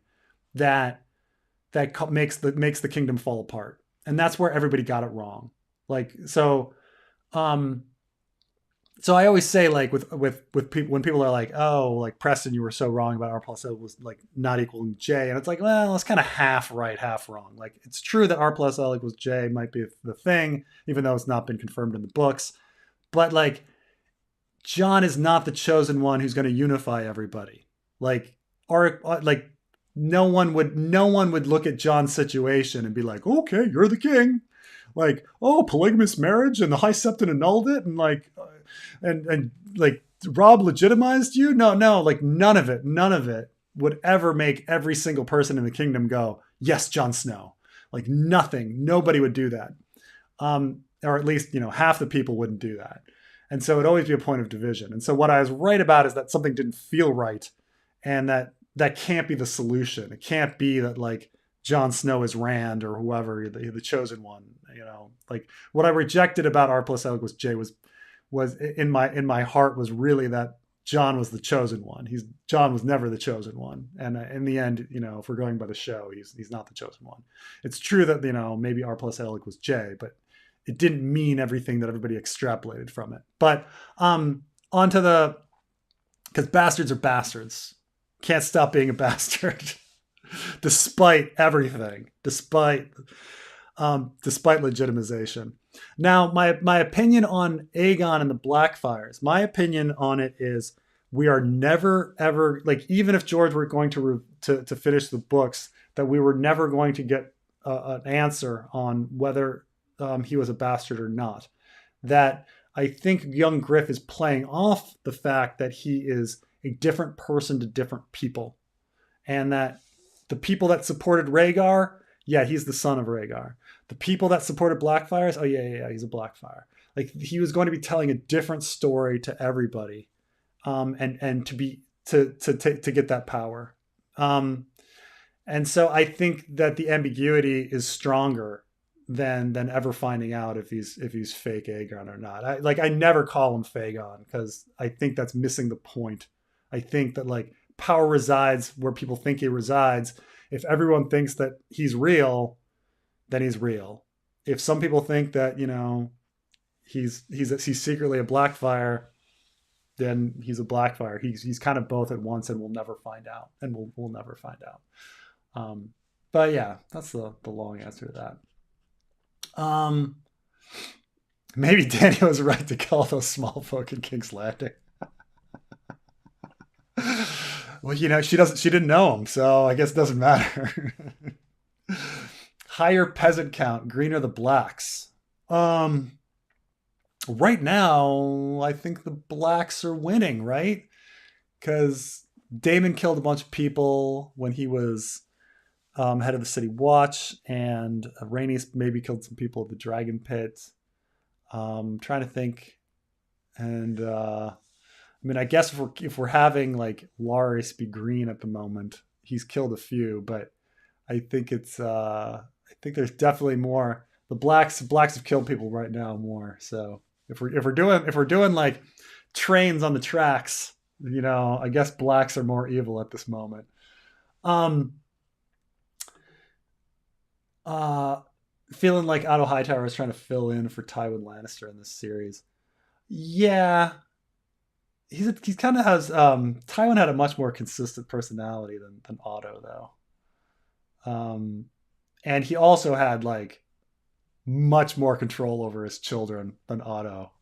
that makes the kingdom fall apart, and that's where everybody got it wrong. Like so I always say like with people when people are like, oh, like Preston, you were so wrong about R plus L was like not equaling J, and it's like, well, it's kind of half right, half wrong. Like it's true that R plus L equals J might be the thing, even though it's not been confirmed in the books, but like John is not the chosen one who's going to unify everybody. Like no one would look at John's situation and be like, okay, you're the king. Like, oh, polygamous marriage and the High Septon annulled it, and like, and like Rob legitimized you. No, like none of it would ever make every single person in the kingdom go, yes, Jon Snow. Like nothing, nobody would do that, or at least you know half the people wouldn't do that, and so it'd always be a point of division. And so what I was right about is that something didn't feel right, and that can't be the solution. It can't be that like Jon Snow is Rand or whoever the chosen one. You know, like what I rejected about R plus L equals J was in my heart was really that John was the chosen one. John was never the chosen one, and in the end, you know, if we're going by the show, he's not the chosen one. It's true that you know maybe R plus L equals J, but it didn't mean everything that everybody extrapolated from it. But onto because bastards are bastards. Can't stop being a bastard. Despite everything, despite legitimization. Now, my opinion on Aegon and the Blackfires, my opinion on it is we are never ever like even if George were going to finish the books, that we were never going to get an answer on whether he was a bastard or not. That I think young Griff is playing off the fact that he is a different person to different people, and that the people that supported Rhaegar, yeah, he's the son of Rhaegar. The people that supported Blackfires, oh yeah, he's a Blackfire. Like he was going to be telling a different story to everybody, and to get that power. And so I think that the ambiguity is stronger than ever finding out if he's fake Aegon or not. I never call him Fagon because I think that's missing the point. I think that like power resides where people think he resides. If everyone thinks that he's real, then he's real. If some people think that, you know, he's secretly a Blackfire, then he's a Blackfire. He's kind of both at once, and we'll never find out. And we'll never find out. Um, but yeah, that's the long answer to that. Maybe Daniel was right to call those small folk in King's Landing. Well, she didn't know him, so I guess it doesn't matter. Higher peasant count, greener the blacks. Um, right now, I think the blacks are winning, right? Because Damon killed a bunch of people when he was head of the city watch, and Rhaenys maybe killed some people at the dragon pit. Trying to think, and I mean, I guess if we're having like Laris be green at the moment, he's killed a few, but I think there's definitely more. The blacks have killed people right now more. So if we're doing like trains on the tracks, I guess blacks are more evil at this moment. Um, uh, Feeling like Otto Hightower is trying to fill in for Tywin Lannister in this series. Yeah, he's kind of has Tywin had a much more consistent personality than Otto though. And he also had like much more control over his children than Otto.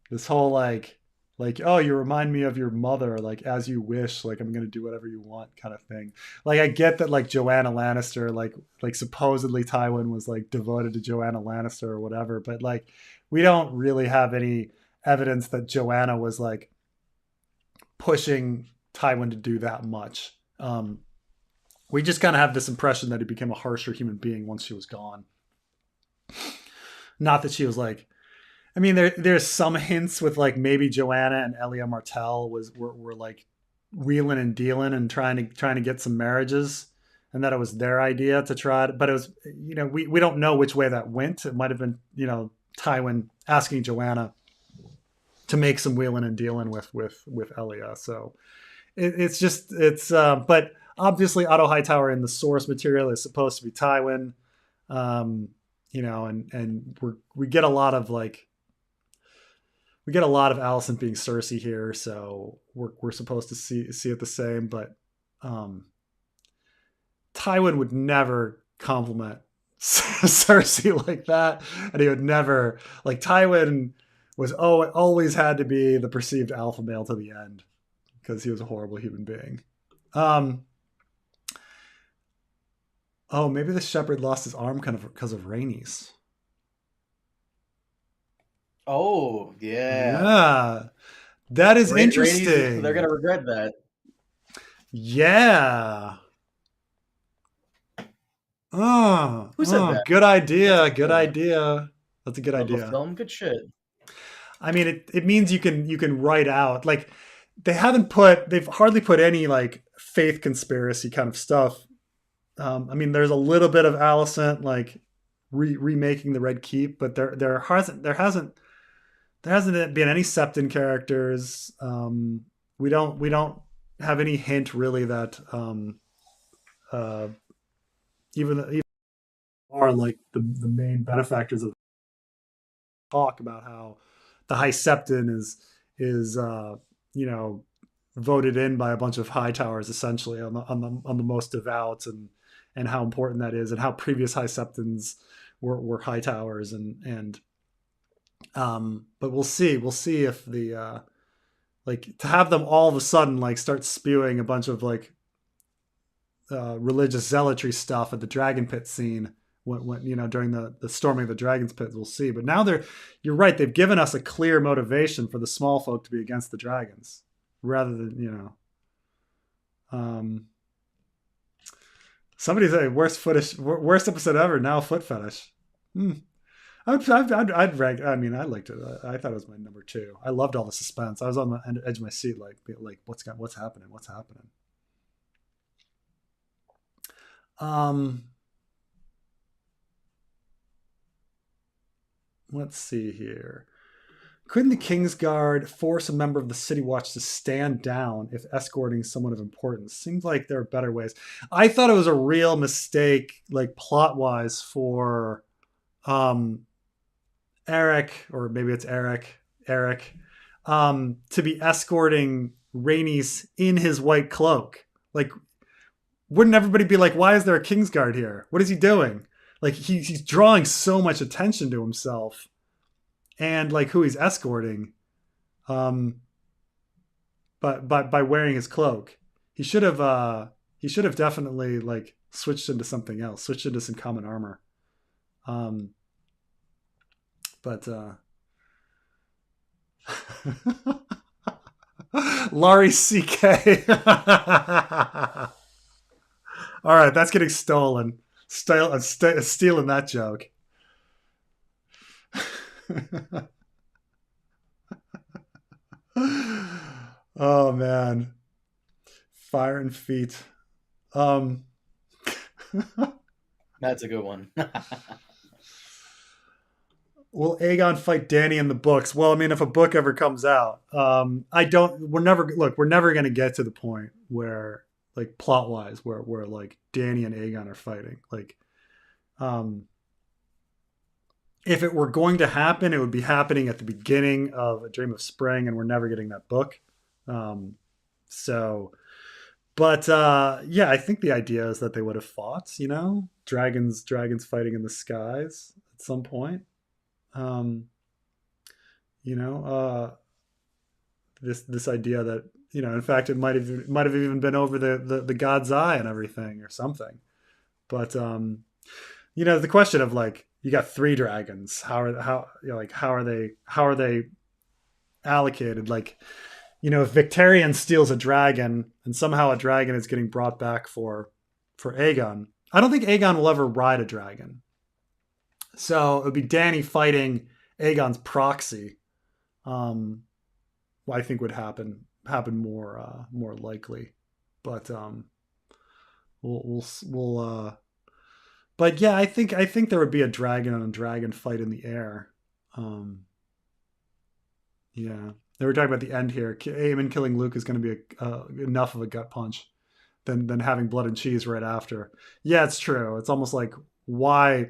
This whole like oh, you remind me of your mother, like as you wish, like I'm gonna do whatever you want kind of thing. Like I get that like Joanna Lannister, like supposedly Tywin was like devoted to Joanna Lannister or whatever, but like we don't really have any evidence that Joanna was like pushing Tywin to do that much. We just kind of have this impression that he became a harsher human being once she was gone. Not that she was like, I mean, there's some hints with like maybe Joanna and Elia Martell were like wheeling and dealing and trying to get some marriages, and that it was their idea to try. But it was, we don't know which way that went. It might have been, Tywin asking Joanna to make some wheeling and dealing with Elia. So but obviously Otto Hightower in the source material is supposed to be Tywin. Um, and we get a lot of like we get a lot of Allison being Cersei here, so we're supposed to see it the same. But um, Tywin would never compliment Cersei like that, and he would never like Tywin was always had to be the perceived alpha male to the end because he was a horrible human being. Um, oh, maybe the shepherd lost his arm kind of because of Rhaenys. Oh yeah, Yeah, that is Rainey's. They're interesting. gonna regret that. Yeah. Who said that? Good That's a idea. good Good idea. idea. That's a good Of a idea. film, good shit. I mean, it means you can write out like they've hardly put any like faith conspiracy kind of stuff. I mean, there's a little bit of Alicent like remaking the Red Keep, but there hasn't been any Septon characters. We don't have any hint really that uh, even are like the main benefactors of talk about how the High Septon is you know voted in by a bunch of high towers essentially on the most devout and how important that is and how previous High Septons were high towers and but we'll see if the like to have them all of a sudden like start spewing a bunch of like religious zealotry stuff at the dragon pit scene when during the storming of the dragon's pit. We'll see, but now you're right, they've given us a clear motivation for the small folk to be against the dragons rather than um somebody say worst episode ever, now foot fetish. hmm. I'd rank. I mean, I liked it. I thought it was my number two. I loved all the suspense. I was on the edge of my seat, like what's happening? What's happening? Um, let's see here. Couldn't the Kingsguard force a member of the City Watch to stand down if escorting someone of importance? Seems like there are better ways. I thought it was a real mistake, like plot wise, for um, Eric, or maybe it's Eric, to be escorting Rhaenys in his white cloak. Like wouldn't everybody be like, why is there a Kingsguard here? What is he doing? Like he's drawing so much attention to himself and like who he's escorting. Um, but by wearing his cloak, he should have definitely like switched into something else, switched into some common armor. Um, but Laurie CK. All right, that's getting stolen. Stealing that joke. Oh man, fire and feet. Um, That's a good one. will Aegon fight Danny in the books? Well, I mean, if a book ever comes out, I don't. We're never look. We're never going to get to the point where, like, plot wise, where like Danny and Aegon are fighting. Like, um, if it were going to happen, it would be happening at the beginning of A Dream of Spring, and we're never getting that book. Um, so, but yeah, I think the idea is that they would have fought. You know, dragons fighting in the skies at some point. Um, you know, this idea that in fact, it might have even been over the God's eye and everything or something. But the question of like you got three dragons, how are they allocated? Like, if Victarion steals a dragon and somehow a dragon is getting brought back for Aegon, I don't think Aegon will ever ride a dragon. So it would be Danny fighting Aegon's proxy. I think would happen more likely, but we'll but yeah, I think there would be a dragon and a dragon fight in the air. Um, yeah, they were talking about the end here. Aemon killing Luke is going to be enough of a gut punch than having blood and cheese right after. Yeah, it's true. It's almost like why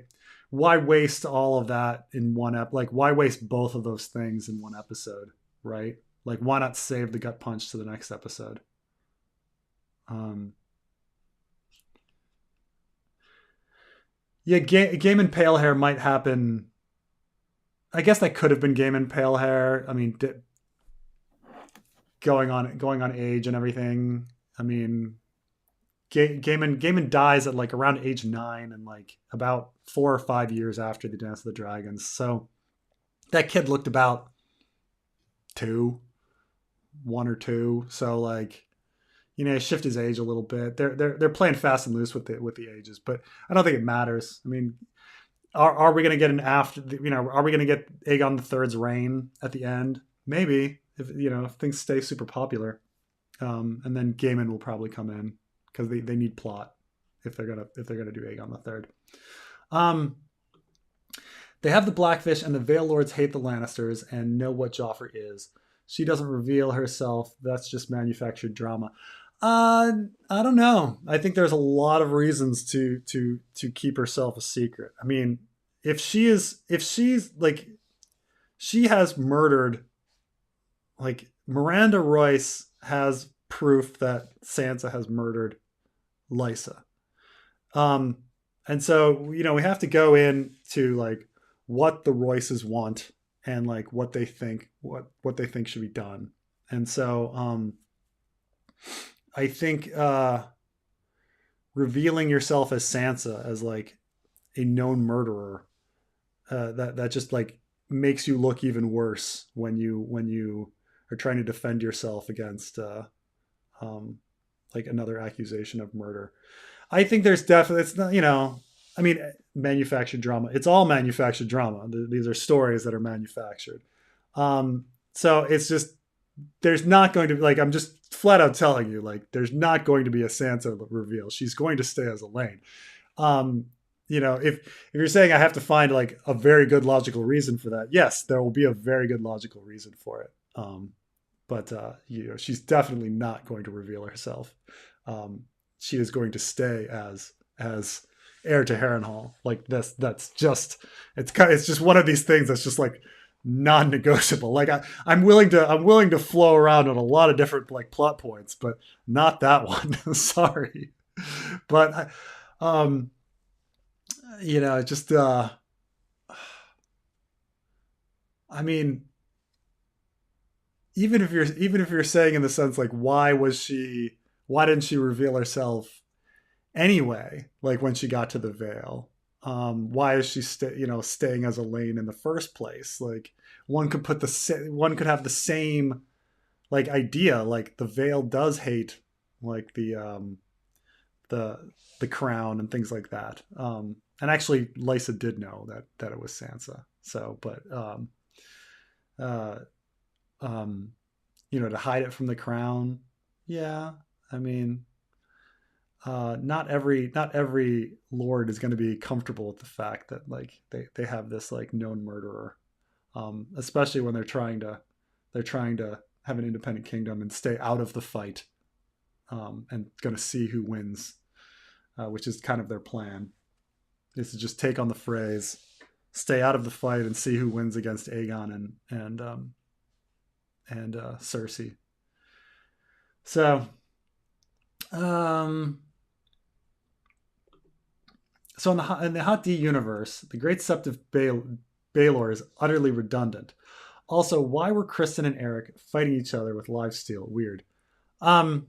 waste all of that in like why waste both of those things in one episode, right? Like why not save the gut punch to the next episode? um yeah, game and pale hair might happen. I guess that could have been game and pale hair. I mean, going on age and everything. I mean, Gaiman dies at like around age 9 and like about 4 or 5 years after the Dance of the Dragons. So that kid looked about 1 or 2. So like, shift his age a little bit. They're playing fast and loose with the ages, but I don't think it matters. I mean, are we going to get an after? Are we going to get Aegon the Third's reign at the end? Maybe if things stay super popular, and then Gaiman will probably come in because they need plot if they're gonna do Aegon the Third. They have the Blackfish and the Vale Lords hate the Lannisters and know what Joffrey is. She doesn't reveal herself. That's just manufactured drama. I don't know. I think there's a lot of reasons to keep herself a secret. I mean, if she's like, she has murdered, like Miranda Royce has proof that Sansa has murdered Lysa. And so, we have to go into like what the Royces want and like what they think should be done. And so, I think revealing yourself as Sansa, as like a known murderer, that just like makes you look even worse when you are trying to defend yourself against like another accusation of murder. I think there's definitely, it's not, I mean, manufactured drama. It's all manufactured drama. These are stories that are manufactured. So it's just, there's not going to be, like, I'm just flat out telling you, like, there's not going to be a Sansa reveal. She's going to stay as Elaine. If you're saying I have to find like a very good logical reason for that, yes, there will be a very good logical reason for it. But she's definitely not going to reveal herself. She is going to stay as heir to Harrenhal. Like this, that's just, it's just one of these things that's just like non-negotiable. Like I'm willing to flow around on a lot of different like plot points, but not that one. Sorry. But um, just I mean, even if you're saying in the sense like why didn't she reveal herself anyway? Like when she got to the Vale, why is she staying as Elaine in the first place? Like one could have the same like idea. Like the Vale does hate like the the crown and things like that. And actually, Lysa did know that it was Sansa. So, but uh, um, to hide it from the crown, yeah. I mean, not every lord is going to be comfortable with the fact that like they have this like known murderer, especially when they're trying to have an independent kingdom and stay out of the fight, and going to see who wins, which is kind of their plan, is to just take on the phrase, stay out of the fight, and see who wins against Aegon and Cersei. So, um, so in the Hot D universe, the Great Sept of Baelor is utterly redundant. Also, why were Kristen and Eric fighting each other with live steel? Weird. Um,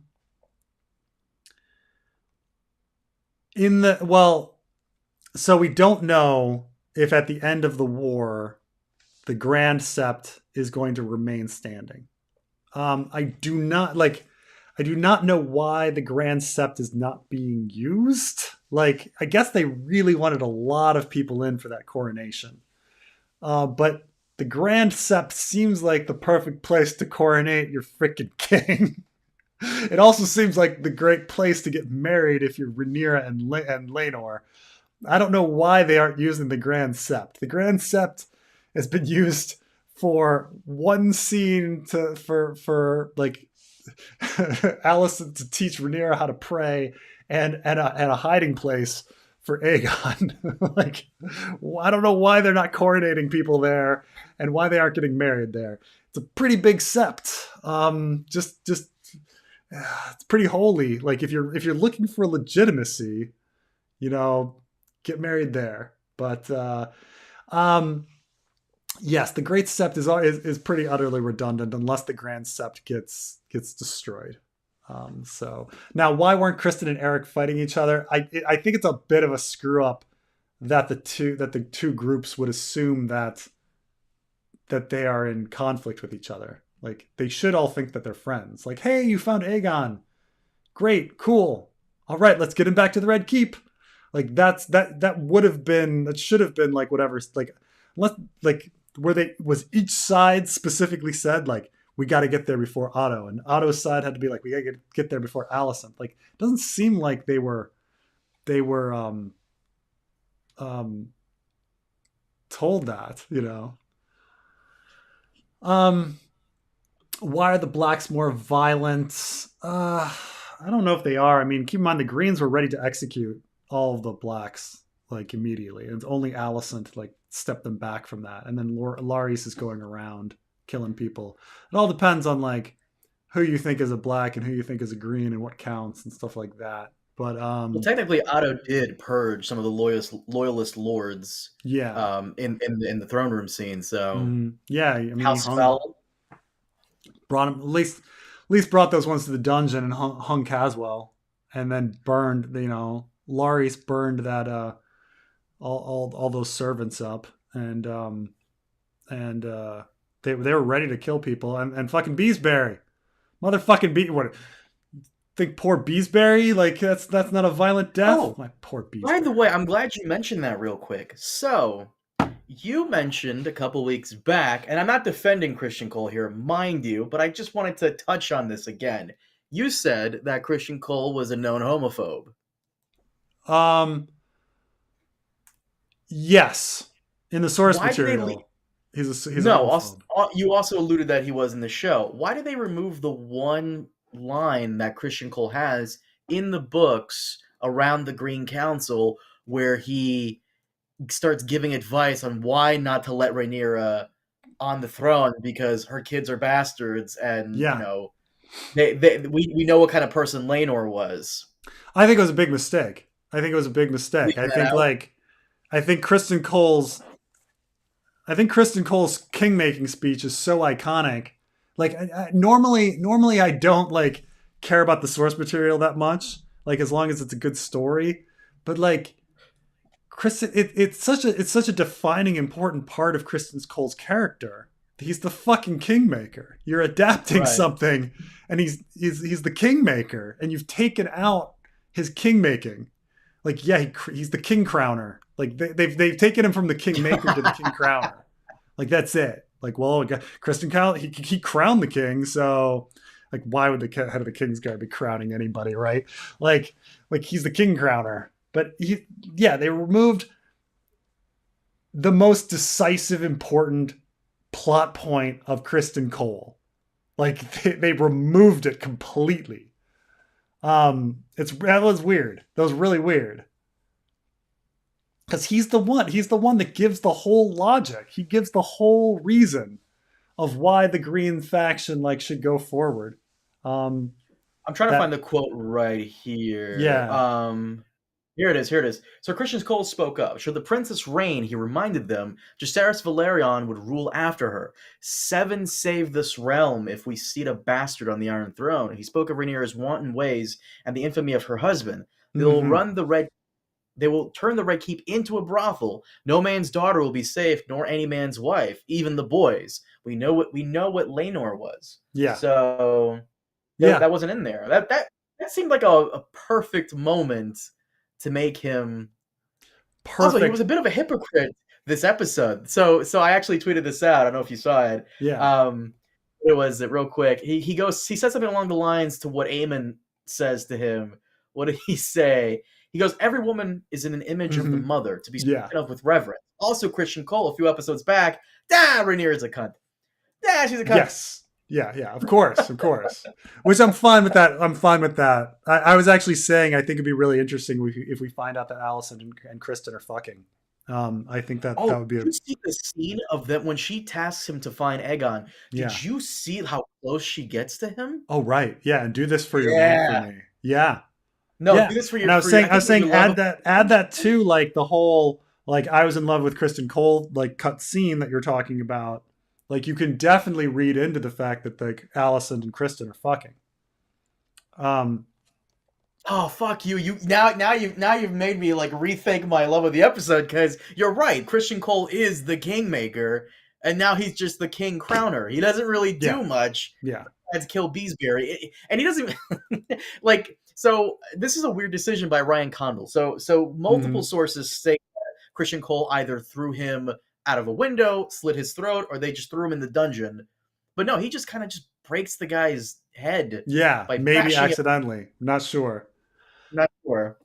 in the well, so we don't know if at the end of the war the Grand Sept is going to remain standing. I do not like. I do not know why the Grand Sept is not being used. Like, I guess they really wanted a lot of people in for that coronation. But the Grand Sept seems like the perfect place to coronate your freaking king. It also seems like the great place to get married if you're Rhaenyra and Laenor. I don't know why they aren't using the Grand Sept. The Grand Sept has been used for one scene for like Allison to teach Rhaenyra how to pray, and a hiding place for Aegon. Like, I don't know why they're not coronating people there, and why they aren't getting married there. It's a pretty big sept. Just it's pretty holy. Like if you're looking for legitimacy, you know, get married there. But um, yes, the Great Sept is pretty utterly redundant unless the Grand Sept gets destroyed. So now, why weren't Kristen and Eric fighting each other? I think it's a bit of a screw up that the two groups would assume that they are in conflict with each other. Like they should all think that they're friends. Like, hey, you found Aegon, great, cool. All right, let's get him back to the Red Keep. Like that should have been like whatever, like unless like where they was each side specifically said like we got to get there before Otto, and Otto's side had to be like we got to get there before Allison. Like it doesn't seem like they were um told that, um why are the blacks more violent? I don't know if they are. I mean, keep in mind the Greens were ready to execute all of the blacks like immediately. It's only Allison to like step them back from that, and then Laris is going around killing people. It all depends on like who you think is a black and who you think is a green and what counts and stuff like that. But Well, technically, Otto did purge some of the loyalist lords yeah, in the throne room scene. So yeah. I mean, he House hung fell. brought him at least brought those ones to the dungeon and hung Caswell, and then burned. Laris burned that all those servants up, and they were ready to kill people, and fucking Beesbury, motherfucking what? Think poor Beesbury, like that's not a violent death. Oh, My poor by the Beesbury. way, I'm glad you mentioned that real quick. So, you mentioned a couple weeks back, and I'm not defending Christian Cole here, mind you, but I just wanted to touch on this again. You said that Christian Cole was a known homophobe. Um, yes, in the source Why did they leave? material, he's a No, also, homophobe. you also alluded that he was in the show. Why did they remove the one line that Christian Cole has in the books around the Green Council where he starts giving advice on why not to let Rhaenyra on the throne because her kids are bastards, and Yeah, we know what kind of person Laenor was. I think it was a big mistake. I think it was a big mistake. Leaving that out. I think Kristen Cole's I think Kristen Cole's king making speech is so iconic. Like normally I don't like care about the source material that much. Like as long as it's a good story, but like Kristen, it's such a defining important part of Kristen Cole's character. He's the fucking kingmaker. You're adapting Right. something, and he's the kingmaker, and you've taken out his king making. Like yeah, he's the king crowner. Like they've taken him from the kingmaker to the king crowner. Like that's it. Like well, Kristen Cowell he crowned the king, so like why would the head of the king's guard be crowning anybody, right? Like like he's the king crowner. But yeah, they removed the most decisive, important plot point of Kristen Cole. Like they removed it completely. That was weird. That was really weird. Because he's the one. He's the one that gives the whole logic. He gives the whole reason of why the Green faction like should go forward. Um, I'm trying to that find the quote right here. yeah. Here it is. Here it is. So Christian Cole spoke up. Should the princess reign, he reminded them, Jacaerys Valerion would rule after her. Seven save this realm if we seat a bastard on the Iron Throne. He spoke of Rhaenyra's wanton ways and the infamy of her husband. They will Mm-hmm. run the red. They will turn the Red Keep into a brothel. No man's daughter will be safe, nor any man's wife, even the boys. We know what Laenor was. Yeah. So Yeah. that wasn't in there. That seemed like a perfect moment to make him. Also, he was Perfect. a bit of a hypocrite this episode. So I actually tweeted this out. I don't know if you saw it. Yeah. Um, it was it real quick. He said something along the lines to what Aemon says to him. What did he say? He goes, "Every woman is in an image of the Mm-hmm. mother to be Yeah. spoken of with reverence." Also, Christian Cole, a few episodes back, Rhaenyra's a cunt. She's a cunt. Yes. Yeah, yeah, of course, of course. Which I'm fine with that. I'm fine with that. I was actually saying I think it'd be really interesting if we find out that Allison and Kristen are fucking. I think that Oh, that would be did a you see the scene of them when she tasks him to find Aegon? yeah. Did you see how close she gets to him? Oh right, yeah, and do this for your man for Yeah. me. Yeah, No, yeah. do this for And I was I saying think what you love add that to like the whole like I was in love with Kristen Cole like cut scene that you're talking about. Like you can definitely read into the fact that like Allison and Kristen are fucking. Um, Oh fuck you! You've made me like rethink my love of the episode because you're right. Christian Cole is the kingmaker, and now he's just the king crowner. He doesn't really yeah, do much yeah. besides kill Beesbury, and he doesn't even like. So this is a weird decision by Ryan Condal. So multiple Hmm. sources say Christian Cole either threw him out of a window, slit his throat, or they just threw him in the dungeon. But no, he just kind of just breaks the guy's head Yeah, by maybe bashing it. accidentally. Not sure. Not sure.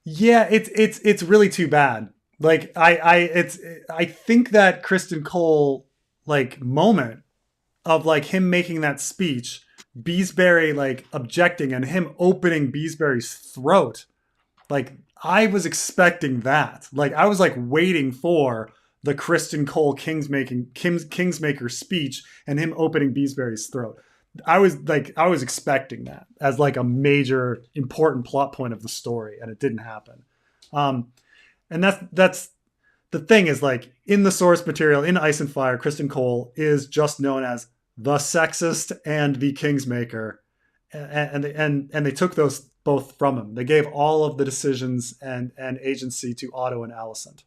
Yeah, it's really too bad. Like I think that Kristen Cole like moment of like him making that speech, Beesbury like objecting and him opening Beesbury's throat. Like I was expecting that. Like I was like waiting for the Kristen Cole Kingsmaker speech and him opening Beesbury's throat. I was expecting that as like a major important plot point of the story, and it didn't happen. Um, and that's the thing is like in the source material in Ice and Fire, Kristen Cole is just known as the sexist and the Kingsmaker, and they took those both from him. They gave all of the decisions and agency to Otto and Alicent,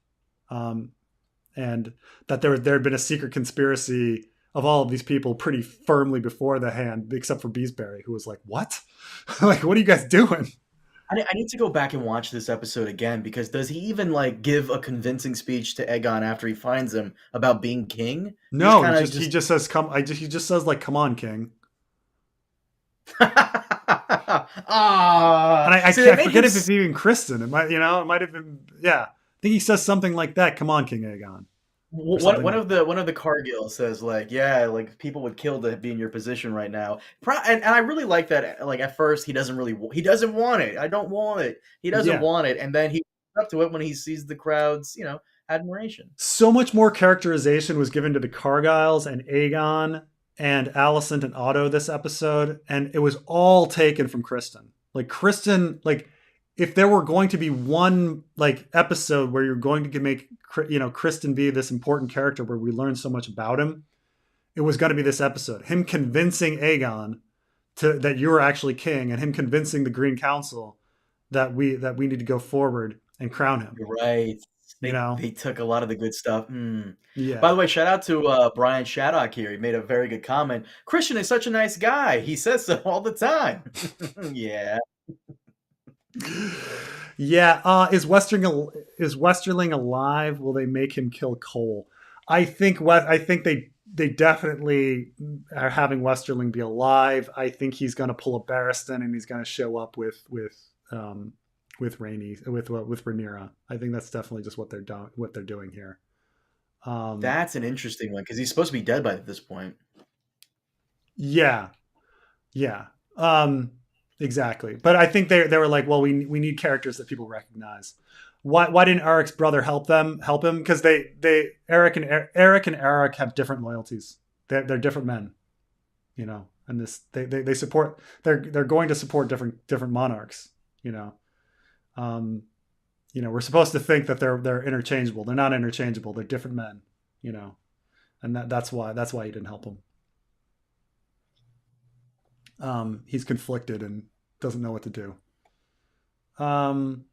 and that there had been a secret conspiracy of all of these people pretty firmly before the hand, except for Beesbury, who was like, "What? Like, what are you guys doing?" I need to go back and watch this episode again because does he even like give a convincing speech to Aegon after he finds him about being king? He just No, kind of he just just says, "Come." He just says like, "Come on, King." And I See, they can't made him forget if it's even Kristen. It might, it might have been, yeah. I think he says something like that. Come on, King Aegon, or something one like of the Cargill says like yeah like people would kill to be in your position right now and I really like that like at first he doesn't want it. I don't want it. He that. doesn't Yeah. want it, and then he up to it when he sees the crowd's admiration. So much more characterization was given to the Cargyles and Aegon and Alicent and Otto this episode, and it was all taken from Kristen. Like Kristen, like if there were going to be one like episode where you're going to make Kristen be this important character where we learn so much about him, it was going to be this episode. Him convincing Aegon to that you're actually king, and him convincing the Green Council that we need to go forward and crown him. You're right. You know? They took a lot of the good stuff. Mm. By the Yeah. way, shout out to Brian Shaddock here. He made a very good comment. Christian is such a nice guy. He says so all the time. Yeah. Yeah. Is Westerling alive? Will they make him kill Cole? I think they definitely are having Westerling be alive. I think he's going to pull a Barristan and he's going to show up um with Rhaenyra. I think that's definitely just what they're doing here. Um, That's an interesting one because he's supposed to be dead by this point. yeah, yeah, exactly. But I think they were like, well, we need characters that people recognize. Why didn't Eric's brother help him? Because Eric and Eric have different loyalties. They're different men, you know. And they support they're going to support different monarchs, you know. Um, we're supposed to think that they're interchangeable. They're not interchangeable. They're different men, you know. And that's why he didn't help him. He's conflicted and doesn't know what to do. Um,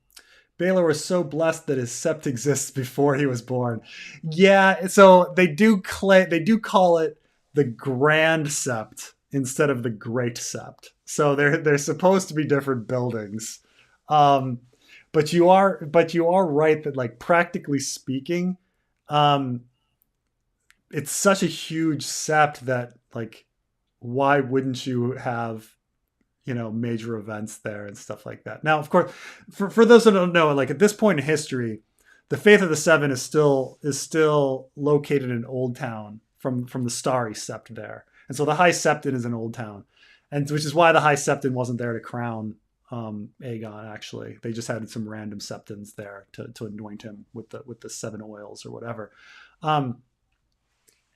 Baylor was so blessed that his sept exists before he was born. Yeah, so they do call it the Grand Sept instead of the Great Sept. So they're supposed to be different buildings. Um, but you are right that like practically speaking, um, it's such a huge sept that like why wouldn't you have major events there and stuff like that. Now, of course, for those who don't know, like at this point in history, the Faith of the Seven is still located in Old Town from the Starry Sept there, and so the High Septon is in Old Town, and which is why the High Septon wasn't there to crown Aegon. Actually, they just had some random septons there to anoint him with the seven oils or whatever. Um,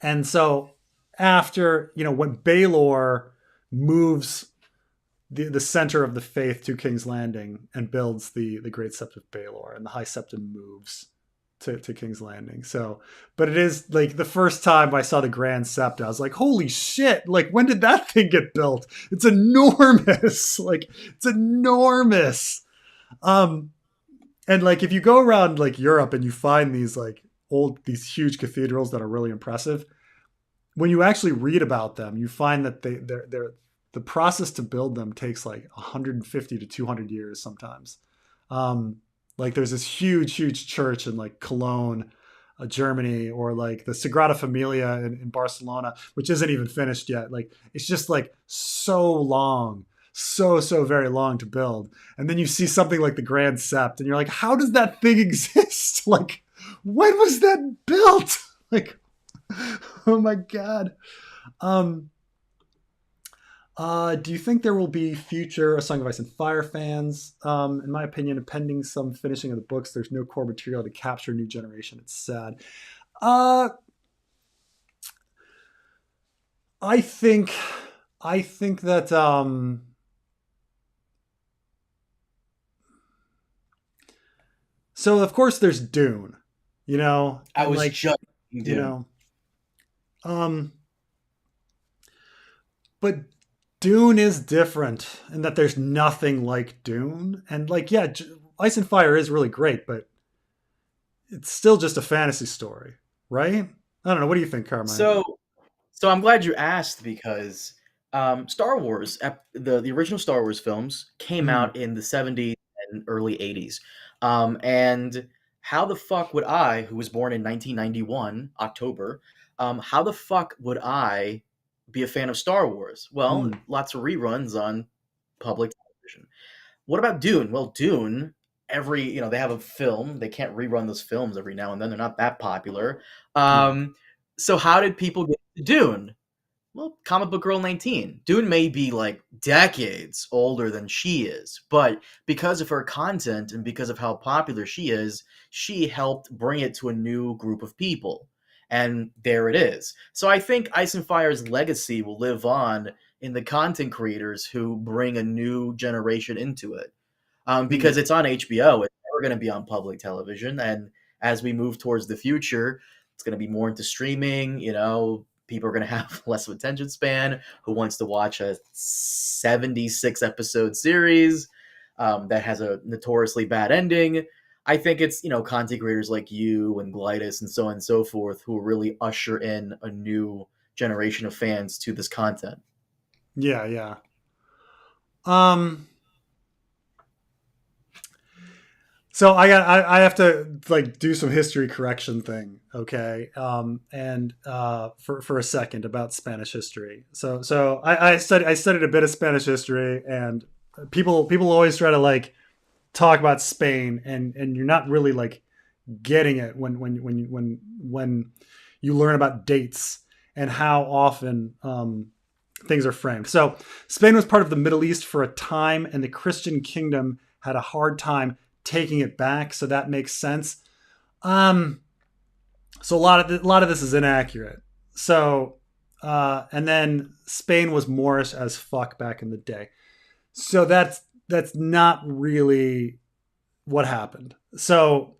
and so after when Baelor moves the center of the faith to King's Landing and builds the Great Sept of Baelor, and the High Septon moves to King's Landing. So, but it is like the first time I saw the Grand Sept, I was like, holy shit! Like, when did that thing get built? It's enormous. Like, it's enormous. Um, and like if you go around like Europe and you find these huge cathedrals that are really impressive, when you actually read about them, you find that they're the process to build them takes like 150 to 200 years sometimes. Like there's this huge church in like Cologne, Germany, or like the Sagrada Familia in Barcelona, which isn't even finished yet. Like it's just like so long, so very long to build. And then you see something like the Grand Sept, and you're like, how does that thing exist? Like, when was that built? Like, oh my god. Um, do you think there will be future A Song of Ice and Fire fans? In my opinion, pending some finishing of the books, there's no core material to capture a new generation. It's sad. Uh, I think, I think that so of course there's Dune, I and was like just you Dune. know, um, but Dune is different in that there's nothing like Dune, and like yeah, Ice and Fire is really great, but it's still just a fantasy story, right? I don't know. What do you think, Carmine? So So I'm glad you asked because Star Wars, the original Star Wars films came Mm, out in the 70s and early 80s. And how the fuck would I, who was born in 1991, October, how the fuck would I be a fan of Star Wars? Well, mm, lots of reruns on public television. What about Dune? Well, Dune, they have a film. They can't rerun those films every now and then. They're not that popular. yeah. Um, so how did people get to Dune? Well, Comic Book Girl 19. Dune may be like decades older than she is, but because of her content and because of how popular she is, she helped bring it to a new group of people. And there it is. So I think Ice and Fire's legacy will live on in the content creators who bring a new generation into it. Because Yeah. it's on HBO. It's never going to be on public television. And as we move towards the future, it's going to be more into streaming. You know, people are going to have less of attention span. Who wants to watch a 76 episode series that has a notoriously bad ending? I think it's, content creators like you and Glidus and so on and so forth who really usher in a new generation of fans to this content. Yeah, yeah. Um so I have to like do some history correction thing, okay? And for a second about Spanish history. I studied a bit of Spanish history, and people always try to like talk about Spain, and you're not really like getting it when you learn about dates and how often things are framed. So Spain was part of the Middle East for a time, and the Christian kingdom had a hard time taking it back. So that makes sense. Um, so a lot of this is inaccurate. So and then Spain was Moorish as fuck back in the day. So that's not really what happened. So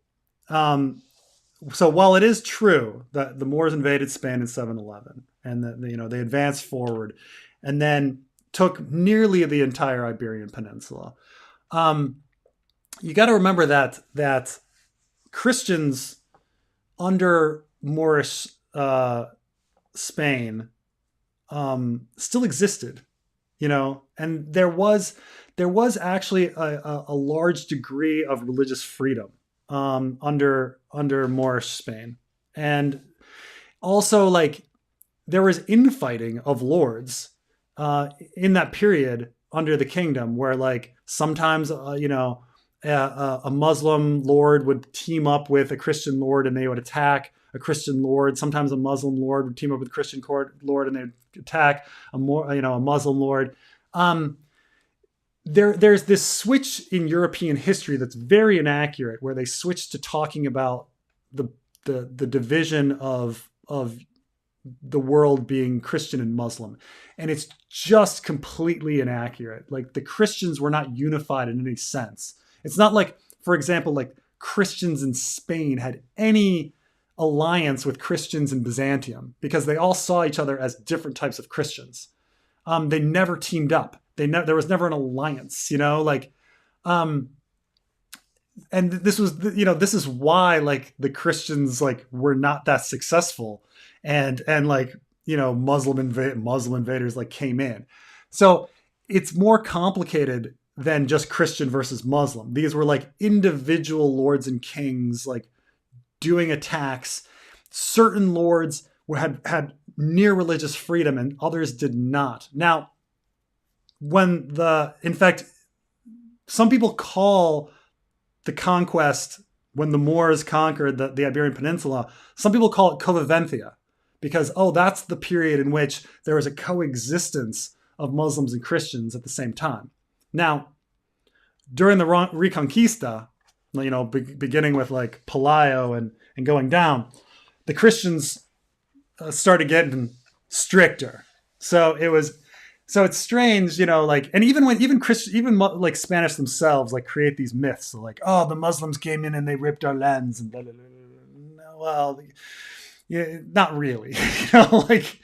while it is true that the Moors invaded Spain in 711 and that they advanced forward and then took nearly the entire Iberian Peninsula, um, you got to remember that Christians under Moorish Spain still existed, and there was actually a large degree of religious freedom under Moorish Spain, and also like there was infighting of lords in that period under the kingdom, where like sometimes a Muslim lord would team up with a Christian lord and they would attack a Christian lord. Sometimes a Muslim lord would team up with a Christian lord and they would attack a Muslim lord. Um, there's this switch in European history that's very inaccurate, where they switched to talking about the the division of the world being Christian and Muslim, and it's just completely inaccurate. Like the Christians were not unified in any sense. It's not like, for example, like Christians in Spain had any alliance with Christians in Byzantium, because they all saw each other as different types of Christians. They never teamed up. There was never an alliance, like, um, and this is why like the Christians like were not that successful, and like Muslim invaders like came in. So it's more complicated than just Christian versus Muslim. These were like individual lords and kings like doing attacks. Certain lords had near religious freedom and others did not. Now, in fact, some people call the conquest, when the Moors conquered the Iberian Peninsula, some people call it Covivencia, because, that's the period in which there was a coexistence of Muslims and Christians at the same time. Now, during the Reconquista, beginning with like Pelayo and going down, the Christians started getting stricter. So it's strange, like, and like Spanish themselves like create these myths, so like, the Muslims came in and they ripped our lands and blah, blah, blah, blah. Well, yeah, not really. Like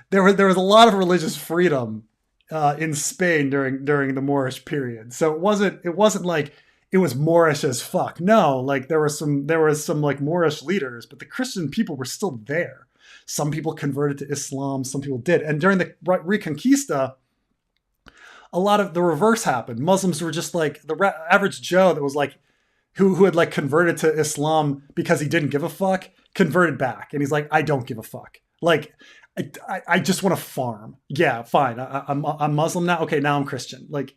there was a lot of religious freedom in Spain during the Moorish period. So it wasn't like it was Moorish as fuck. No, like there was some like Moorish leaders, but the Christian people were still there. Some people converted to Islam, some people did. And during the Reconquista, a lot of the reverse happened. Muslims were just like the average Joe that was like, who had like converted to Islam because he didn't give a fuck, converted back. And he's like, I don't give a fuck. Like, I just want to farm. Yeah, fine. I'm Muslim now. Okay, now I'm Christian. Like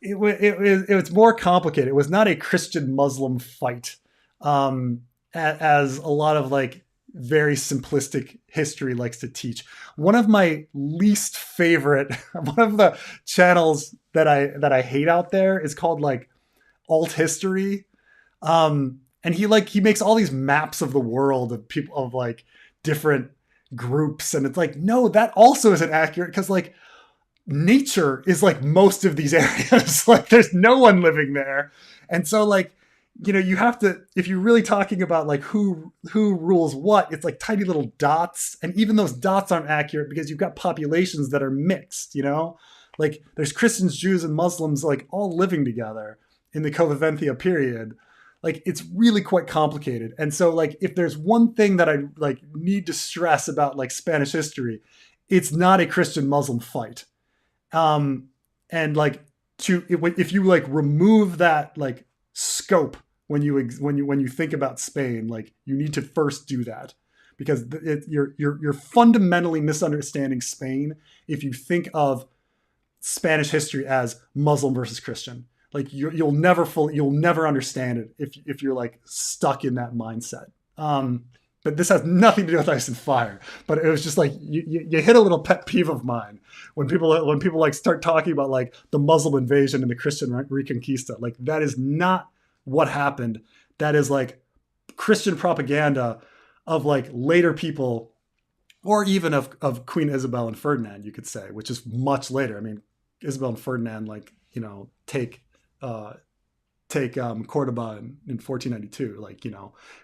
it was more complicated. It was not a Christian Muslim fight, as a lot of like very simplistic history likes to teach. One of my least favorite, one of the channels that I hate out there is called like alt history. And he makes all these maps of the world of people of like different groups, and it's like, no, that also isn't accurate, because like nature is like most of these areas. Like there's no one living there. And so like, you have to, if you're really talking about like who rules what, it's like tiny little dots, and even those dots aren't accurate because you've got populations that are mixed. Like there's Christians, Jews, and Muslims like all living together in the Coviventia period. Like it's really quite complicated. And so like if there's one thing that I like need to stress about like Spanish history, it's not a Christian Muslim fight. And like if you like remove that like scope when you think about Spain, like you need to first do that, because you're fundamentally misunderstanding Spain if you think of Spanish history as Muslim versus Christian. Like you'll never understand it if you're like stuck in that mindset. But this has nothing to do with Ice and Fire. But it was just like you hit a little pet peeve of mine when people like start talking about like the Muslim invasion and the Christian Reconquista. Like that is not what happened. That is like Christian propaganda of like later people, or even of Queen Isabel and Ferdinand, you could say, which is much later. I mean, Isabel and Ferdinand, like take Cordoba in 1492. Like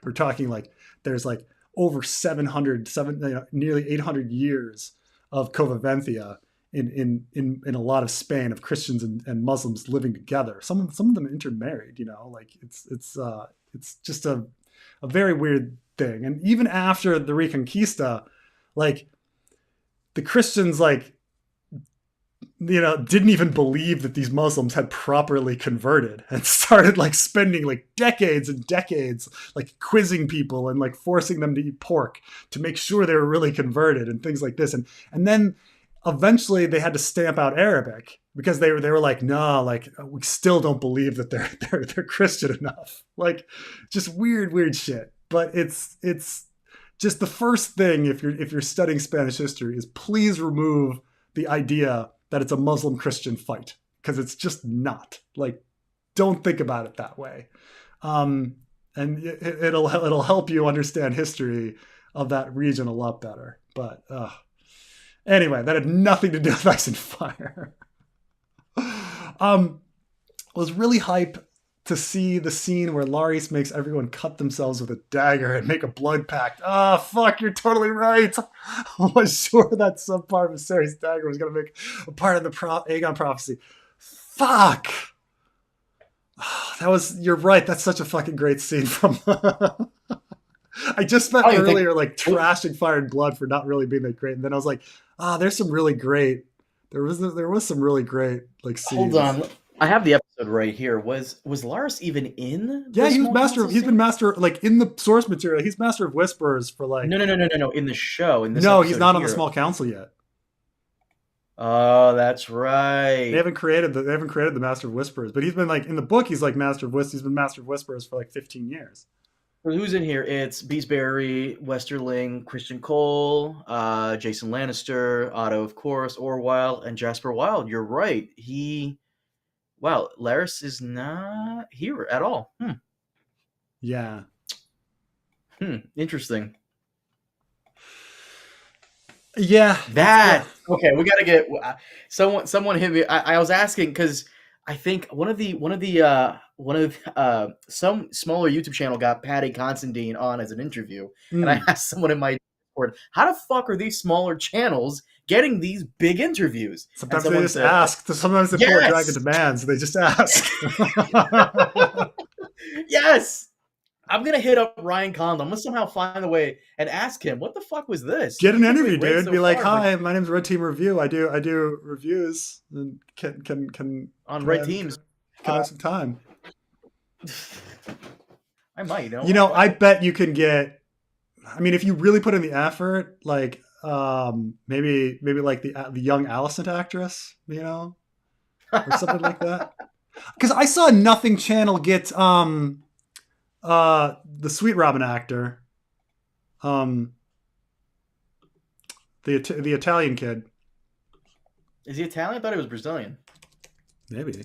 we're talking like there's like over 700, nearly 800 years of Coviventia in a lot of Spain, of Christians and Muslims living together. Some of them intermarried. Like it's just a very weird thing. And even after the Reconquista, like the Christians like didn't even believe that these Muslims had properly converted, and started like spending like decades and decades like quizzing people and like forcing them to eat pork to make sure they were really converted and things like this. And then eventually they had to stamp out Arabic because they were like, no, like we still don't believe that they're Christian enough. Like just weird shit. But it's just the first thing if you're studying Spanish history is please remove the idea that it's a Muslim Christian fight, because it's just not. Like, don't think about it that way, and it'll help you understand history of that region a lot better. But anyway, that had nothing to do with Ice and Fire. Was really hype to see the scene where Laris makes everyone cut themselves with a dagger and make a blood pact. Ah, fuck, you're totally right. I was sure that some part of Viserys' dagger was going to make a part of the Aegon prophecy. Fuck. You're right. That's such a fucking great scene from... I just spent earlier like trashing Fire and Blood for not really being that great. And then I was like, there's some really great... There was some really great like scenes. Hold on. I have the episode right here. Was Laris even in? Yeah, he was master. He's been master, like in the source material. He's master of whispers for like. No. In the show, in this. No, he's not on the small council yet. Oh, that's right. They haven't created the master of whispers, but he's been like in the book. He's like master of whispers. He's been master of whispers for like 15 years. Who's in here? It's Beesbury, Westerling, Christian Cole, Jason Lannister, Otto, of course, Orwell, and Jasper Wilde. You're right. Wow, Laris is not here at all. Yeah. Interesting. Yeah. Okay. We gotta get someone hit me. I was asking because I think one of some smaller YouTube channel got Patty Considine on as an interview, and I asked someone in my Discord, how the fuck are these smaller channels getting these big interviews? Sometimes they just ask. Sometimes they pull a Dragon Demands. They just ask. Yes. I'm going to hit up Ryan Condon. I'm going to somehow find a way and ask him, what the fuck was this? Get an interview, dude. Be like, hi, my name's Red Team Review. I do reviews. And can on Red Teams. Can I have some time? I might. I bet you can get, I mean, if you really put in the effort, like maybe like the young Alicent actress, or something like that. Because I saw Nothing Channel get the Sweet Robin actor, the Italian kid. Is he Italian? I thought he was Brazilian. Maybe.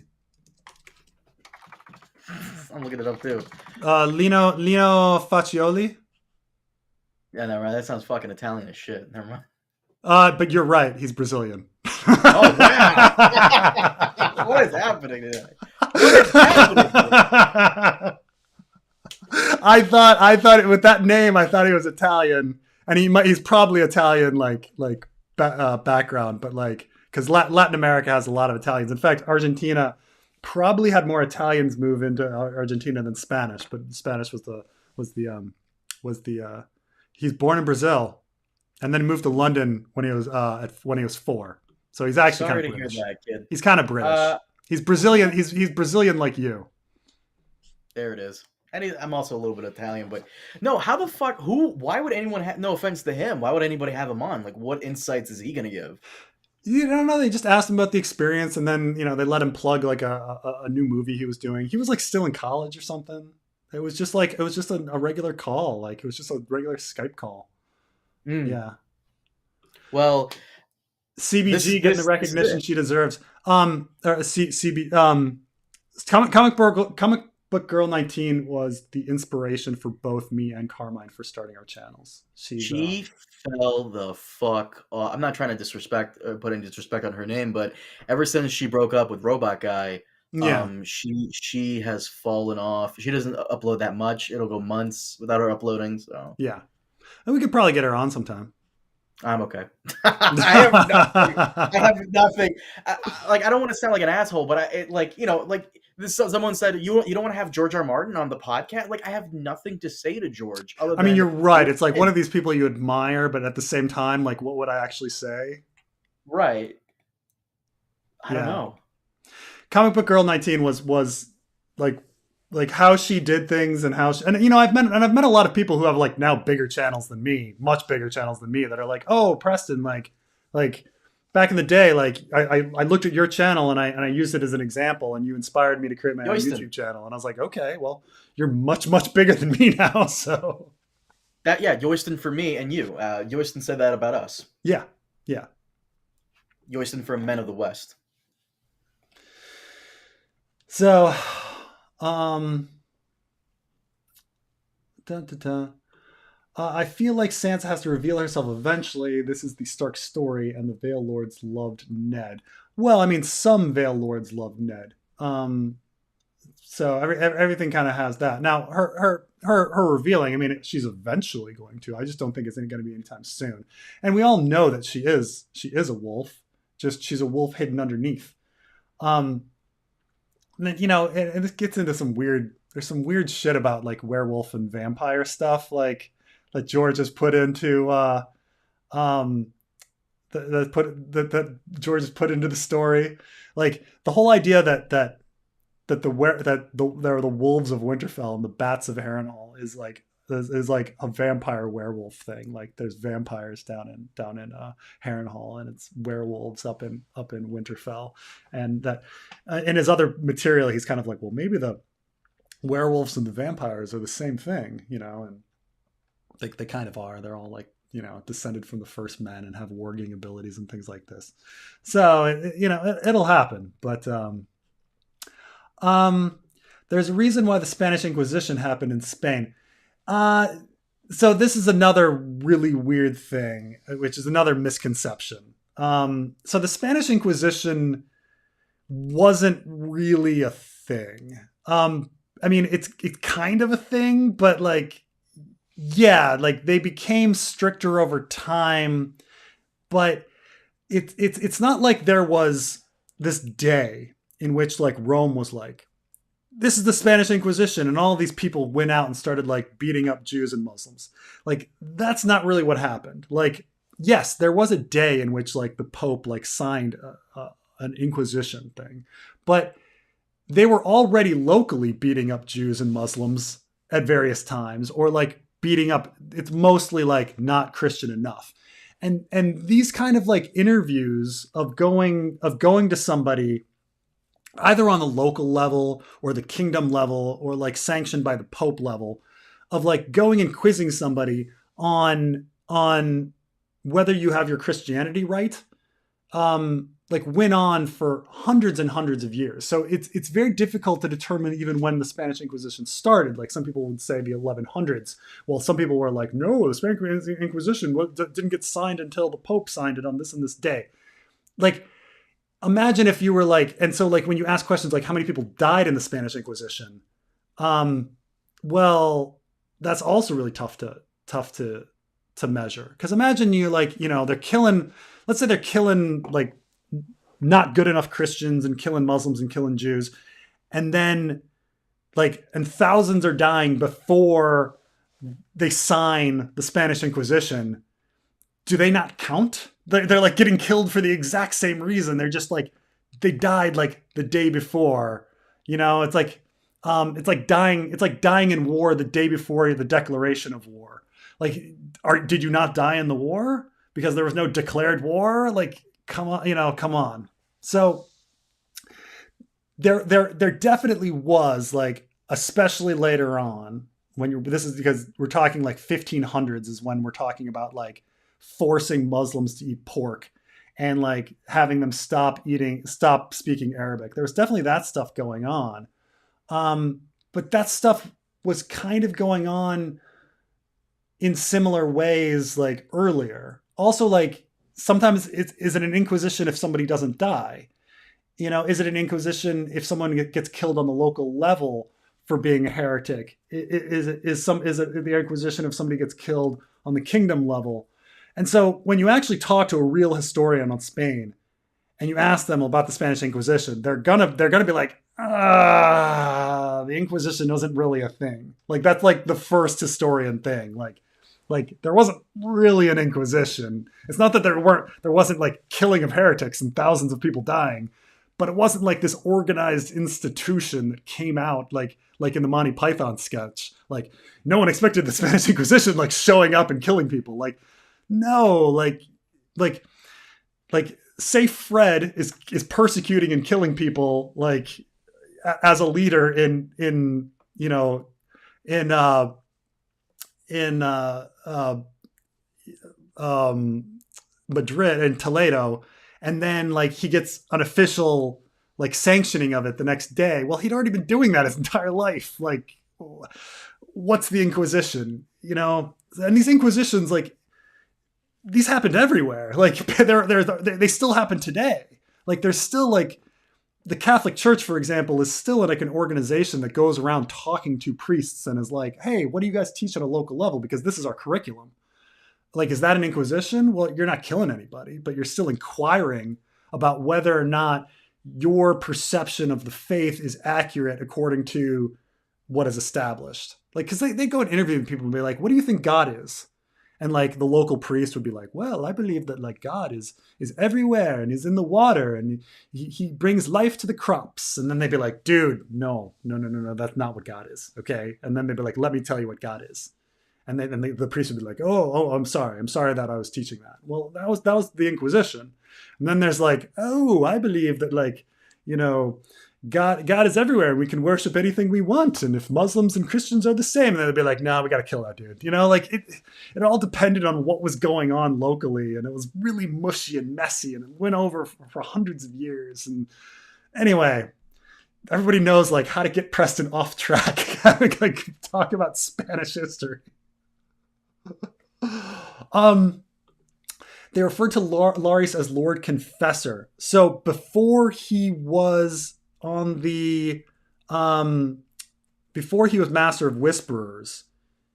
I'm looking it up too. Lino Faccioli. Yeah, never mind. That sounds fucking Italian as shit. Never mind. But you're right. He's Brazilian. Oh wow! What is happening today? What is happening today? I thought with that name, I thought he was Italian, and he's probably Italian, background, but like because Latin America has a lot of Italians. In fact, Argentina probably had more Italians move into Argentina than Spanish, but Spanish was the was the he's born in Brazil, and then moved to London when he was 4. So he's actually kind Sorry of to hear British. that, kid. He's kind of British. Uh, He's Brazilian. He's Brazilian like you. there it is. And I'm also a little bit Italian, but no. How the fuck? Who? Why would anyone have? No offense to him. Why would anybody have him on? Like, what insights is he gonna give? You don't know. They just asked him about the experience, and then they let him plug like a new movie he was doing. He was like still in college or something. It was just a regular call. Like it was just a regular Skype call. Mm. Yeah. Well, CBG getting the recognition she deserves. Or CB comic book girl 19 was the inspiration for both me and Carmine for starting our channels. she fell the fuck off. I'm not trying to disrespect, put any disrespect on her name, but ever since she broke up with Robot Guy, yeah. she has fallen off. She doesn't upload that much. It'll go months without her uploading. So Yeah. And we could probably get her on sometime. I'm okay. I have nothing. I have nothing. Like I don't want to sound like an asshole, but someone said you don't want to have George R. Martin on the podcast. Like I have nothing to say to George. Other I mean, than you're right. It's like one of these people you admire, but at the same time, like, what would I actually say? Right. I don't know. Comic Book Girl 19 was like how she did things and I've met a lot of people who have like now bigger channels than me, much bigger channels than me, that are like, oh, Preston, like back in the day, like I looked at your channel and I used it as an example, and you inspired me to create my own YouTube channel, and I was like, okay, well, you're much bigger than me now, so Yoyston for me and you. Yoyston said that about us. Yeah. Yoyston for Men of the West. So, I feel like Sansa has to reveal herself eventually. This is the Stark story, and the Vale Lords loved Ned. Well, I mean, some Vale Lords loved Ned. So everything kind of has that. Now, her revealing, I mean, she's eventually going to. I just don't think it's going to be anytime soon. And we all know that she is a wolf. Just she's a wolf hidden underneath. And it gets into there's some weird shit about like werewolf and vampire stuff, like that George has put into that George has put into the story. Like the whole idea that they're the wolves of Winterfell and the bats of Harrenhal is like a vampire werewolf thing. Like there's vampires down in Harrenhal, and it's werewolves up in Winterfell. And that in his other material, he's kind of like, well, maybe the werewolves and the vampires are the same thing, and they kind of are. They're all like, descended from the first men and have warging abilities and things like this. So it'll happen, but there's a reason why the Spanish Inquisition happened in Spain. So this is another really weird thing, which is another misconception. So the Spanish Inquisition wasn't really a thing. I mean, it's kind of a thing, but like, yeah, like they became stricter over time, but it's not like there was this day in which like Rome was like, this is the Spanish Inquisition, and all these people went out and started like beating up Jews and Muslims. Like that's not really what happened. Like, yes, there was a day in which like the Pope like signed an Inquisition thing, but they were already locally beating up Jews and Muslims at various times, or like beating up. It's mostly like not Christian enough, and these kind of like interviews of going to somebody either on the local level or the kingdom level or like sanctioned by the Pope level, of like going and quizzing somebody on whether you have your Christianity right like went on for hundreds and hundreds of years. So it's very difficult to determine even when the Spanish Inquisition started. Like some people would say the 1100s. Well, some people were like, no, the Spanish Inquisition didn't get signed until the Pope signed it on this and this day. Like, imagine if you were like, and so like when you ask questions like how many people died in the Spanish Inquisition, um, well, that's also really tough to measure. Because imagine you like, they're killing, let's say they're killing like not good enough Christians and killing Muslims and killing Jews. And then and thousands are dying before they sign the Spanish Inquisition. Do they not count? They're like getting killed for the exact same reason. They're just like, they died like the day before. It's like dying in war the day before the declaration of war. Like, did you not die in the war because there was no declared war? Like, come on, come on. So there definitely was, like, especially later on, this is because we're talking like 1500s is when we're talking about like forcing Muslims to eat pork and like having them stop speaking Arabic. There was definitely that stuff going on. But that stuff was kind of going on in similar ways like earlier. Also, like, sometimes is it an inquisition if somebody doesn't die? Is it an inquisition if someone gets killed on the local level for being a heretic? Is it the inquisition if somebody gets killed on the kingdom level? And so when you actually talk to a real historian on Spain and you ask them about the Spanish Inquisition, they're gonna be like, the Inquisition wasn't really a thing. Like, that's like the first historian thing. Like there wasn't really an Inquisition. It's not that there wasn't like killing of heretics and thousands of people dying, but it wasn't like this organized institution that came out like in the Monty Python sketch. Like, no one expected the Spanish Inquisition like showing up and killing people. Like, no, like say Fred is persecuting and killing people like as a leader in in in Madrid and Toledo, and then like he gets an official like sanctioning of it the next day. Well, he'd already been doing that his entire life. Like, what's the Inquisition? And these Inquisitions, like, these happened everywhere. Like, they still happen today. Like, there's still like the Catholic Church, for example, is still like an organization that goes around talking to priests and is like, hey, what do you guys teach at a local level? Because this is our curriculum. Like, is that an inquisition? Well, you're not killing anybody, but you're still inquiring about whether or not your perception of the faith is accurate according to what is established. Like, because they go and interview people and be like, what do you think God is? And like the local priest would be like, well, I believe that like God is everywhere and is in the water and he brings life to the crops. And then they'd be like, dude, no, that's not what God is. Okay. And then they'd be like, let me tell you what God is. And then the priest would be like, oh, I'm sorry that I was teaching that. Well, that was the Inquisition. And then there's like, oh, I believe that, like, God is everywhere and we can worship anything we want. And if Muslims and Christians are the same, and then they'd be like, no, we got to kill that dude. Like it all depended on what was going on locally. And it was really mushy and messy and it went over for hundreds of years. And anyway, everybody knows like how to get Preston off track. Like, talk about Spanish history. They referred to Larius as Lord Confessor. So before he was on the before he was Master of Whisperers,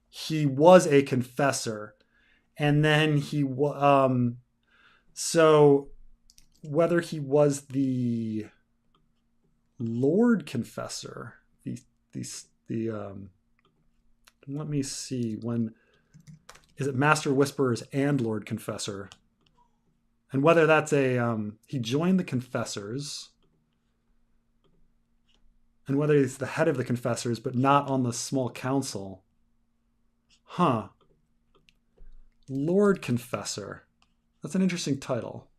he was a confessor, and then so whether he was the Lord Confessor, let me see, when is it Master of Whisperers and Lord Confessor, and whether that's he joined the Confessors, and whether he's the head of the Confessors but not on the small council. Lord Confessor. That's an interesting title.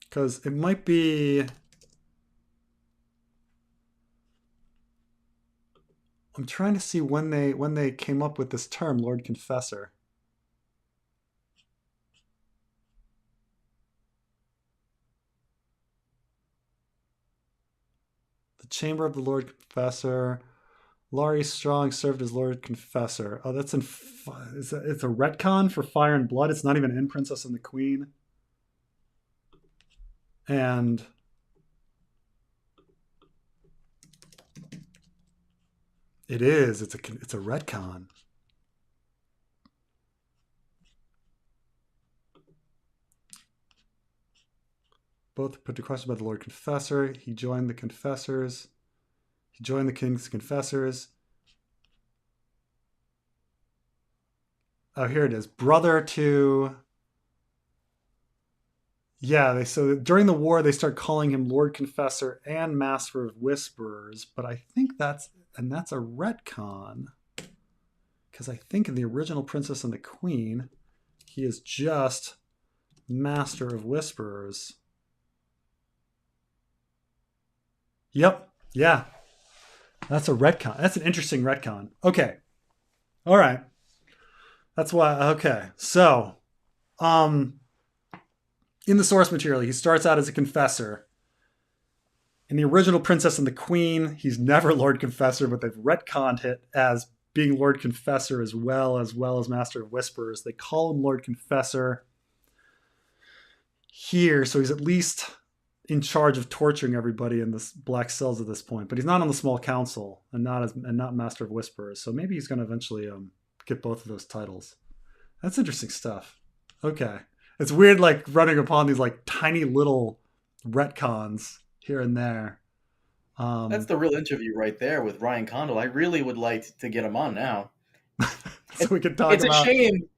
Because it might be I'm trying to see when they came up with this term, Lord Confessor. The Chamber of the Lord Confessor. Laurie Strong served as Lord Confessor. Oh, that's in. It's a retcon for Fire and Blood. It's not even in Princess and the Queen. And it is. It's a retcon. Both put to question by the Lord Confessor. He joined the Confessors. He joined the King's Confessors. Oh, here it is. Brother to. Yeah, so during the war they start calling him Lord Confessor and Master of Whisperers, but I think that's a retcon because I think in the original Princess and the Queen he is just Master of Whisperers. Yep. Yeah. That's a retcon. That's an interesting retcon. Okay. All right. That's why. Okay. So, um, in the source material, he starts out as a confessor. In the original Princess and the Queen, he's never Lord Confessor, but they've retconned it as being Lord Confessor as well as Master of Whisperers. They call him Lord Confessor here, so he's at least in charge of torturing everybody in the black cells at this point. But he's not on the small council and not Master of Whisperers. So maybe he's going to eventually get both of those titles. That's interesting stuff. Okay, it's weird, like running upon these like tiny little retcons here and there. That's Um, the real interview right there with Ryan Condal. I really would like to get him on now. so It, we can talk it's a about. shame.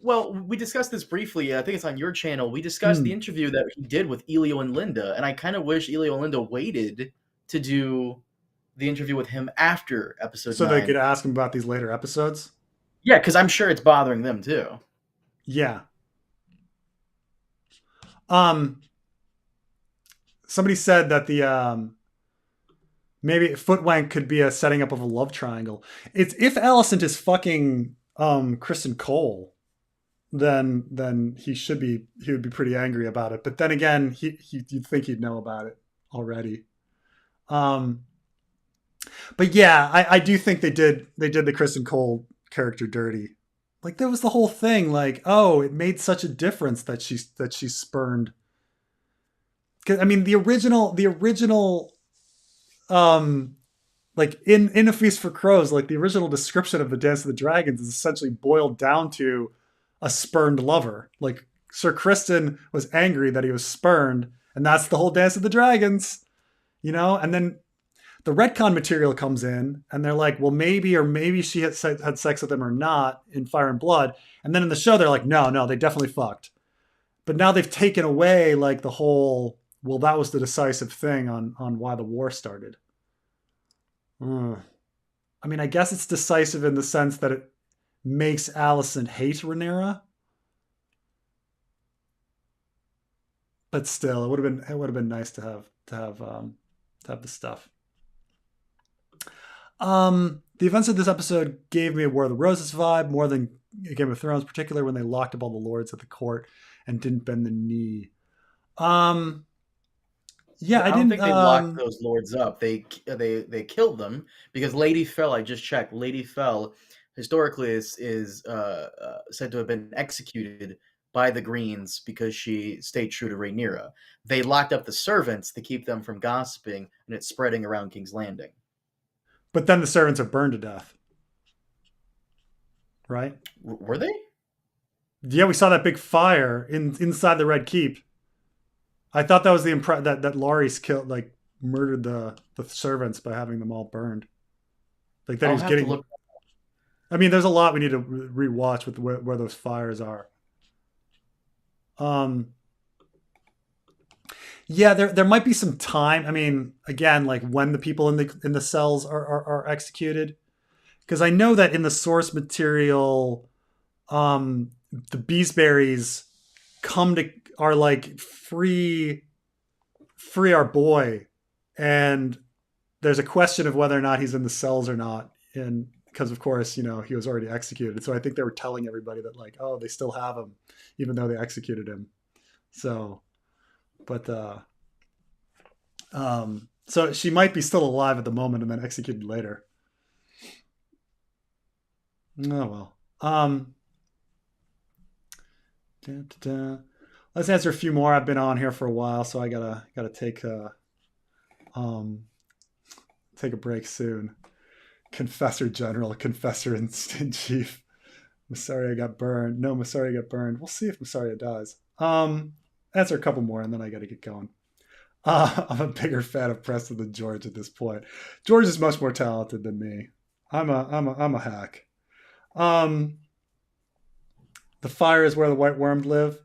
Well, we discussed this briefly. I think it's on your channel. We discussed the Hmm, interview that he did with Elio and Linda, and I kind of wish Elio and Linda waited to do the interview with him after episode so they could 9. ask him about these later episodes. Yeah, because I'm sure it's bothering them too. Yeah. Um, somebody said that the maybe Footwank could be a setting up of a love triangle. It's if Alicent is fucking Kristen Cole, then he would be pretty angry about it. But then again, you'd think he'd know about it already. Um, but yeah, I do think they did the Kristen Cole character dirty. Like there was the whole thing, like, oh, it made such a difference that she spurned. 'Cause, I mean, the original um like in A Feast for Crows, like the original description of the Dance of the Dragons is essentially boiled down to a spurned lover. Like Sir Kristen was angry that he was spurned, and that's the whole Dance of the Dragons, you know. And then the retcon material comes in, and they're like, well, maybe she had sex with him or not in Fire and Blood. And then in the show, they're like, no, they definitely fucked. But now they've taken away like the whole. Well, that was the decisive thing on why the war started. Mm. I mean, I guess it's decisive in the sense that it makes Alicent hate Rhaenyra, but still, it would have been nice to have the stuff. The events of this episode gave me a War of the Roses vibe more than Game of Thrones, particularly when they locked up all the lords at the court and didn't bend the knee. Um, yeah, I I don't didn't. think they locked those lords up. They killed them because Lady Fell. I just checked. Lady Fell historically is said to have been executed by the Greens because she stayed true to Rhaenyra. They locked up the servants to keep them from gossiping, and it's spreading around King's Landing. But then the servants are burned to death, right? Were they? Yeah, we saw that big fire inside the Red Keep. I thought that was the that Laurie's killed, like murdered the servants by having them all burned. Like that he I'll was have to getting. look. I mean, there's a lot we need to rewatch with where those fires are. Um, yeah, there might be some time. I mean, again, like when the people in the cells are executed, because I know that in the source material, the Beesberries come to are like free our boy, and there's a question of whether or not he's in the cells or not, and because of course he was already executed. So I think they were telling everybody that like, oh, they still have him, even though they executed him. So, but so she might be still alive at the moment and then executed later. Oh well. Da, da, da. Let's answer a few more. I've been on here for a while, so I gotta um take a break soon. Confessor General, Confessor in Chief. Massaria got burned. No, Massaria got burned. We'll see if Massaria dies. Answer a couple more, and then I got to get going. I'm a bigger fan of Preston than George at this point. George is much more talented than me. I'm a hack. Um, the fire is where the white worm live.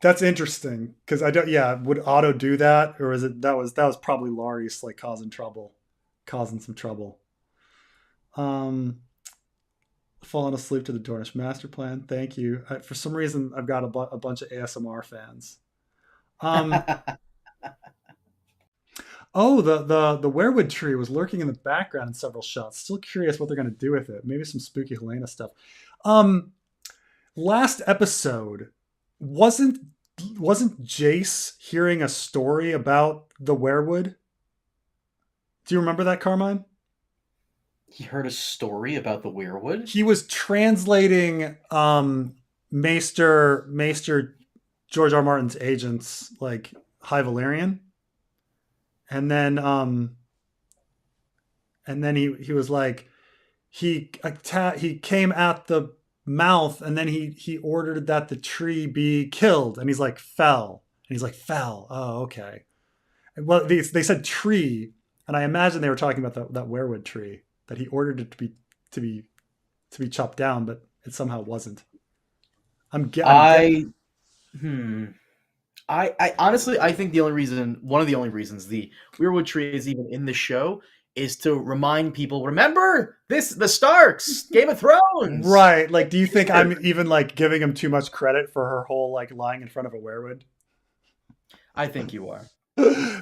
That's interesting because I don't. Yeah, would Otto do that, or is it that was probably Larius like causing some trouble. Um, Falling asleep to the Dornish master plan. Thank you. For some reason, I've got a bunch of ASMR fans. Um, oh, the werewood tree was lurking in the background in several shots. Still curious what they're going to do with it. Maybe some spooky Helena stuff. Um, Last episode wasn't Jace hearing a story about the werewood? Do you remember that, Carmine? He heard a story about the weirwood. He was translating Maester George R. Martin's agents like High Valyrian, and then he was like he came at the mouth, and then he ordered that the tree be killed, and he's like fell, and he's like fell. Oh, okay. Well, they said tree, and I imagine they were talking about that werewood tree that he ordered it to be to be chopped down, but it somehow wasn't. I'm I hmm. I honestly I think one of the only reasons the weirwood tree is even in the show is to remind people, remember this the Starks, Game of Thrones. right. Like, do you think I'm even like giving him too much credit for her whole like lying in front of a werewood? I think you are.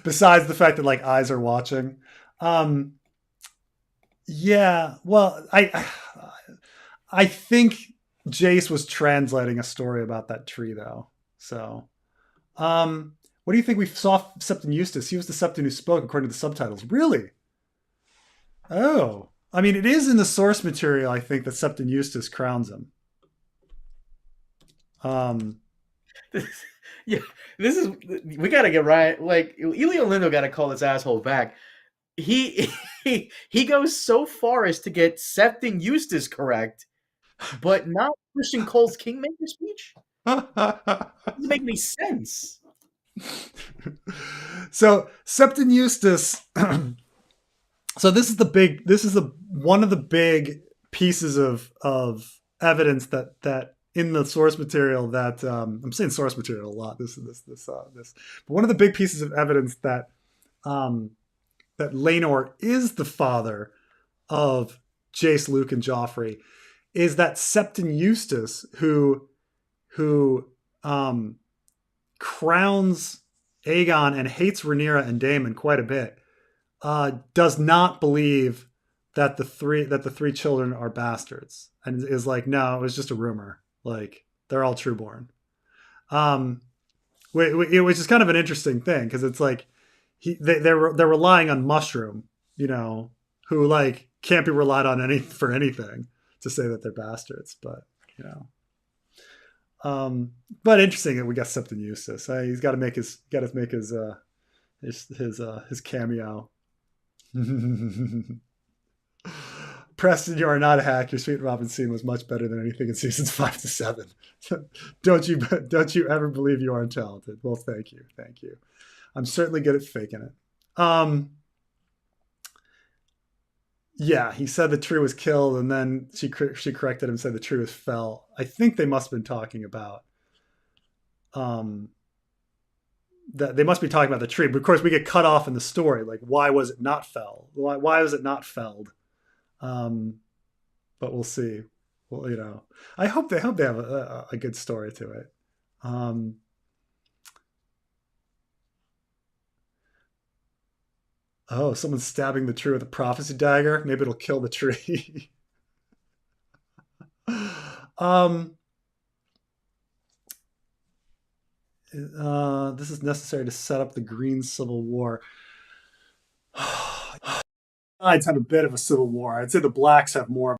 Besides the fact that like eyes are watching. Um, yeah. Well, I think Jace was translating a story about that tree though. So, what do you think we saw Septon Eustace? He was the Septon who spoke according to the subtitles. Really? Oh, I mean, it is in the source material. I think that Septon Eustace crowns him. Um, Yeah, this is we gotta get right. Like Elio Lindo got to call this asshole back. He he goes so far as to get Septon Eustace correct, but not Christian Cole's Kingmaker speech. Doesn't make any sense. so Septon Eustace. So this is the one of the big pieces of evidence that in the source material that I'm saying source material a lot. This. But one of the big pieces of evidence um, that Laenor is the father of Jace, Luke, and Joffrey is that Septon Eustace, who crowns Aegon and hates Rhaenyra and Daemon quite a bit, does not believe that the three children are bastards, and is like, no, it was just a rumor. Like they're all trueborn. Which is kind of an interesting thing because it's like they're relying on Mushroom, who like can't be relied on for anything to say that they're bastards, but you know. But interesting that we got Septon Eustace. He's got to make his cameo. Preston, you are not a hack. Your Sweet Robin scene was much better than anything in seasons 5 to 7. Don't you ever believe you aren't talented? Well, thank you. I'm certainly good at faking it. Yeah, he said the tree was killed, and then she corrected him and said the tree was fell. I think they must have been talking about that they must be talking about the tree. But of course, we get cut off in the story. Like, why was it not fell? Why was it not felled? But we'll see. Well, I hope they have a good story to it. Oh, someone's stabbing the tree with a prophecy dagger. Maybe it'll kill the tree. um, this is necessary to set up the Green Civil War. I'd have a bit of a civil war. I'd say the blacks have more,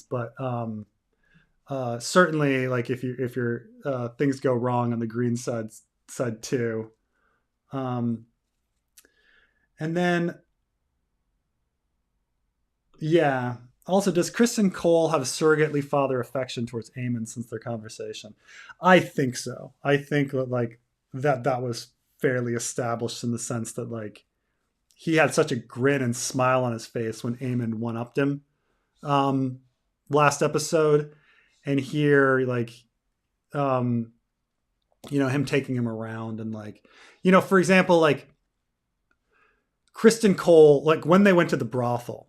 but certainly, like if your things go wrong on the green side too, um, and then yeah. Also, does Kristen Cole have a surrogately father affection towards Eamon since their conversation? I think so. I think that like that was fairly established in the sense that like he had such a grin and smile on his face when Eamon one upped him um, last episode, and here like um, him taking him around and like for example like Kristen Cole like when they went to the brothel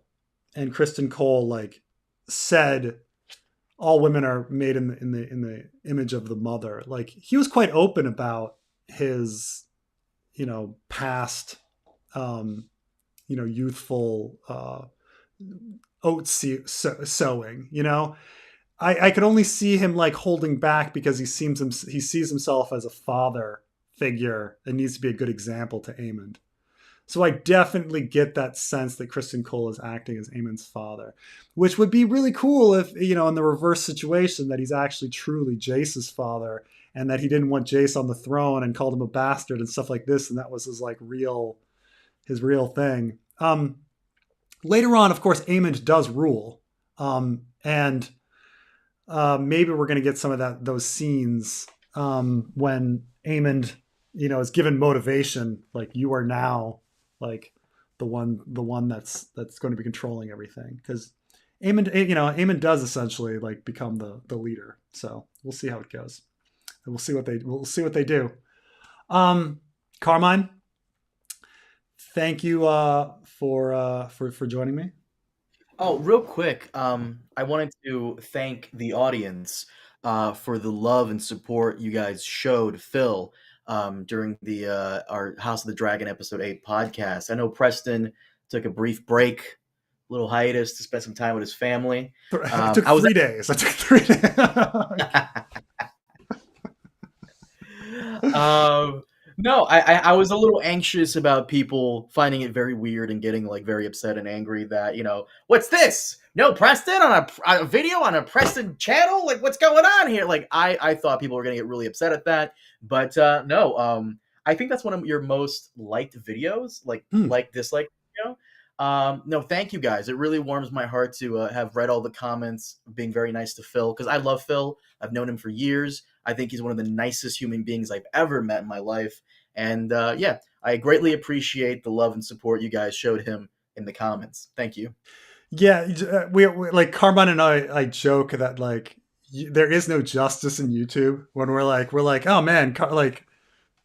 and Kristen Cole like said all women are made in the image of the mother. Like he was quite open about his past um, youthful oat sowing. I could only see him like holding back because he sees himself as a father figure and needs to be a good example to Aemond. So I definitely get that sense that Kristen Cole is acting as Aemon's father, which would be really cool if, in the reverse situation that he's actually truly Jace's father and that he didn't want Jace on the throne and called him a bastard and stuff like this. And that was his real thing. Later on, of course, Aemond does rule. And maybe we're going to get some of those scenes when Aemond, is given motivation, like you are now like the one that's going to be controlling everything because Aemond does essentially like become the leader. So we'll see how it goes. And we'll see what they do. Carmine, thank you for joining me. Oh, real quick, I wanted to thank the audience for the love and support you guys showed Phil during the our House of the Dragon episode 8 podcast. I know Preston took a brief break, little hiatus to spend some time with his family. It took I was 3 days. I took 3 days. um, no, I was a little anxious about people finding it very weird and getting like very upset and angry that what's this? No Preston on a video on a Preston channel? Like what's going on here? Like I thought people were gonna get really upset at that, but no. I think that's one of your most liked videos, Hmm. dislike video. No, thank you guys. It really warms my heart to have read all the comments, being very nice to Phil because I love Phil. I've known him for years. I think he's one of the nicest human beings I've ever met in my life. And yeah, I greatly appreciate the love and support you guys showed him in the comments. Thank you. Yeah, we like Carmine and I joke that like there is no justice in YouTube when we're like oh man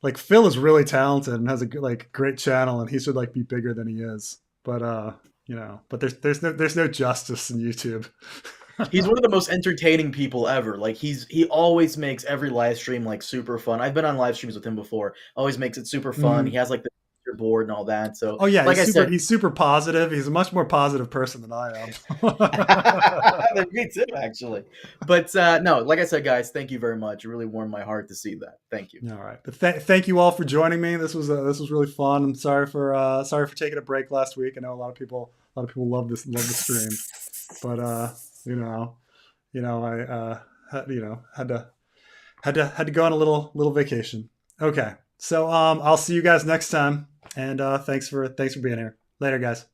like Phil is really talented and has a like great channel and he should like be bigger than he is. But but there's no justice in YouTube. He's one of the most entertaining people ever. Like he always makes every live stream like super fun. I've been on live streams with him before. Always makes it super fun. He Mhm. has like the board and all that. So Oh yeah, like I said, he's super positive. He's a much more positive person than I am. me too actually. But no, like I said, guys, thank you very much. It really warmed my heart to see that. Thank you. All right, but thank you all for joining me. This was really fun. I'm sorry for taking a break last week. I know a lot of people love the stream, but you know I had to go on a little vacation. Okay, so I'll see you guys next time, and thanks for being here. Later, guys.